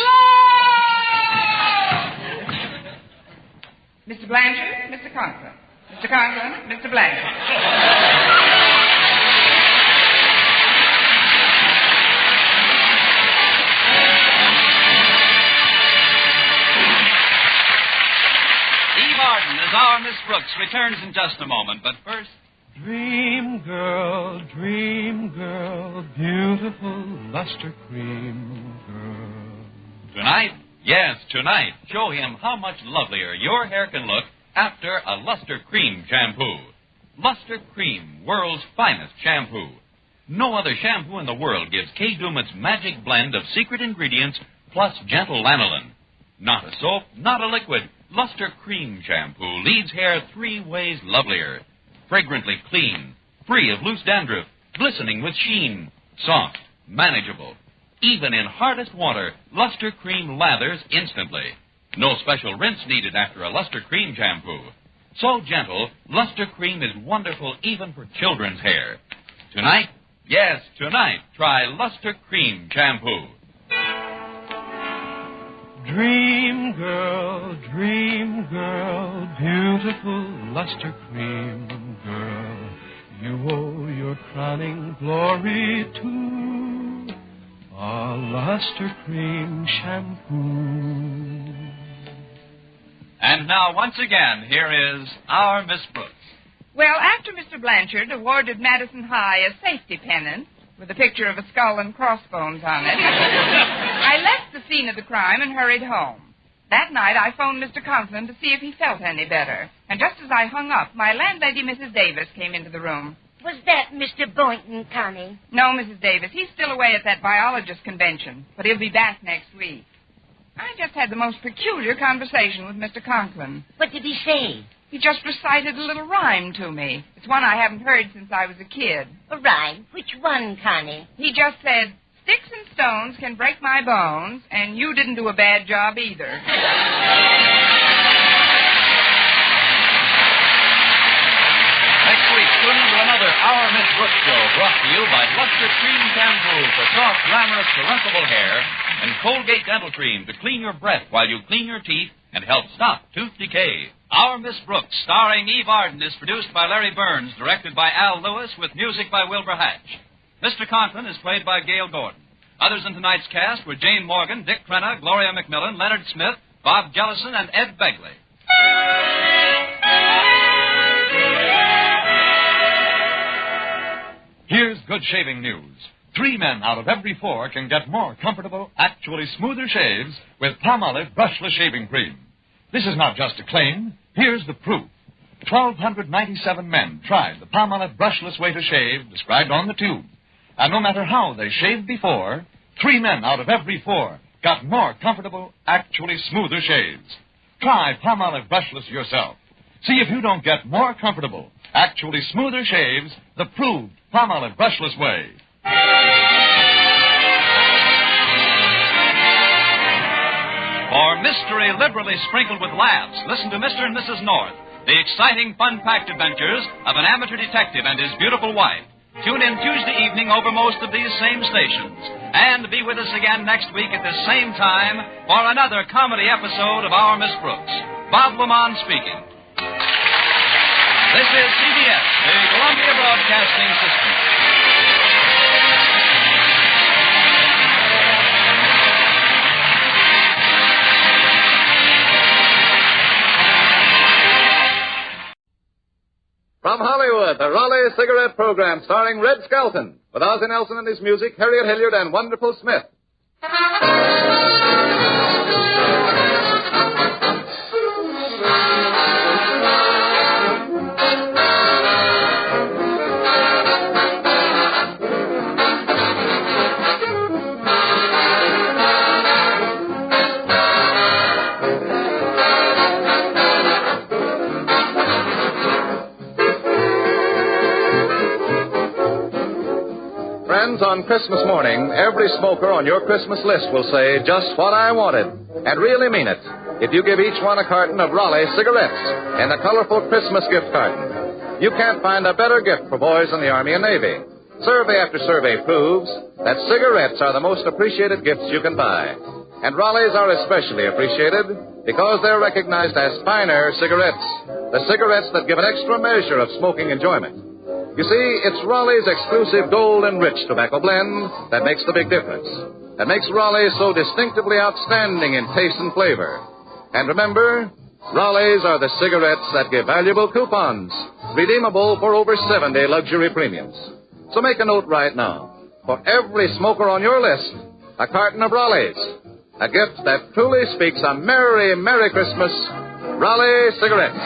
Mr. Blanchard, Mr. Conklin. Mr. Conklin, Mr. Blanchard. Eve Arden as our Miss Brooks returns in just a moment, but first... Dream girl, beautiful luster cream girl. Tonight, yes, tonight, show him how much lovelier your hair can look after a Luster Cream shampoo. Luster Cream, world's finest shampoo. No other shampoo in the world gives Kay Daumit's magic blend of secret ingredients plus gentle lanolin. Not a soap, not a liquid. Luster Cream shampoo leaves hair 3 ways lovelier. Fragrantly clean, free of loose dandruff, glistening with sheen, soft, manageable. Even in hardest water, Luster Cream lathers instantly. No special rinse needed after a Luster Cream shampoo. So gentle, Luster Cream is wonderful even for children's hair. Tonight, yes, tonight, try Luster Cream shampoo. Dream girl, beautiful luster cream girl. You owe your crowning glory to a luster cream shampoo. And now, once again, here is our Miss Brooks. Well, after Mr. Blanchard awarded Madison High a safety pennant with a picture of a skull and crossbones on it, I left the scene of the crime and hurried home. That night, I phoned Mr. Conklin to see if he felt any better. And just as I hung up, my landlady, Mrs. Davis, came into the room. Was that Mr. Boynton, Connie? No, Mrs. Davis. He's still away at that biologist convention, but he'll be back next week. I just had the most peculiar conversation with Mr. Conklin. What did he say? He just recited a little rhyme to me. It's one I haven't heard since I was a kid. A rhyme? Which one, Connie? He just said, "Sticks and stones can break my bones, and you didn't do a bad job either." Next week, tune in to another Our Miss Brooks show brought to you by Luster Cream Shampoo for soft, glamorous, caressable hair and Colgate Dental Cream to clean your breath while you clean your teeth and help stop tooth decay. Our Miss Brooks, starring Eve Arden, is produced by Larry Burns, directed by Al Lewis, with music by Wilbur Hatch. Mr. Conklin is played by Gail Gordon. Others in tonight's cast were Jane Morgan, Dick Crenna, Gloria McMillan, Leonard Smith, Bob Jellison, and Ed Begley. Here's good shaving news. 3 men out of every 4 can get more comfortable, actually smoother shaves with Palmolive brushless shaving cream. This is not just a claim. Here's the proof. 1,297 men tried the Palmolive brushless way to shave described on the tube. And no matter how they shaved before, 3 men out of every 4 got more comfortable, actually smoother shaves. Try Palmolive brushless yourself. See if you don't get more comfortable, actually smoother shaves the proved Palmolive brushless way. For mystery liberally sprinkled with laughs, listen to Mr. and Mrs. North, the exciting, fun-packed adventures of an amateur detective and his beautiful wife. Tune in Tuesday evening over most of these same stations. And be with us again next week at the same time for another comedy episode of Our Miss Brooks. Bob Lamont speaking. This is CBS, the Columbia Broadcasting System. From Hollywood, the Raleigh Cigarette Program starring Red Skelton, with Ozzie Nelson and his music, Harriet Hilliard and Wonderful Smith. On Christmas morning, every smoker on your Christmas list will say, "Just what I wanted," and really mean it, if you give each one a carton of Raleigh cigarettes and a colorful Christmas gift carton. You can't find a better gift for boys in the Army and Navy. Survey after survey proves that cigarettes are the most appreciated gifts you can buy. And Raleighs are especially appreciated because they're recognized as finer cigarettes, the cigarettes that give an extra measure of smoking enjoyment. You see, it's Raleigh's exclusive gold and rich tobacco blend that makes the big difference. That makes Raleigh so distinctively outstanding in taste and flavor. And remember, Raleighs are the cigarettes that give valuable coupons, redeemable for over 70 luxury premiums. So make a note right now. For every smoker on your list, a carton of Raleighs. A gift that truly speaks a merry, merry Christmas. Raleigh cigarettes.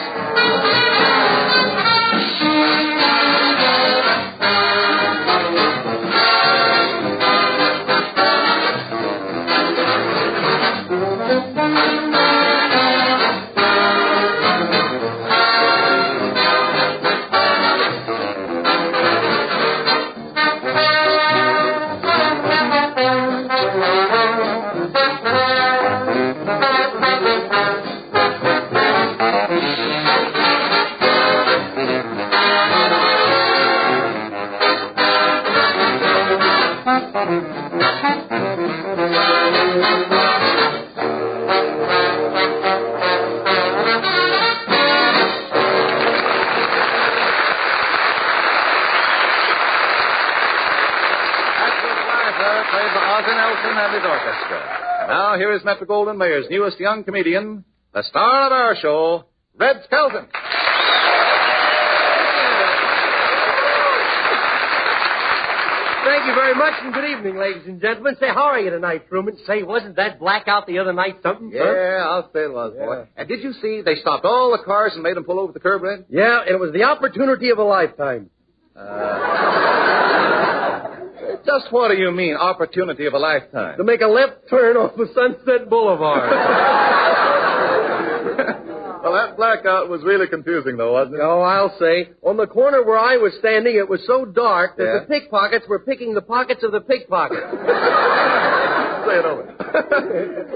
Now, here is Metro-Goldwyn-Mayer's newest young comedian, the star of our show, Red Skelton. Thank thank you very much, and good evening, ladies and gentlemen. Say, how are you tonight, Truman? Say, wasn't that Blackout the other night something? Yeah, I'll say it was, boy. And did you see they stopped all the cars and made them pull over the curb, Red? Yeah, and it was the opportunity of a lifetime. Just what do you mean, opportunity of a lifetime? To make a left turn off of Sunset Boulevard. Well, that Blackout was really confusing, though, wasn't it? Oh, I'll say. On the corner where I was standing, it was so dark that the pickpockets were picking the pockets of the pickpockets. Say it over.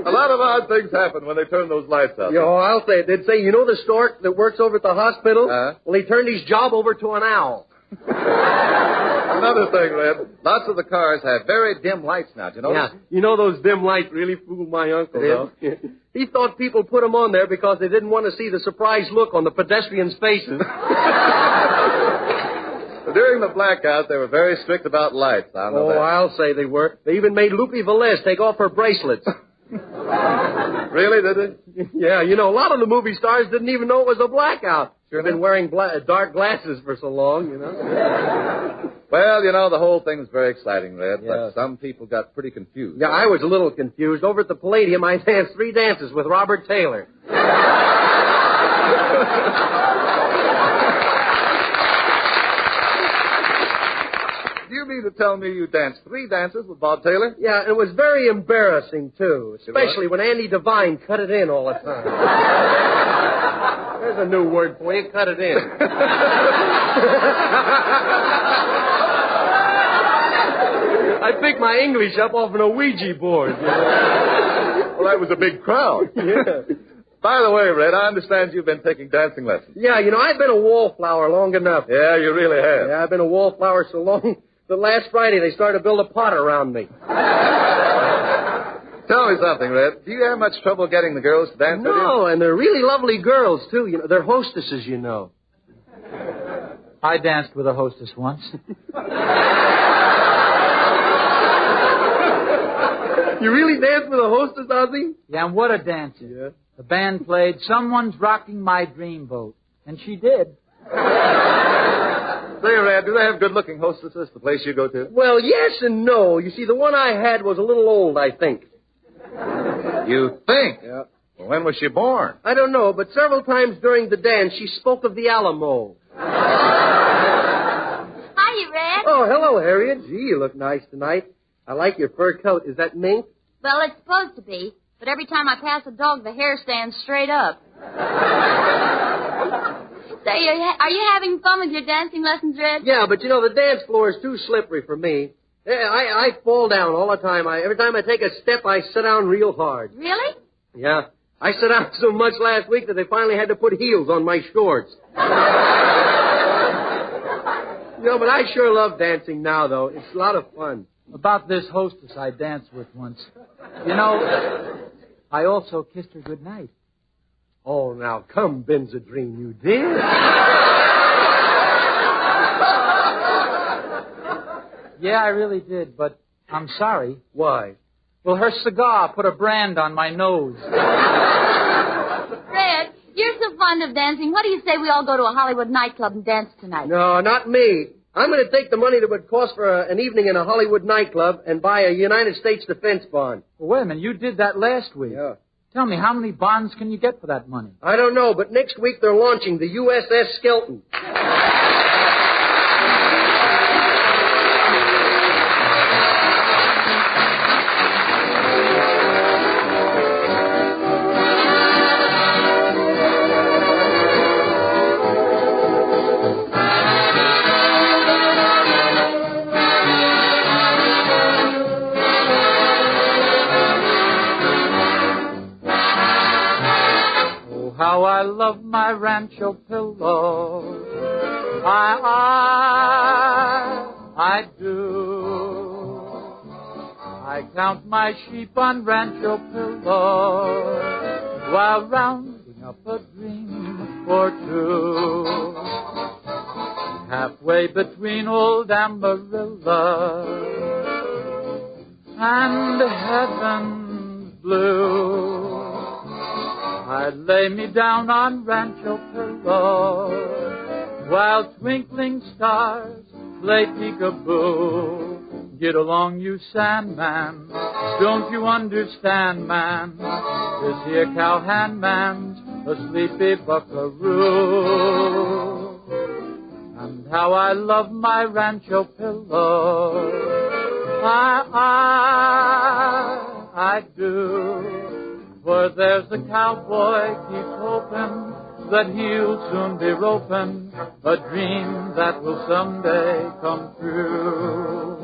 A lot of odd things happen when they turn those lights out. Oh, I'll say it. They'd say, you know the stork that works over at the hospital? Well, he turned his job over to an owl. Another thing, Red. Lots of the cars have very dim lights now, do you know? Yeah. You know those dim lights really fooled my uncle, though. He thought people put them on there because they didn't want to see the surprised look on the pedestrians' faces. During the Blackout, they were very strict about lights. I know that. I'll say they were. They even made Lupe Velez take off her bracelets. Really, did they? Yeah, you know, a lot of the movie stars didn't even know it was a blackout. They've been wearing dark glasses for so long, you know. Well, you know, the whole thing was very exciting, Red, but some people got pretty confused. Yeah, I was a little confused. Over at the Palladium, I danced 3 dances with Robert Taylor. Do you mean to tell me you danced 3 dances with Bob Taylor? Yeah, it was very embarrassing, too, especially when Andy Devine cut it in all the time. There's a new word for you, cut it in. I picked my English up off an Ouija board. You know? Well, that was a big crowd. Yeah. By the way, Red, I understand you've been taking dancing lessons. Yeah, you know, I've been a wallflower long enough. Yeah, you really have. Yeah, I've been a wallflower so long that last Friday they started to build a pot around me. Tell me something, Red. Do you have much trouble getting the girls to dance with you? No, and they're really lovely girls, too. You know, they're hostesses, you know. I danced with a hostess once. You really danced with a hostess, Ozzy? Yeah, and what a dancer. Yeah. The band played Someone's Rocking My Dreamboat, and she did. Say, Red, do they have good-looking hostesses, the place you go to? Well, yes and no. You see, the one I had was a little old, I think. You think? Yeah. Well, when was she born? I don't know, but several times during the dance, she spoke of the Alamo. Hiya, Red. Oh, hello, Harriet. Gee, you look nice tonight. I like your fur coat. Is that mink? Well, it's supposed to be, but every time I pass a dog, the hair stands straight up. Say, are you having fun with your dancing lessons, Red? Yeah, but you know, the dance floor is too slippery for me. I fall down all the time. Every time I take a step, I sit down real hard. Really? Yeah. I sat down so much last week that they finally had to put heels on my shorts. You know, but I sure love dancing now, though. It's a lot of fun. About this hostess I danced with once. You know, I also kissed her goodnight. Oh, now, come, Benzedrine, you did? Yeah, I really did, but I'm sorry. Why? Well, her cigar put a brand on my nose. Red, you're so fond of dancing. What do you say we all go to a Hollywood nightclub and dance tonight? No, not me. I'm going to take the money that would cost for an evening in a Hollywood nightclub and buy a United States defense bond. Well, wait a minute. You did that last week. Yeah. Tell me, how many bonds can you get for that money? I don't know, but next week they're launching the USS Skelton. How I love my rancho pillow. I do. I count my sheep on rancho pillow while rounding up a dream or two. Halfway between old Amarillo and heaven's blue. I lay me down on rancho pillow while twinkling stars play peekaboo. Get along, you Sandman. Don't you understand, man? This here cowhand man's a sleepy buckaroo. And how I love my rancho pillow. I do. For there's the cowboy keeps hoping that he'll soon be roping a dream that will someday come true.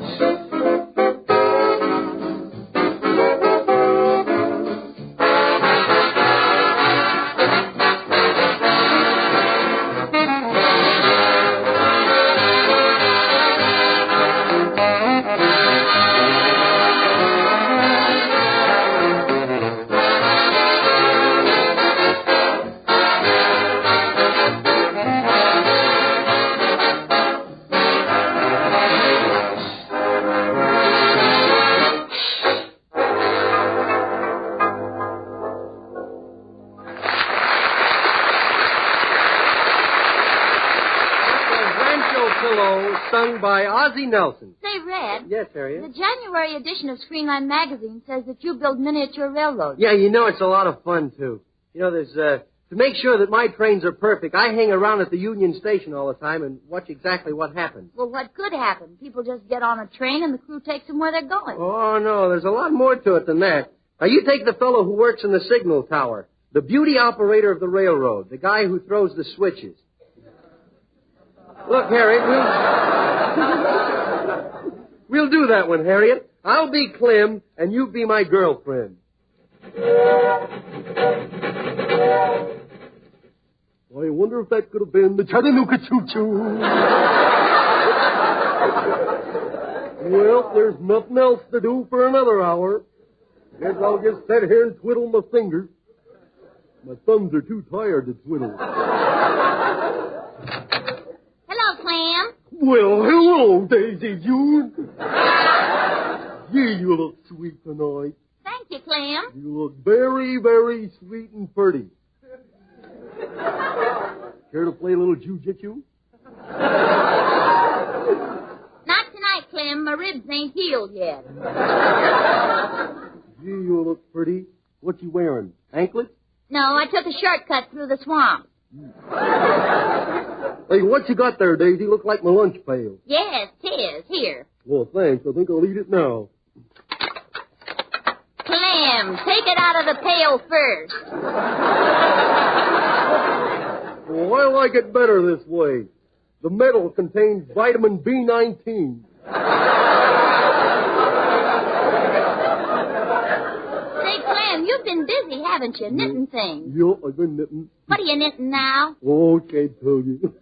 Sung by Ozzie Nelson. Say, Red. Yes, Harriet? The January edition of Screenline Magazine says that you build miniature railroads. Yeah, you know it's a lot of fun, too. You know, there's, to make sure that my trains are perfect, I hang around at the Union Station all the time and watch exactly what happens. Well, what could happen? People just get on a train and the crew takes them where they're going. Oh, no, there's a lot more to it than that. Now, you take the fellow who works in the signal tower, the beauty operator of the railroad, the guy who throws the switches. Look, Harriet, we'll do that one, Harriet. I'll be Clem, and you be my girlfriend. I wonder if that could have been the Chattanooga Choo-Choo. Well, there's nothing else to do for another hour. Guess I'll just sit here and twiddle my fingers. My thumbs are too tired to twiddle. Hello, Clem. Well, hello, Daisy June. Gee, you look sweet tonight. Thank you, Clem. You look very, very sweet and pretty. Care to play a little jujitsu? Not tonight, Clem. My ribs ain't healed yet. Gee, you look pretty. What you wearing? Anklets? No, I took a shortcut through the swamp. Hey, what you got there, Daisy? Look like my lunch pail. Yes, 'tis. Here. Well, thanks. I think I'll eat it now. Clem, take it out of the pail first. Well, I like it better this way. The metal contains vitamin B19. Say, Clem, you've been busy, haven't you, knitting things? Yeah, I've been knitting. What are you knitting now? Oh, can't tell you.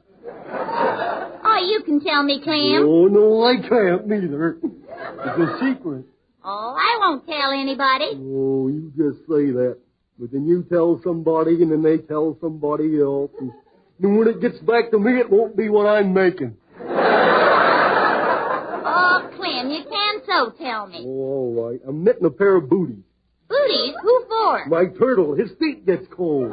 Oh, you can tell me, Clem. Oh, no, I can't neither. It's a secret. Oh, I won't tell anybody. Oh, you just say that. But then you tell somebody, and then they tell somebody else. And then when it gets back to me, it won't be what I'm making. Oh, Clem, you can so tell me. Oh, all right. I'm knitting a pair of booties. Booties? Who for? My turtle. His feet gets cold.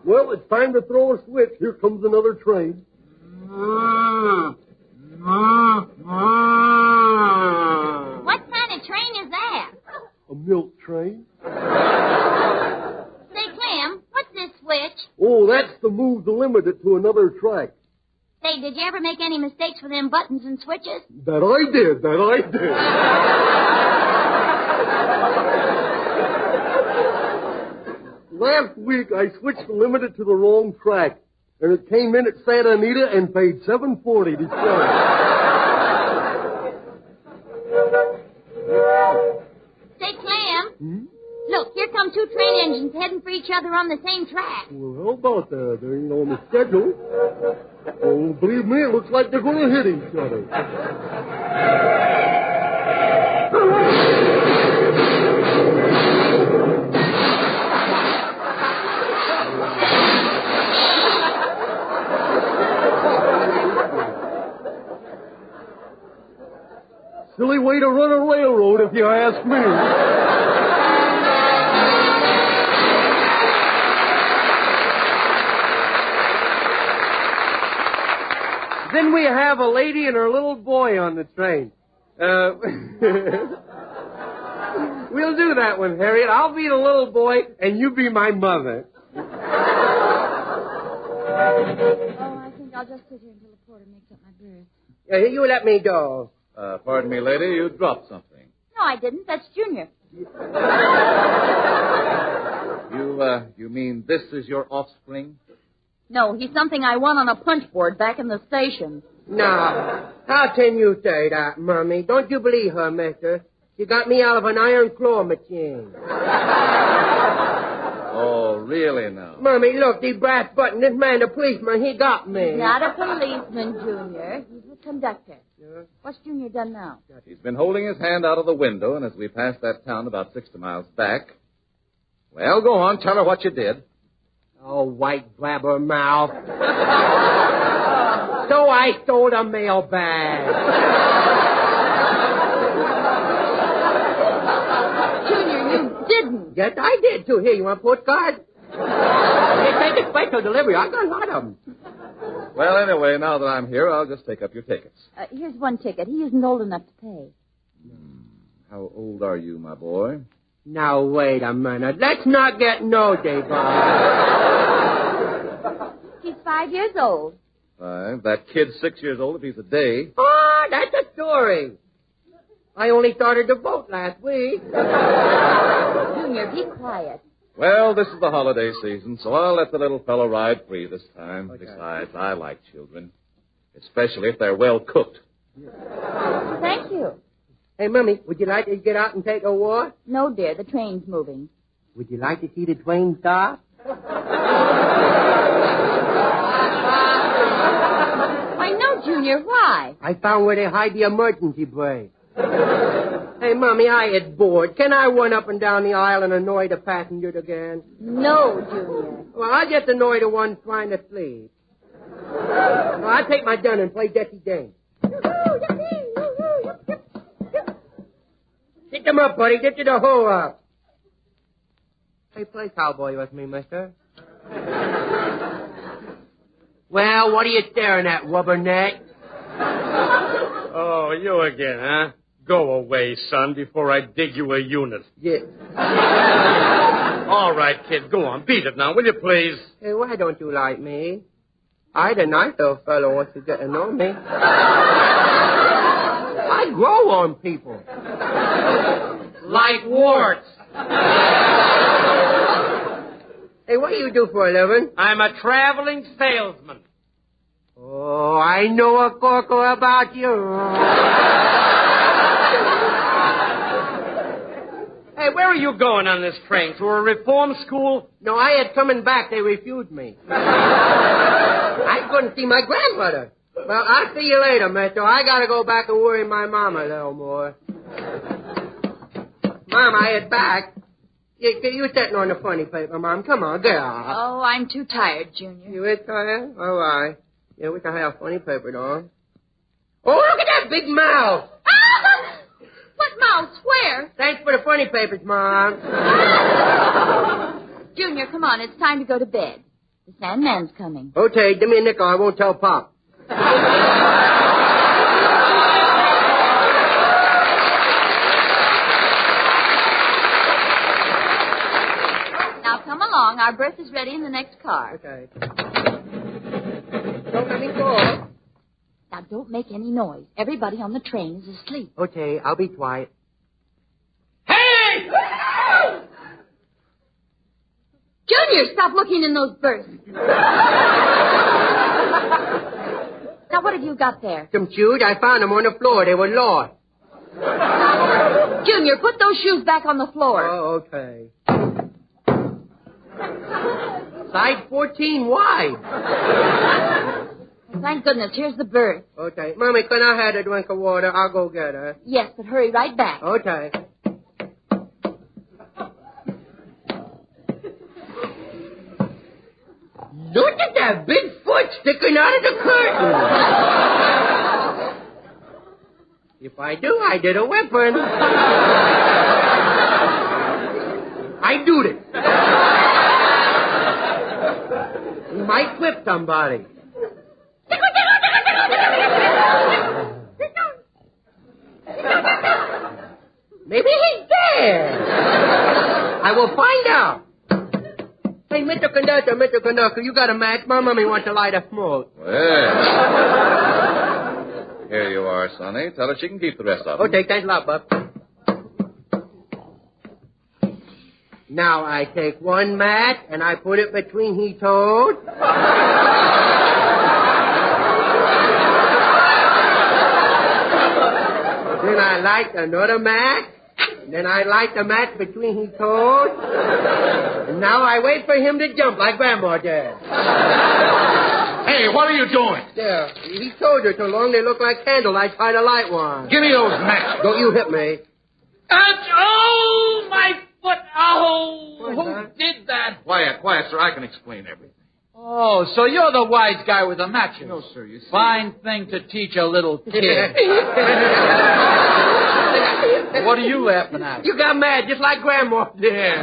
Well, it's time to throw a switch. Here comes another train. What kind of train is that? A milk train. Say, Clem, what's this switch? Oh, that's to move the limited to another track. Say, did you ever make any mistakes with them buttons and switches? That I did. Last week, I switched the limited to the wrong track, and it came in at Santa Anita and paid $7.40 to charge. Say, Clem, look, here come two train engines heading for each other on the same track. Well, how about that? They ain't on the schedule. Oh, believe me, it looks like they're going to hit each other. Silly way to run a railroad, if you ask me. Then we have a lady and her little boy on the train. We'll do that one, Harriet. I'll be the little boy, and you be my mother. Oh, I think I'll just sit here until the porter makes up my berth. You let me go. Pardon me, lady, you dropped something. No, I didn't. That's Junior. You mean this is your offspring? No, he's something I won on a punch board back in the station. No. How can you say that, Mummy? Don't you believe her, mister? She got me out of an iron claw machine. Oh, really now? Mummy, look, the brass button. This man, the policeman, he got me. He's not a policeman, Junior. He's a conductor. Yeah. What's Junior done now? He's been holding his hand out of the window, and as we passed that town about 60 miles back... Well, go on, tell her what you did. Oh, white blabbermouth. So I stole a mailbag. Junior, you didn't. Yes, I did, too. Here, you want a postcard? They take a special delivery. I got a lot of them. Well, anyway, now that I'm here, I'll just take up your tickets. Here's one ticket. He isn't old enough to pay. How old are you, my boy? Now, wait a minute. Let's not get nosy, Bob. He's 5 years old. 5. That kid's 6 years old if he's a day. Oh, that's a story. I only started to vote last week. Junior, be quiet. Well, this is the holiday season, so I'll let the little fellow ride free this time. Okay. Besides, I like children, especially if they're well cooked. Thank you. Hey, Mummy, would you like to get out and take a walk? No, dear, the train's moving. Would you like to see the train stop? Why, no, Junior, why? I found where they hide the emergency brake. Hey, Mummy, I is bored. Can I run up and down the aisle and annoy the passengers again? No, Junior. Well, I'll just annoy the ones trying to sleep. Well, I'll take my gun and play Jesse James. Get them up, buddy. Get to the hole up. Hey, play cowboy with me, mister. Well, what are you staring at, rubberneck? Oh, you again, huh? Go away, son, before I dig you a unit. Yeah. All right, kid, go on. Beat it now, will you, please? Hey, why don't you like me? I the nice little fellow wants to get to know me. I grow on people. Like warts. Hey, what do you do for a living? I'm a traveling salesman. Oh, I know a corker about you. Hey, where are you going on this train? To a reform school? No, I had coming back. They refused me. I couldn't see my grandmother. Well, I'll see you later, mister. I gotta go back and worry my mama a little more. Mom, I had back. You sitting on the funny paper, Mom. Come on, get out. Oh, I'm too tired, Junior. You is tired? All right. Yeah, we can have funny paper, though. Oh, look at that big mouth. Ah! What mouse? Where? Thanks for the funny papers, Mom. Junior, come on. It's time to go to bed. The Sandman's coming. Okay, give me a nickel. I won't tell Pop. Now, come along. Our berth is ready in the next car. Okay. Don't let me go. Now, don't make any noise. Everybody on the train is asleep. Okay, I'll be quiet. Hey! Junior, stop looking in those berths. Now, what have you got there? Some shoes. I found them on the floor. They were lost. Junior, put those shoes back on the floor. Oh, okay. Size 14 wide. Thank goodness. Here's the berth. Okay. Mommy, can I have a drink of water? I'll go get her. Yes, but hurry right back. Okay. Look at that big foot sticking out of the curtain. If I do, I did a weapon. I do it. You might whip somebody. Hey, Mr. Conductor, you got a match? My mommy wants to light a smoke. Well, here you are, Sonny. Tell her she can keep the rest of them. Okay, thanks a lot, Buck. Now I take one match and I put it between his toes. Then I light another match. Then I light the match between his toes. And now I wait for him to jump like Grandma did. Hey, what are you doing? Yeah, these toes are so long they look like candles. I try to light one. Give me those matches. Don't you hit me. Oh, my foot. Oh, Who did that? Quiet, sir. I can explain everything. Oh, so you're the wise guy with the matches. No, sir, you see. Fine thing to teach a little kid. What are you laughing at? You got mad just like Grandma did.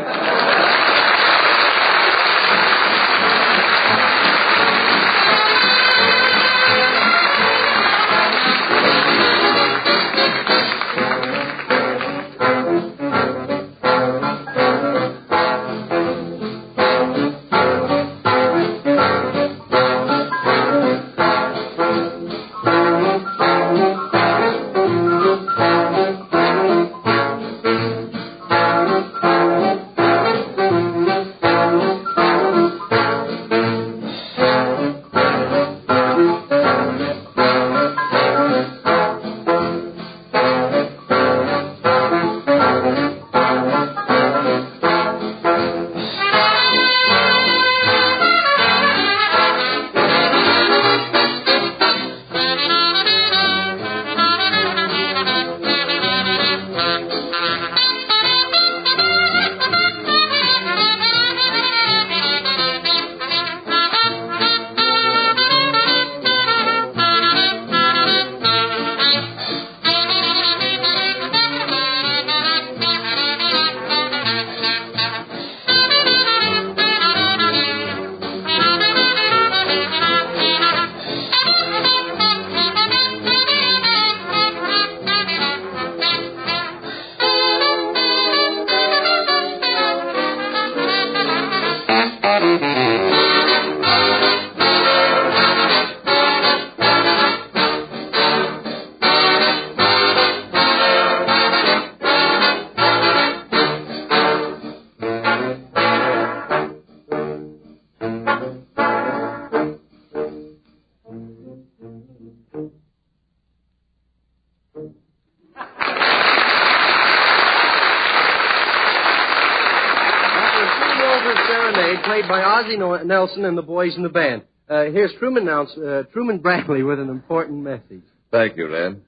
Played by Ozzie Nelson and the boys in the band. Here's Truman Bradley with an important message. Thank you, Red.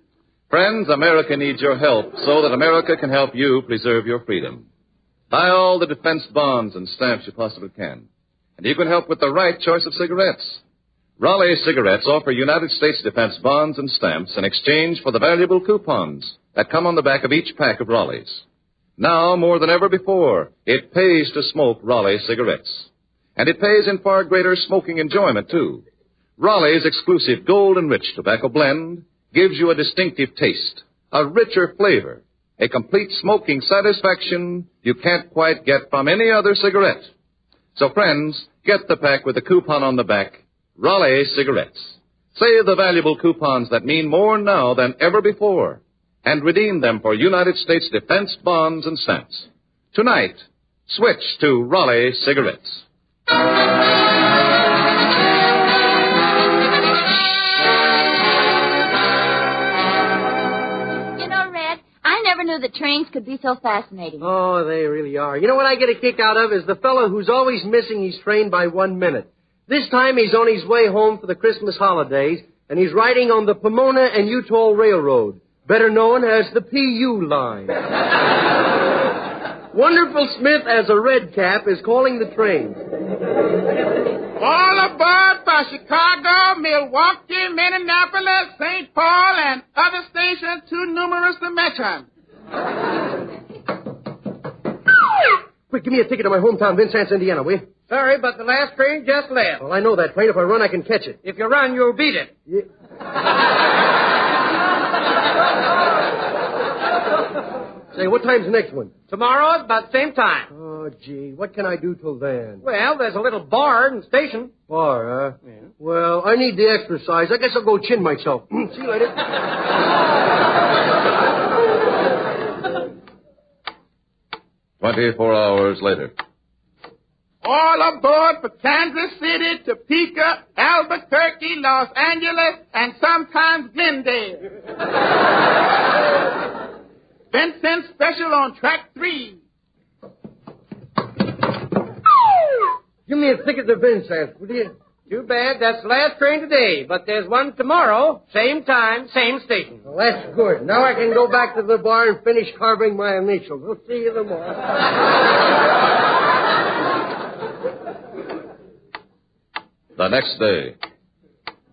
Friends, America needs your help so that America can help you preserve your freedom. Buy all the defense bonds and stamps you possibly can. And you can help with the right choice of cigarettes. Raleigh cigarettes offer United States defense bonds and stamps in exchange for the valuable coupons that come on the back of each pack of Raleighs. Now, more than ever before, it pays to smoke Raleigh cigarettes. And it pays in far greater smoking enjoyment, too. Raleigh's exclusive Gold and Rich tobacco blend gives you a distinctive taste, a richer flavor, a complete smoking satisfaction you can't quite get from any other cigarette. So, friends, get the pack with the coupon on the back, Raleigh cigarettes. Save the valuable coupons that mean more now than ever before, and redeem them for United States defense bonds and stamps. Tonight, switch to Raleigh cigarettes. I never knew that trains could be so fascinating. Oh, they really are. You know what I get a kick out of is the fellow who's always missing his train by 1 minute. This time he's on his way home for the Christmas holidays, and he's riding on the Pomona and Utah Railroad, better known as the PU line. Wonderful Smith, as a red cap, is calling the train. All aboard for Chicago, Milwaukee, Minneapolis, St. Paul, and other stations too numerous to mention. Quick, give me a ticket to my hometown, Vincennes, Indiana, will you? Sorry, but the last train just left. Well, I know that train. If I run, I can catch it. If you run, you'll beat it. Yeah. Say, what time's the next one? Tomorrow, about the same time. Oh, Oh, gee, what can I do till then? Well, there's a little bar in the station. Bar, huh? Yeah. Well, I need the exercise. I guess I'll go chin myself. See you later. 24 hours later. All aboard for Kansas City, Topeka, Albuquerque, Los Angeles, and sometimes Glendale. Vincent Special on track 3. Give me a ticket to Vincent, will you? Too bad that's the last train today, but there's one tomorrow, same time, same station. Well, that's good. Now I can go back to the bar and finish carving my initials. We'll see you tomorrow. The next day.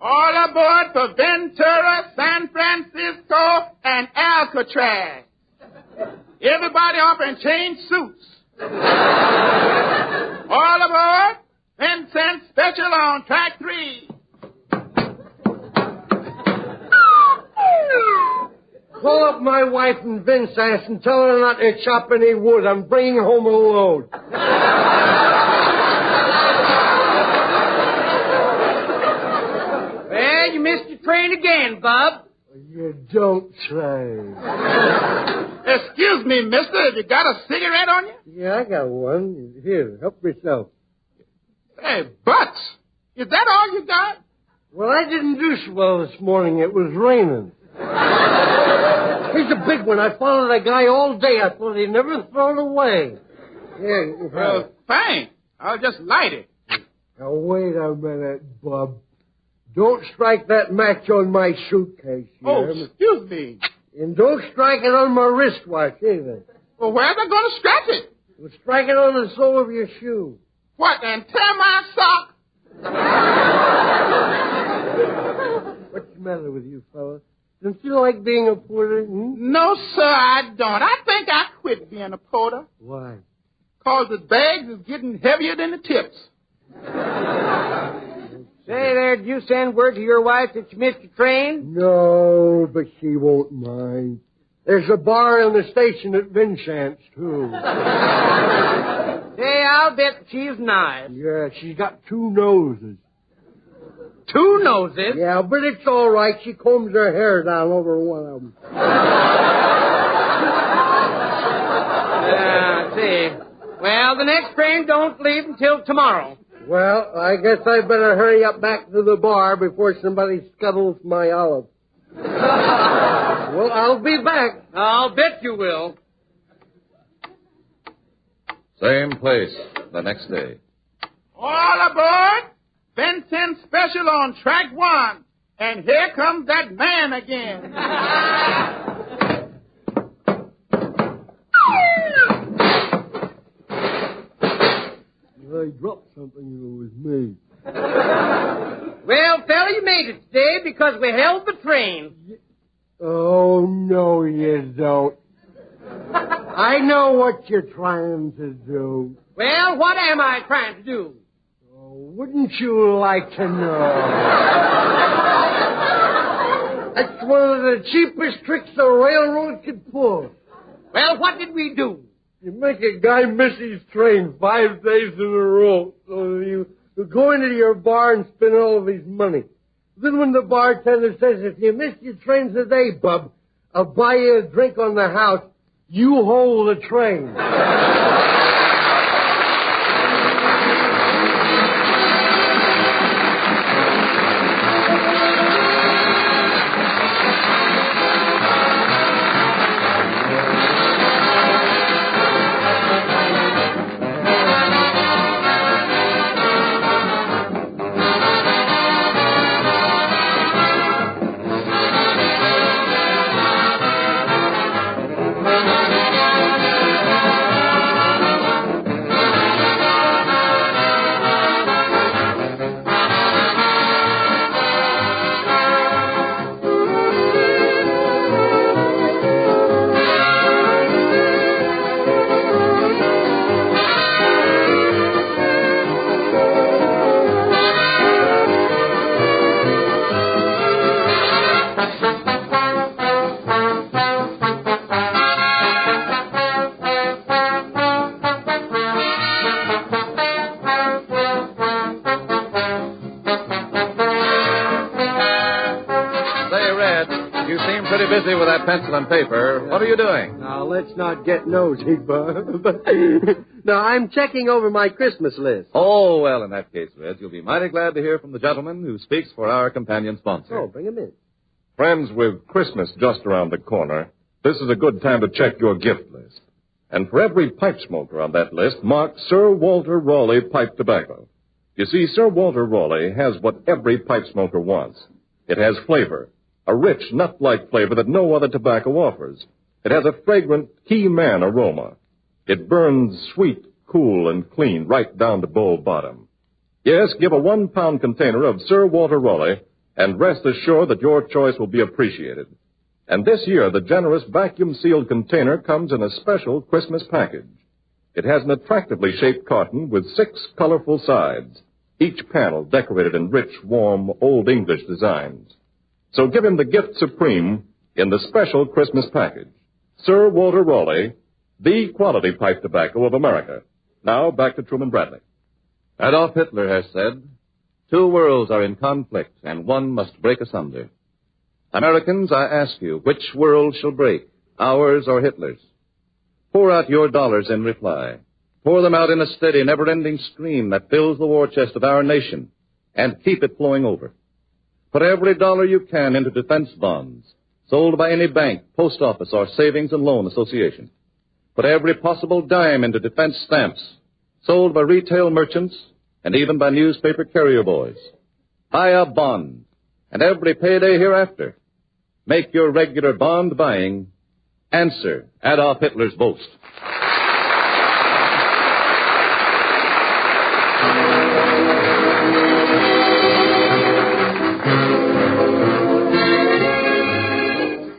All aboard for Ventura, San Francisco, and Alcatraz. Everybody up and change suits. All aboard, Vincent Special on track 3. Call up my wife and Vincent and tell her not to chop any wood. I'm bringing home a load. Well, you missed your train again, Bob. You don't say. Excuse me, mister, have you got a cigarette on you? Yeah, I got one. Here, help yourself. Hey, Butts, is that all you got? Well, I didn't do so well this morning. It was raining. Here's a big one. I followed a guy all day. I thought he'd never throw it away. Yeah. Well, thanks. I'll just light it. Now, wait a minute, Bub. Don't strike that match on my suitcase. Oh, excuse me. And don't strike it on my wristwatch either. Well, where am I going to scratch it? Well, strike it on the sole of your shoe. What, and tear my sock? What's the matter with you, fella? Don't you like being a porter? No, sir, I don't. I think I quit being a porter. Why? 'Cause the bags is getting heavier than the tips. Say there, did you send word to your wife that you missed your train? No, but she won't mind. There's a bar in the station at Vincent's, too. Say, I'll bet she's nice. Yeah, she's got 2 noses. 2 noses? Yeah, but it's all right. She combs her hair down over one of them. See. Well, the next train don't leave until tomorrow. Well, I guess I better hurry up back to the bar before somebody scuttles my olive. Well, I'll be back. I'll bet you will. Same place the next day. All aboard! Vincent Special on track 1. And here comes that man again. I dropped something and it was me. Well, fella, you made it today because we held the train. Oh, no, you don't. I know what you're trying to do. Well, what am I trying to do? Oh, wouldn't you like to know? That's one of the cheapest tricks the railroad could pull. Well, what did we do? You make a guy miss his train 5 days in a row, so you go into your bar and spend all of his money. Then when the bartender says, if you missed your train today, bub, I'll buy you a drink on the house, you hold the train. Red, you seem pretty busy with that pencil and paper. What are you doing? Now, let's not get nosy, Bub. No, I'm checking over my Christmas list. Oh, well, in that case, Red, you'll be mighty glad to hear from the gentleman who speaks for our companion sponsor. Oh, bring him in. Friends, with Christmas just around the corner, this is a good time to check your gift list. And for every pipe smoker on that list, mark Sir Walter Raleigh pipe tobacco. You see, Sir Walter Raleigh has what every pipe smoker wants. It has flavor, a rich, nut-like flavor that no other tobacco offers. It has a fragrant key man aroma. It burns sweet, cool, and clean right down to bowl bottom. Yes, give a 1-pound container of Sir Walter Raleigh, and rest assured that your choice will be appreciated. And this year, the generous vacuum-sealed container comes in a special Christmas package. It has an attractively shaped carton with 6 colorful sides, each panel decorated in rich, warm, Old English designs. So give him the gift supreme in the special Christmas package. Sir Walter Raleigh, the quality pipe tobacco of America. Now, back to Truman Bradley. Adolf Hitler has said, 2 worlds are in conflict, and one must break asunder. Americans, I ask you, which world shall break, ours or Hitler's? Pour out your dollars in reply. Pour them out in a steady, never-ending stream that fills the war chest of our nation, and keep it flowing over. Put every dollar you can into defense bonds, sold by any bank, post office, or savings and loan association. Put every possible dime into defense stamps, sold by retail merchants, and even by newspaper carrier boys. Buy a bond, and every payday hereafter, make your regular bond buying answer Adolf Hitler's boast.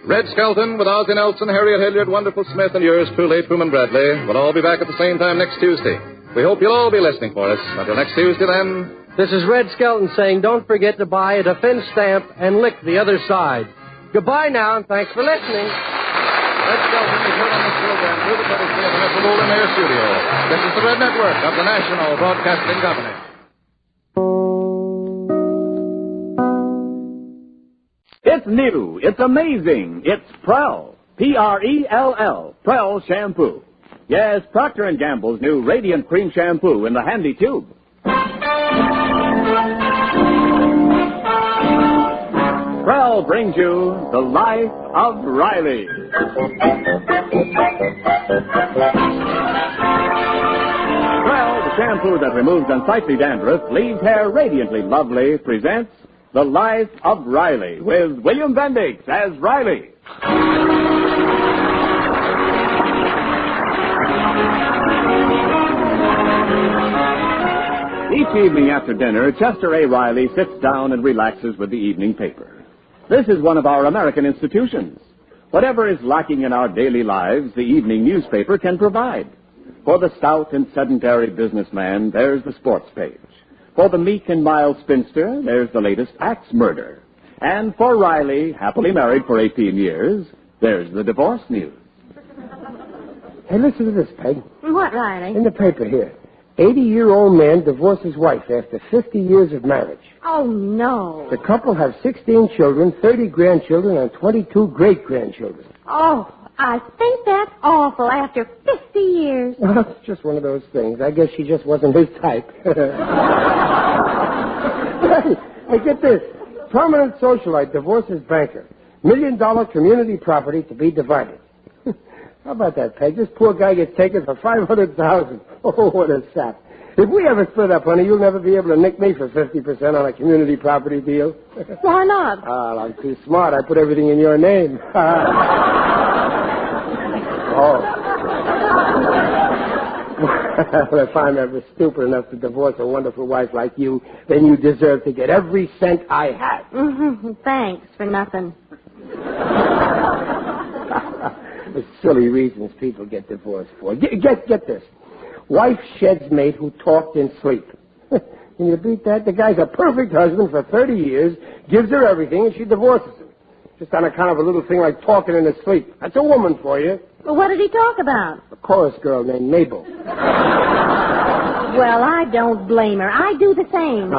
Red Skelton with Ozzie Nelson, Harriet Hilliard, Wonderful Smith, and yours truly, Truman Bradley, will all be back at the same time next Tuesday. We hope you'll all be listening for us. Until next Tuesday, then. This is Red Skelton saying don't forget to buy a defense stamp and lick the other side. Goodbye now, and thanks for listening. Red Skelton is heard on this program through the courtesy of the Metro Golden Air Studio. This is the Red Network of the National Broadcasting Company. It's new. It's amazing. It's Prell. P-R-E-L-L. Prell Shampoo. Yes, Procter & Gamble's new Radiant Cream Shampoo in the handy tube. Prell brings you The Life of Riley. Prell, the shampoo that removes unsightly dandruff, leaves hair radiantly lovely, presents The Life of Riley with William Bendix as Riley. Each evening after dinner, Chester A. Riley sits down and relaxes with the evening paper. This is one of our American institutions. Whatever is lacking in our daily lives, the evening newspaper can provide. For the stout and sedentary businessman, there's the sports page. For the meek and mild spinster, there's the latest axe murder. And for Riley, happily married for 18 years, there's the divorce news. Hey, listen to this, Peg. What, Riley? In the paper here. 80-year-old man divorced his wife after 50 years of marriage. Oh, no. The couple have 16 children, 30 grandchildren, and 22 great-grandchildren. Oh, I think that's awful after 50 years. Well, it's just one of those things. I guess she just wasn't his type. Hey, get this. Prominent socialite divorces banker. $1 million community property to be divided. How about that, Peg? This poor guy gets taken for $500,000. Oh, what a sap. If we ever split up, honey, you'll never be able to nick me for 50% on a community property deal. Why not? Oh, I'm too smart. I put everything in your name. Oh. Well, if I'm ever stupid enough to divorce a wonderful wife like you, then you deserve to get every cent I have. Mm-hmm. Thanks for nothing. The silly reasons people get divorced for. Get this. Wife sheds mate who talked in sleep. Can you beat that? The guy's a perfect husband for 30 years, gives her everything, and she divorces him. Just on account of a little thing like talking in his sleep. That's a woman for you. Well, what did he talk about? A chorus girl named Mabel. Well, I don't blame her. I do the same.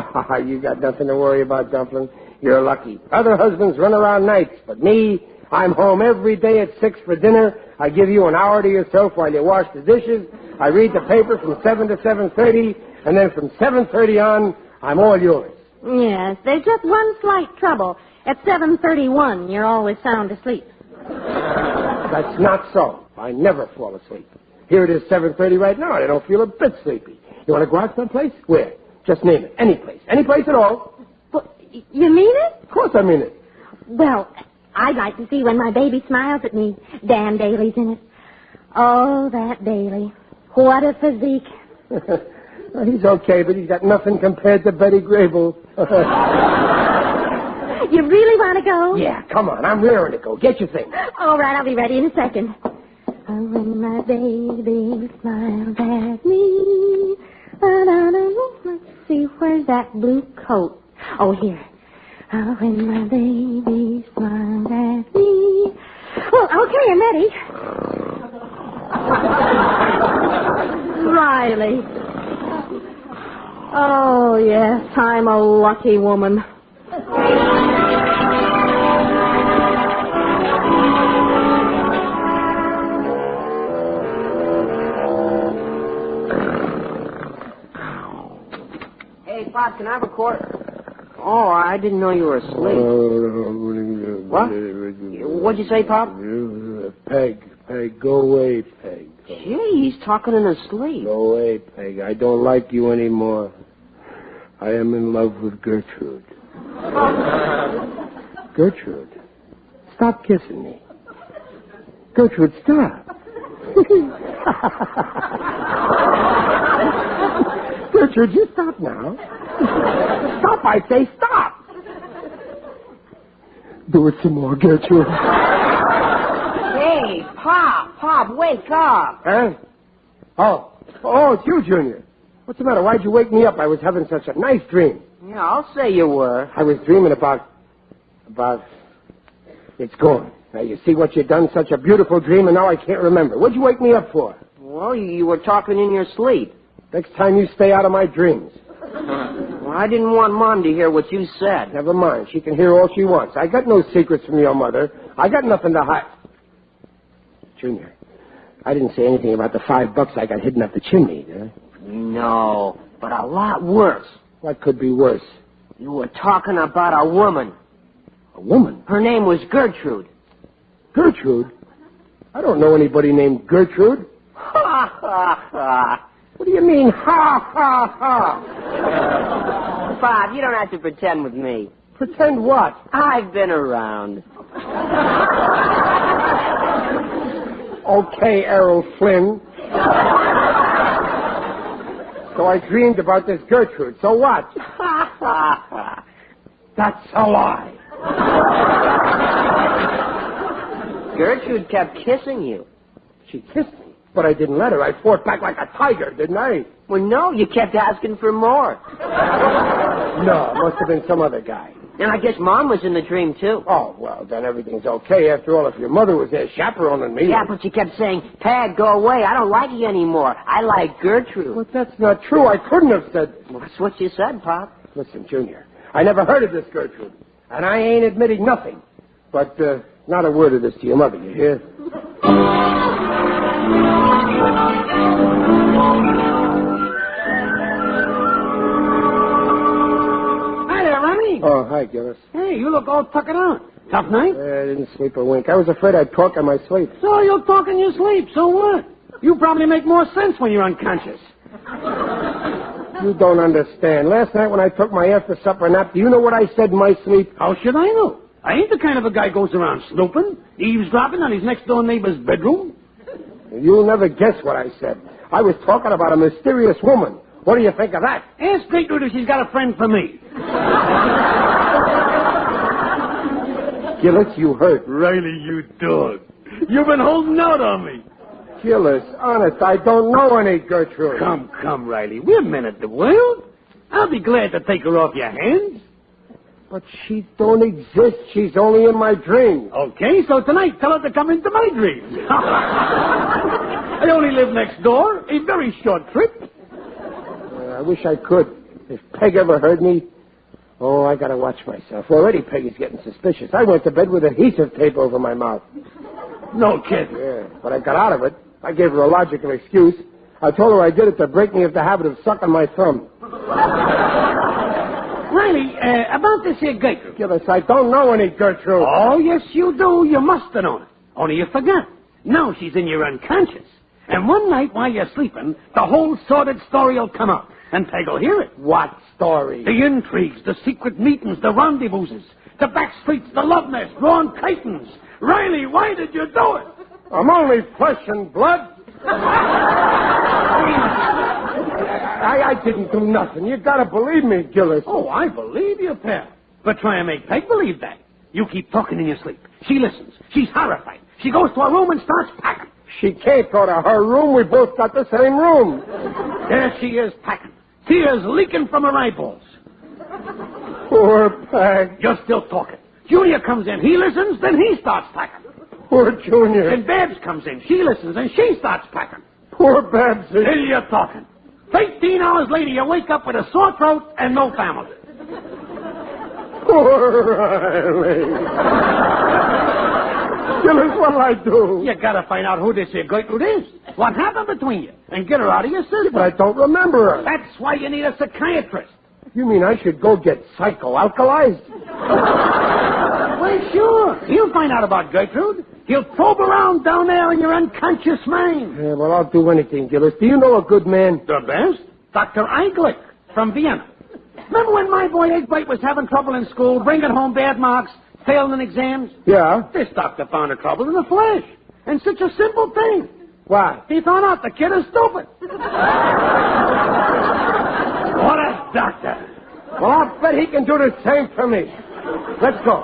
You got nothing to worry about, Dumpling. You're lucky. Other husbands run around nights, but me, I'm home every day at 6 for dinner. I give you an hour to yourself while you wash the dishes. I read the paper from 7 to 7:30, and then from 7:30 on, I'm all yours. Yes, there's just one slight trouble. At 7:31, you're always sound asleep. That's not so. I never fall asleep. Here it is 7:30 right now, and I don't feel a bit sleepy. You want to go out someplace? Where? Just name it. Any place. Any place at all. You mean it? Of course I mean it. Well, I'd like to see when my baby smiles at me. Dan Daly's in it. Oh, that Daly. What a physique. Well, he's okay, but he's got nothing compared to Betty Grable. You really want to go? Yeah, come on. I'm raring to go. Get your things. All right, I'll be ready in a second. Oh, when my baby smiles at me. Let's see, where's that blue coat? Oh, here. Oh, when my baby smiles at me. Well, okay, I'm ready. Riley. Oh, yes, I'm a lucky woman. Hey, Pop, can I have a quarter? Oh, I didn't know you were asleep. What? What'd you say, Pop? Peg, go away, Peg. Gee, he's talking in his sleep. Go away, Peg. I don't like you anymore. I am in love with Gertrude. Gertrude, stop kissing me. Gertrude, stop. Gertrude, you stop now. Stop, I say, stop. Do it some more, Gertrude. Hey, Pop, wake up. Huh? Oh, it's you, Junior. What's the matter? Why'd you wake me up? I was having such a nice dream. Yeah, I'll say you were. I was dreaming about... It's gone. Now, you see what you've done? Such a beautiful dream, and now I can't remember. What'd you wake me up for? Well, you were talking in your sleep. Next time you stay out of my dreams. Well, I didn't want Mom to hear what you said. Never mind. She can hear all she wants. I got no secrets from your mother. I got nothing to hide. Junior, I didn't say anything about the $5 I got hidden up the chimney, did I? No, but a lot worse. What could be worse? You were talking about a woman. A woman? Her name was Gertrude. Gertrude? I don't know anybody named Gertrude. Ha, ha, ha. What do you mean, ha, ha, ha? Bob, you don't have to pretend with me. Pretend what? I've been around. Okay, Errol Flynn. So I dreamed about this Gertrude. So what? That's a lie. Gertrude kept kissing you. She kissed me, but I didn't let her. I fought back like a tiger, didn't I? Well, no, you kept asking for more. No, it must have been some other guy. And I guess Mom was in the dream, too. Oh, well, then everything's okay. After all, if your mother was there chaperoning me... Yeah, but she kept saying, Pad, go away. I don't like you anymore. I like Gertrude. But that's not true. I couldn't have said... Well, that's what you said, Pop. Listen, Junior, I never heard of this Gertrude. And I ain't admitting nothing. But not a word of this to your mother, you hear? Oh, hi, Gillis. Hey, you look all tuckered out. Tough night? I didn't sleep a wink. I was afraid I'd talk in my sleep. So you'll talk in your sleep. So what? You probably make more sense when you're unconscious. You don't understand. Last night when I took my after-supper nap, do you know what I said in my sleep? How should I know? I ain't the kind of a guy goes around snooping, eavesdropping on his next-door neighbor's bedroom. You'll never guess what I said. I was talking about a mysterious woman. What do you think of that? Ask Gertrude if she's got a friend for me. Gillis, you hurt. Riley, you dog. You've been holding out on me. Gillis, honest, I don't know any Gertrude. Come, Riley. We're men of the world. I'll be glad to take her off your hands. But she don't exist. She's only in my dreams. Okay, so tonight tell her to come into my dreams. I only live next door. A very short trip. I wish I could. If Peg ever heard me... Oh, I gotta watch myself. Already Peggy's getting suspicious. I went to bed with adhesive tape over my mouth. No kidding. Yeah, but I got out of it. I gave her a logical excuse. I told her I did it to break me of the habit of sucking my thumb. Riley, about this here Gertrude. Gillis, I don't know any Gertrude. Oh, yes, you do. You must have known it. Only you forgot. Now she's in your unconscious. And one night while you're sleeping, the whole sordid story will come out. And Peg will hear it. What story? The intrigues, the secret meetings, the rendezvouses, the back streets, the love nest, drawn curtains. Riley, why did you do it? I'm only flesh and blood. I didn't do nothing. You gotta believe me, Gillis. Oh, I believe you, pal. But try and make Peg believe that. You keep talking in your sleep. She listens. She's horrified. She goes to her room and starts packing. She can't go to her room. We both got the same room. There she is packing. Tears leaking from her eyeballs. Poor Peg. You're still talking. Junior comes in. He listens, then he starts packing. Poor Junior. And Babs comes in. She listens, and she starts packing. Poor Babs. Then you're talking. 18 hours later, you wake up with a sore throat and no family. Poor Riley. Gillis, what'll I do? You gotta find out who this here Gertrude is. What happened between you? And get her out of your system. But I don't remember her. That's why you need a psychiatrist. You mean I should go get psychoalkalized? Well, sure. He'll find out about Gertrude. He'll probe around down there in your unconscious mind. Yeah, well, I'll do anything, Gillis. Do you know a good man? The best? Dr. Eichlich from Vienna. Remember when my boy Egbert was having trouble in school, bringing home bad marks, failing in exams? Yeah. This doctor found the trouble in a flash. And such a simple thing. Why? He found out the kid is stupid. What a doctor. Well, I'll bet he can do the same for me. Let's go.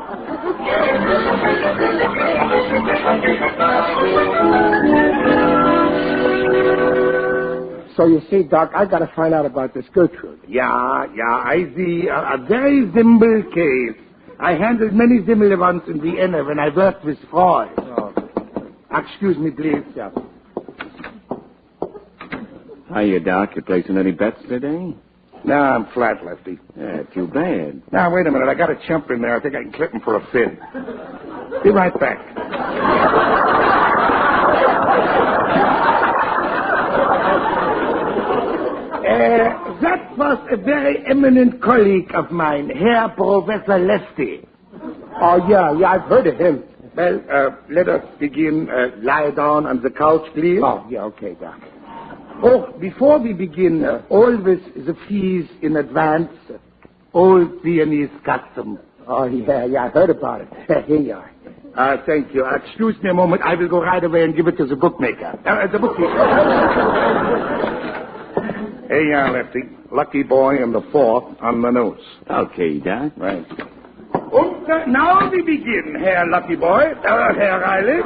So you see, Doc, I got to find out about this Gertrude. Yeah, I see. A very simple case. I handled many similar ones in Vienna when I worked with Freud. Oh. Excuse me, please. Yeah. Hiya, Doc. You placing any bets today? No, I'm flat, Lefty. Yeah, too bad. Now, wait a minute. I got a chump in there. I think I can clip him for a fin. Be right back. That was a very eminent colleague of mine, Herr Professor Lefty. Oh, yeah, I've heard of him. Well, let us begin. Lie down on the couch, please. Oh, yeah, okay, Doc. Oh, before we begin, always the fees in advance. Old Viennese custom. Oh, yeah, I heard about it. Here you are. Thank you. Excuse me a moment. I will go right away and give it to the bookmaker. The bookkeeper. Here you are, Lefty. Lucky boy and the 4th on the nose. Okay, Doc. Right. Now we begin, Herr Lucky Boy. Herr Riley.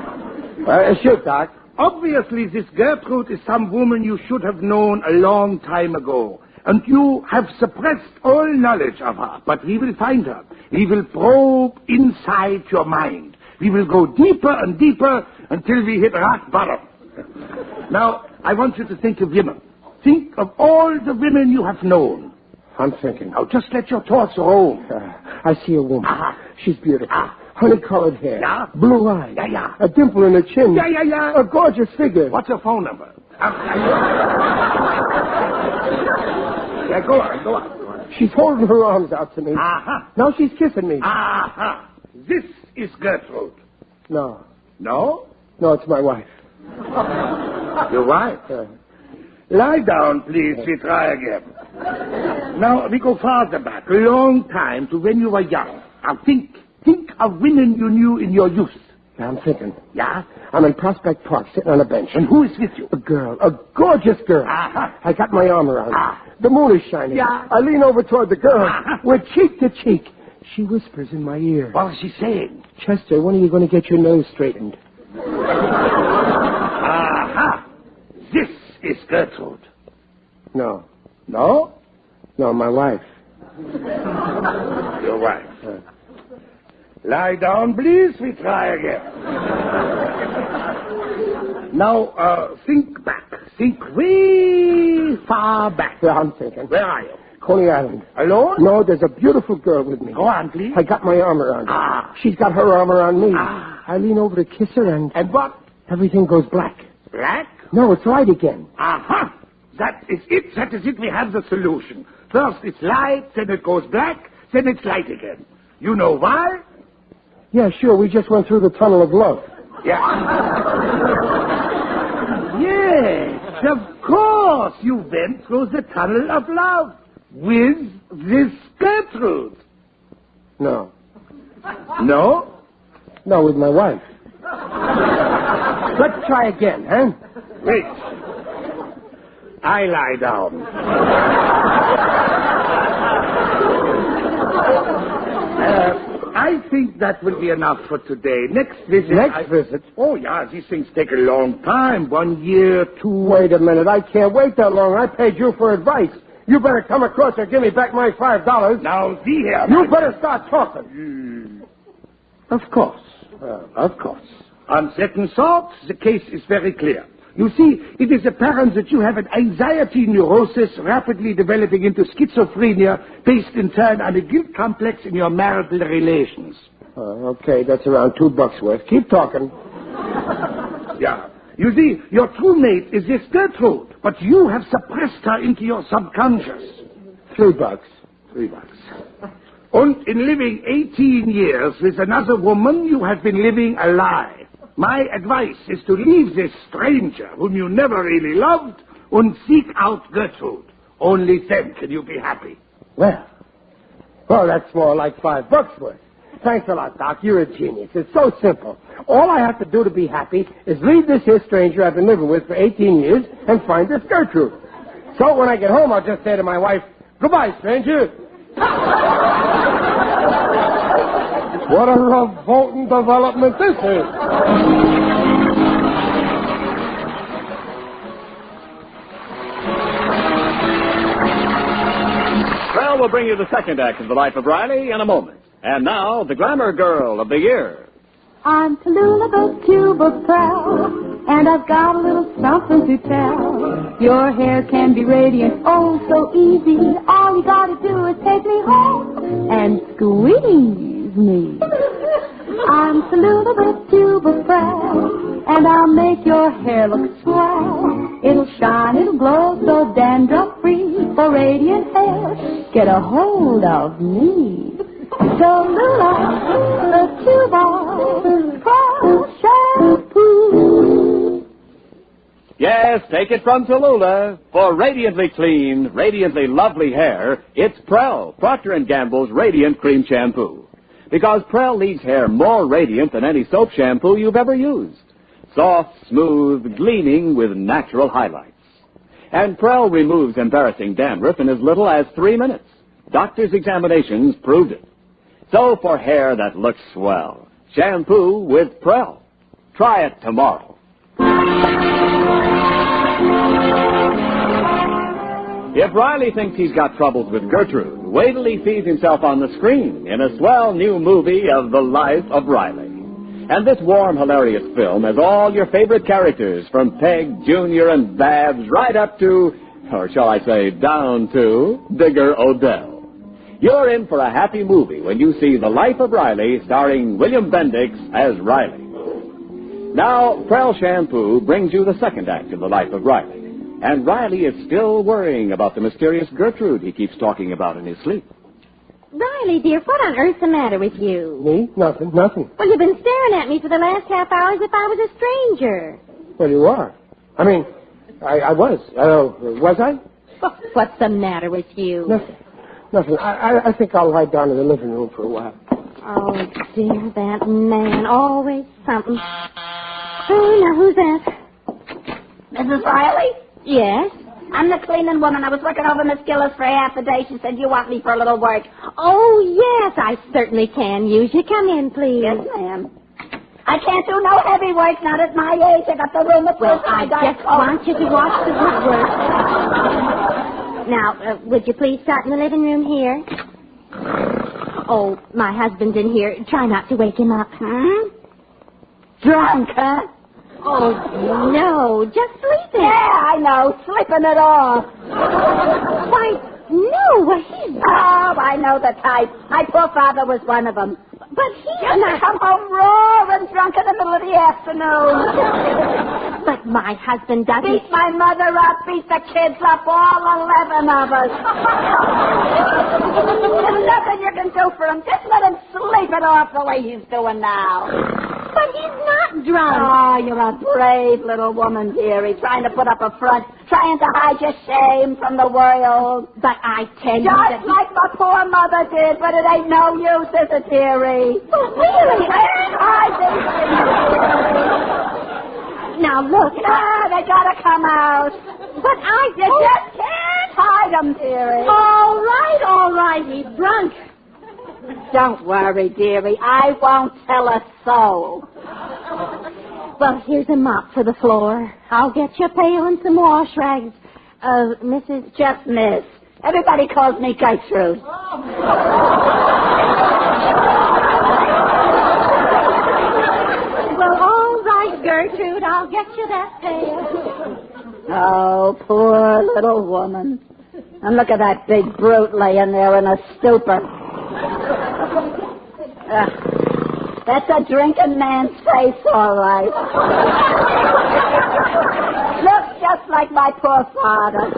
Sure, Doc. Obviously, this Gertrude is some woman you should have known a long time ago. And you have suppressed all knowledge of her. But we will find her. We will probe inside your mind. We will go deeper and deeper until we hit rock bottom. Now, I want you to think of women. Think of all the women you have known. I'm thinking. Now, just let your thoughts roam. I see a woman. She's beautiful. Honey-colored hair. Yeah? Blue eyes. Yeah. A dimple in her chin. Yeah. A gorgeous figure. What's her phone number? Yeah, go on. She's holding her arms out to me. Now she's kissing me. This is Gertrude. No. No? No, it's my wife. Your wife? Lie down, please. We try again. Now, we go farther back, a long time, to when you were young. Now, think of women you knew in your youth. I'm thinking. Yeah? I'm in Prospect Park, sitting on a bench. And who is with you? A girl. A gorgeous girl. I got my arm around her. The moon is shining. Yeah. I lean over toward the girl. We're cheek to cheek. She whispers in my ear. What is she saying? Chester, when are you going to get your nose straightened? This is Gertrude. No. No? No, my wife. Your wife. Lie down, please. We try again. Now, think back. Think way far back. Yeah, I'm thinking. Where are you? Coney Island. Alone? No, there's a beautiful girl with me. Go on, please. I got my arm around her. She's got her arm around me. I lean over to kiss her and... And what? Everything goes black. Black? No, it's light again. Aha! That is it. That is it. We have the solution. First it's light, then it goes black, then it's light again. You know why? Yeah, sure. We just went through the tunnel of love. Yeah. Yes, of course. You went through the tunnel of love with this Gertrude. No. No? No, with my wife. Let's try again, huh? Wait. I lie down. I think that will be enough for today. Next visit. Next visit? Oh, yeah, these things take a long time. 1 year, 2... Wait a minute. I can't wait that long. I paid you for advice. You better come across or give me back my $5. Now, see here. You better start talking. Of course. Of course. On second thought, the case is very clear. You see, it is apparent that you have an anxiety neurosis rapidly developing into schizophrenia based in turn on a guilt complex in your marital relations. Okay, that's around $2 worth. Keep talking. Yeah. You see, your true mate is this Gertrude, but you have suppressed her into your subconscious. $3. $3. And in living 18 years with another woman, you have been living a lie. My advice is to leave this stranger whom you never really loved and seek out Gertrude. Only then can you be happy. Well, that's more like $5 worth. Thanks a lot, Doc. You're a genius. It's so simple. All I have to do to be happy is leave this here stranger I've been living with for 18 years and find this Gertrude. So when I get home, I'll just say to my wife, "Goodbye, stranger." What a revolting development this is. Well, we'll bring you the second act of the life of Riley in a moment. And now, the glamour girl of the year. I'm Tallulah, the tuba proud, and I've got a little something to tell. Your hair can be radiant, oh, so easy. All you gotta do is take me home and squeeze me. I'm Tallulah, the tuba proud, and I'll make your hair look swell. It'll shine, it'll glow, so dandruff-free. For radiant hair, get a hold of me. Tallulah, the tuba pro shampoo. Yes, take it from Tallulah. For radiantly clean, radiantly lovely hair, it's Prell, Procter & Gamble's Radiant Cream Shampoo. Because Prell leaves hair more radiant than any soap shampoo you've ever used. Soft, smooth, gleaming with natural highlights. And Prell removes embarrassing dandruff in as little as 3 minutes. Doctors' examinations proved it. So for hair that looks swell, shampoo with Prell. Try it tomorrow. If Riley thinks he's got troubles with Gertrude, wait till he sees himself on the screen in a swell new movie of the life of Riley. And this warm, hilarious film has all your favorite characters, from Peg, Junior, and Babs, right up to, or shall I say, down to, Digger Odell. You're in for a happy movie when you see The Life of Riley, starring William Bendix as Riley. Now, Prell Shampoo brings you the second act of The Life of Riley. And Riley is still worrying about the mysterious Gertrude he keeps talking about in his sleep. Riley, dear, what on earth's the matter with you? Me? Nothing. Well, you've been staring at me for the last half hour as if I was a stranger. Well, you are. I mean, I was. Was I? What's the matter with you? Nothing. I think I'll lie down in the living room for a while. Oh, dear, that man. Always something. Oh, now, who's that? Mrs. Riley? Yes? I'm the cleaning woman. I was working over Miss Gillis for half a day. She said you want me for a little work. Oh, yes, I certainly can use you. Come in, please. Yes, ma'am. I can't do no heavy work, not at my age. I got the room at Well, I just want you to watch the woodwork. Now, would you please start in the living room here? Oh, my husband's in here. Try not to wake him up. Drunk, huh? Oh, no, just sleeping. Yeah, I know. Sleeping it off. Why, No, he's... Oh, I know the type. My poor father was one of them. But he... Used to come home roaring drunk in the middle of the afternoon. But my husband doesn't... Beat my mother up, beat the kids up, all 11 of us. There's nothing you can do for him. Just let him sleep it off the way he's doing now. But he's not drunk. Oh, you're a brave little woman, dearie, trying to put up a front, trying to hide your shame from the world. But I tell you Just like my poor mother did, but it ain't no use, is it, dearie? Oh, really? I think Now, look. they gotta come out. But You just can't hide them, dearie. All right, he's drunk. Don't worry, dearie. I won't tell a soul. Well, here's a mop for the floor. I'll get you a pail and some wash rags. Mrs. Just Miss. Everybody calls me Gertrude. Well, all right, Gertrude. I'll get you that pail. Oh, poor little woman. And look at that big brute laying there in a stupor. That's a drinking man's face, all right. Looks just like my poor father.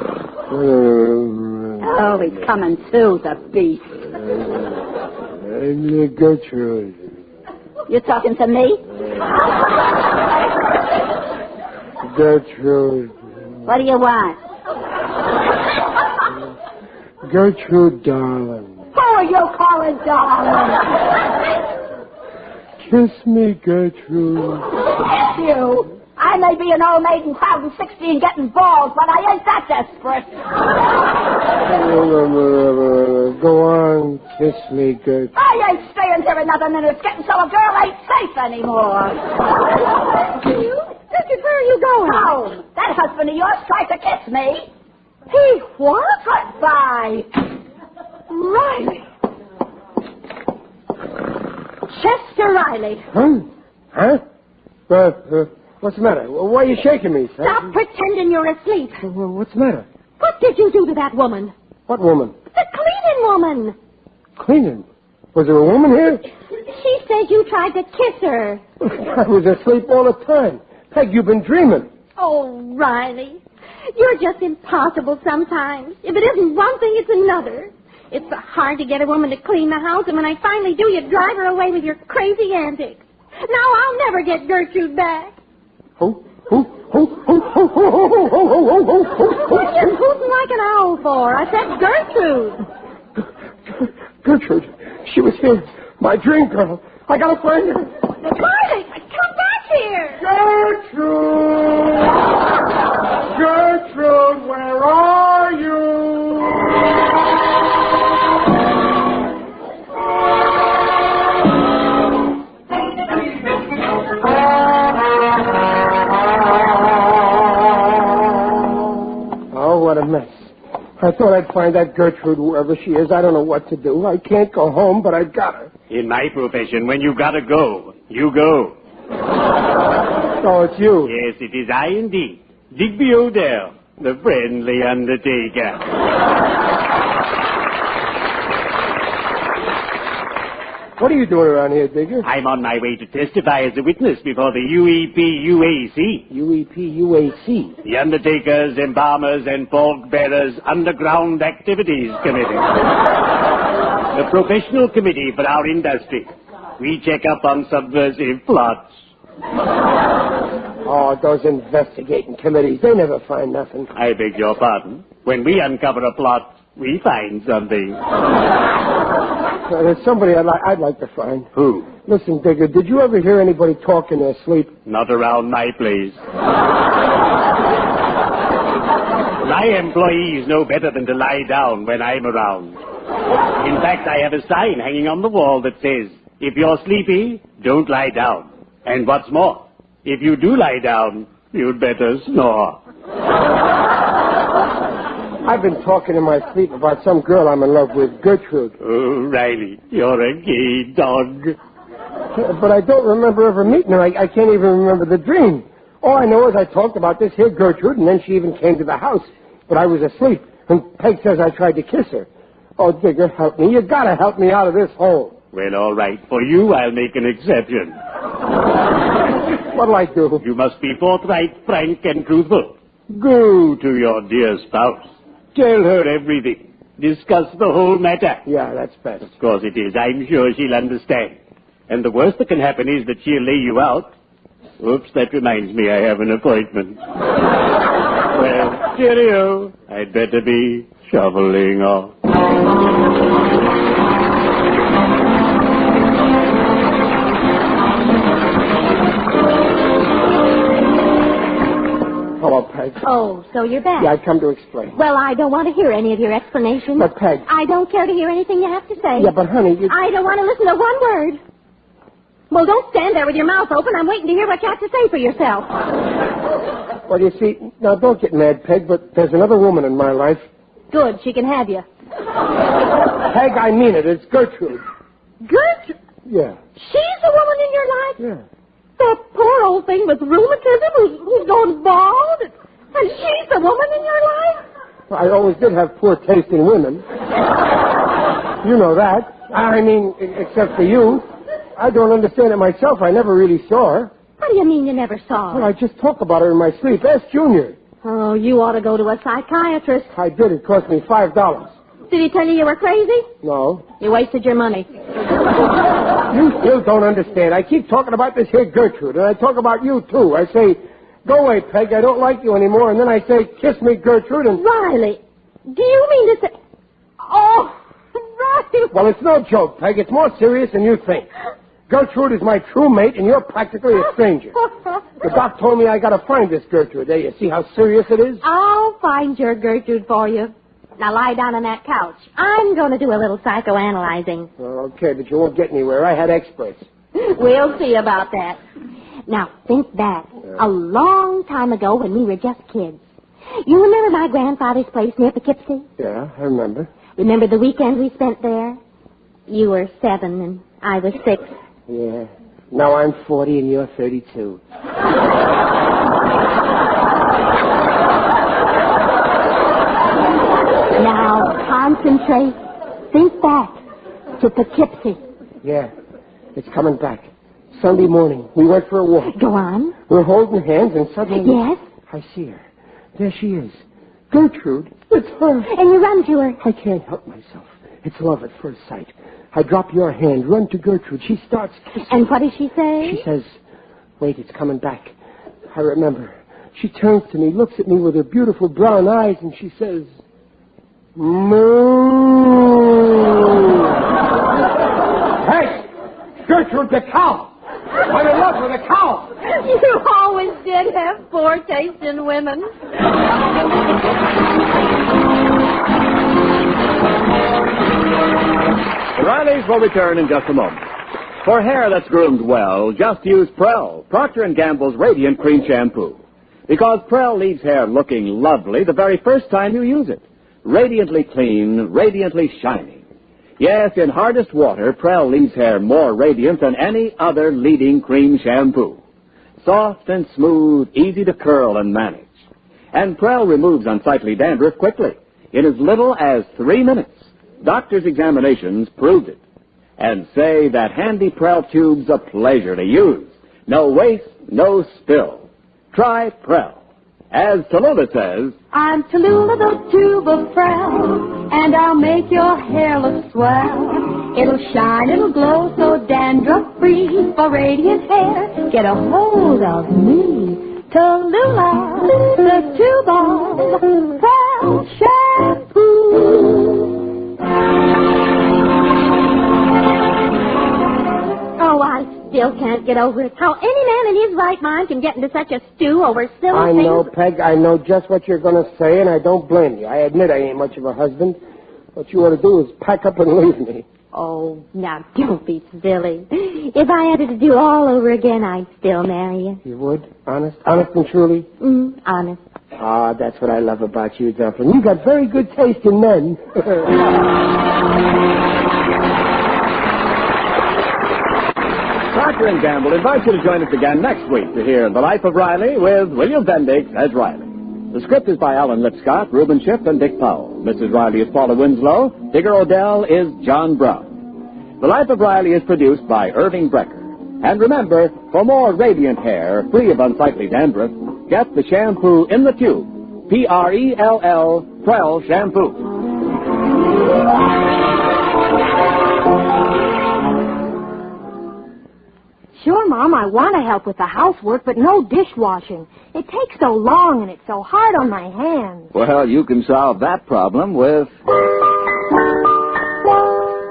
Oh, he's coming too, the beast. Gertrude. You talking to me? Gertrude. What do you want? Gertrude, darling. Who are you calling darling? Kiss me, Gertrude. Kiss you? I may be an old maiden crowding 60 and getting balls, but I ain't that desperate. Go on, kiss me, Gertrude. I ain't staying here another minute. It's getting so a girl ain't safe anymore. Where are you going? Home. That husband of yours tried to kiss me. He what? Goodbye. Riley. Chester Riley. Huh? What's the matter? Why are you shaking me, sir? Stop pretending you're asleep. What's the matter? What did you do to that woman? What woman? The cleaning woman. Cleaning? Was there a woman here? She said you tried to kiss her. I was asleep all the time. Peg, you've been dreaming. Oh, Riley. You're just impossible sometimes. If it isn't one thing, it's another. It's so hard to get a woman to clean the house, and when I finally do, you drive her away with your crazy antics. Now I'll never get Gertrude back. Who? What are you hooting like an owl for? I said Gertrude. Gertrude. She was here. My dream girl. I gotta find her. Riley, come back here. Gertrude! Gertrude, where are you? Oh, what a mess. I thought I'd find that Gertrude wherever she is. I don't know what to do. I can't go home, but I've got her. In my profession, when you gotta go, you go. Oh, it's you. Yes, it is I indeed. Digby Odell, the friendly undertaker. What are you doing around here, Digger? I'm on my way to testify as a witness before the UEP-UAC. UEP-UAC? The Undertakers, Embalmers, and Fork Bearers Underground Activities Committee. The professional committee for our industry. We check up on subversive plots. Oh, those investigating committees, they never find nothing. I beg your pardon. When we uncover a plot, we find something. There's somebody I'd like to find. Who? Listen, Digger, did you ever hear anybody talk in their sleep? Not around my place. My employees know better than to lie down when I'm around. In fact, I have a sign hanging on the wall that says, if you're sleepy, don't lie down. And what's more, if you do lie down, you'd better snore. I've been talking in my sleep about some girl I'm in love with, Gertrude. Oh, Riley, you're a gay dog. But I don't remember ever meeting her. I can't even remember the dream. All I know is I talked about this here Gertrude, and then she even came to the house. But I was asleep. And Peg says I tried to kiss her. Oh, Digger, help me. You gotta help me out of this hole. Well, all right. For you, I'll make an exception. What'll I do? You must be forthright, frank, and truthful. Go to your dear spouse. Tell her everything. Discuss the whole matter. Yeah, that's best. Of course it is. I'm sure she'll understand. And the worst that can happen is that she'll lay you out. Oops, that reminds me I have an appointment. Well, cheerio. I'd better be shoveling off. Hello, Peg. Oh, so you're back. Yeah, I've come to explain. Well, I don't want to hear any of your explanations. But, Peg... I don't care to hear anything you have to say. Yeah, but, honey, you... I don't want to listen to one word. Well, don't stand there with your mouth open. I'm waiting to hear what you have to say for yourself. Well, you see... Now, don't get mad, Peg, but there's another woman in my life. Good, she can have you. Peg, I mean it. It's Gertrude. Gertrude? Yeah. She's the woman in your life? Yeah. That poor old thing with rheumatism who's gone bald? And she's the woman in your life? Well, I always did have poor taste in women. You know that. I mean, except for you. I don't understand it myself. I never really saw her. What do you mean you never saw her? Well, I just talk about her in my sleep. Ask Junior. Oh, you ought to go to a psychiatrist. I did. It cost me $5. Did he tell you were crazy? No. You wasted your money. You still don't understand. I keep talking about this here Gertrude, and I talk about you, too. I say, go away, Peg, I don't like you anymore. And then I say, kiss me, Gertrude, and... Riley, do you mean to say... Oh, Riley. Well, it's no joke, Peg. It's more serious than you think. Gertrude is my true mate, and you're practically a stranger. The doc told me I gotta find this Gertrude. There, you see how serious it is? I'll find your Gertrude for you. Now lie down on that couch. I'm going to do a little psychoanalyzing. Okay, but you won't get anywhere. I had experts. We'll see about that. Now, think back. A long time ago when we were just kids. You remember my grandfather's place near Poughkeepsie? Yeah, I remember. Remember the weekend we spent there? You were 7 and I was 6. Yeah. Now I'm 40 and you're 32. Now, concentrate. Think back to Poughkeepsie. Yeah, it's coming back. Sunday morning, we went for a walk. Go on. We're holding hands and suddenly... Yes? I see her. There she is. Gertrude. It's her. And you run to her. I can't help myself. It's love at first sight. I drop your hand, run to Gertrude. She starts kissing. And what does she say? She says, wait, it's coming back. I remember. She turns to me, looks at me with her beautiful brown eyes, and she says... Moo! Hey! Gertrude, the cow! I'm in love with a cow! You always did have poor taste in women. The Rileys will return in just a moment. For hair that's groomed well, just use Prell, Procter & Gamble's Radiant Cream Shampoo. Because Prell leaves hair looking lovely the very first time you use it. Radiantly clean, radiantly shiny. Yes, in hardest water, Prell leaves hair more radiant than any other leading cream shampoo. Soft and smooth, easy to curl and manage. And Prell removes unsightly dandruff quickly, in as little as 3 minutes. Doctors' examinations proved it. And say that handy Prell tube's a pleasure to use. No waste, no spill. Try Prell. As Tallulah says, I'm Tallulah, the tube of Prell, and I'll make your hair look swell. It'll shine, it'll glow, so dandruff-free. For radiant hair, get a hold of me. Tallulah, the tube of Prell shampoo. Oh, I still can't get over it. How any man in his right mind can get into such a stew over silly I things. know, Peg. I know just what you're going to say, and I don't blame you. I admit I ain't much of a husband. What you ought to do is pack up and leave me. Oh, now don't be silly. If I had it to do all over again, I'd still marry you. You would? Honest? Honest and truly? Honest. Ah, that's what I love about you, Dumpling. You got very good taste in men. Procter & Gamble invites you to join us again next week to hear The Life of Riley with William Bendix as Riley. The script is by Alan Lipscott, Reuben Schiff, and Dick Powell. Mrs. Riley is Paula Winslow. Digger Odell is John Brown. The Life of Riley is produced by Irving Brecker. And remember, for more radiant hair, free of unsightly dandruff, get the shampoo in the tube. P-R-E-L-L, Prell Shampoo. Sure, Mom, I want to help with the housework, but no dishwashing. It takes so long and it's so hard on my hands. Well, you can solve that problem with...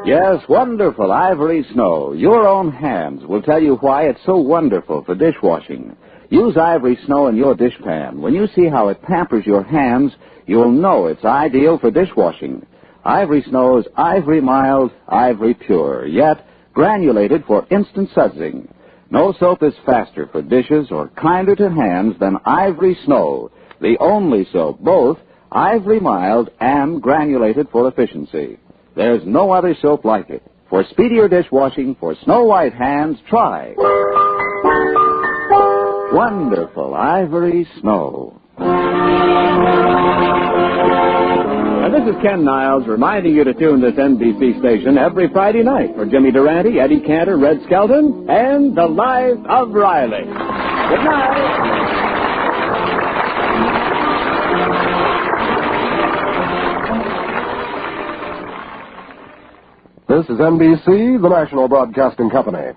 Yes, wonderful Ivory Snow. Your own hands will tell you why it's so wonderful for dishwashing. Use Ivory Snow in your dishpan. When you see how it pampers your hands, you'll know it's ideal for dishwashing. Ivory Snow is ivory mild, ivory pure, yet granulated for instant sudsing. No soap is faster for dishes or kinder to hands than Ivory Snow, the only soap, both ivory mild and granulated for efficiency. There's no other soap like it. For speedier dishwashing, for snow white hands, try wonderful Ivory Snow. And this is Ken Niles reminding you to tune this NBC station every Friday night for Jimmy Durante, Eddie Cantor, Red Skelton, and The Life of Riley. Good night. This is NBC, the National Broadcasting Company.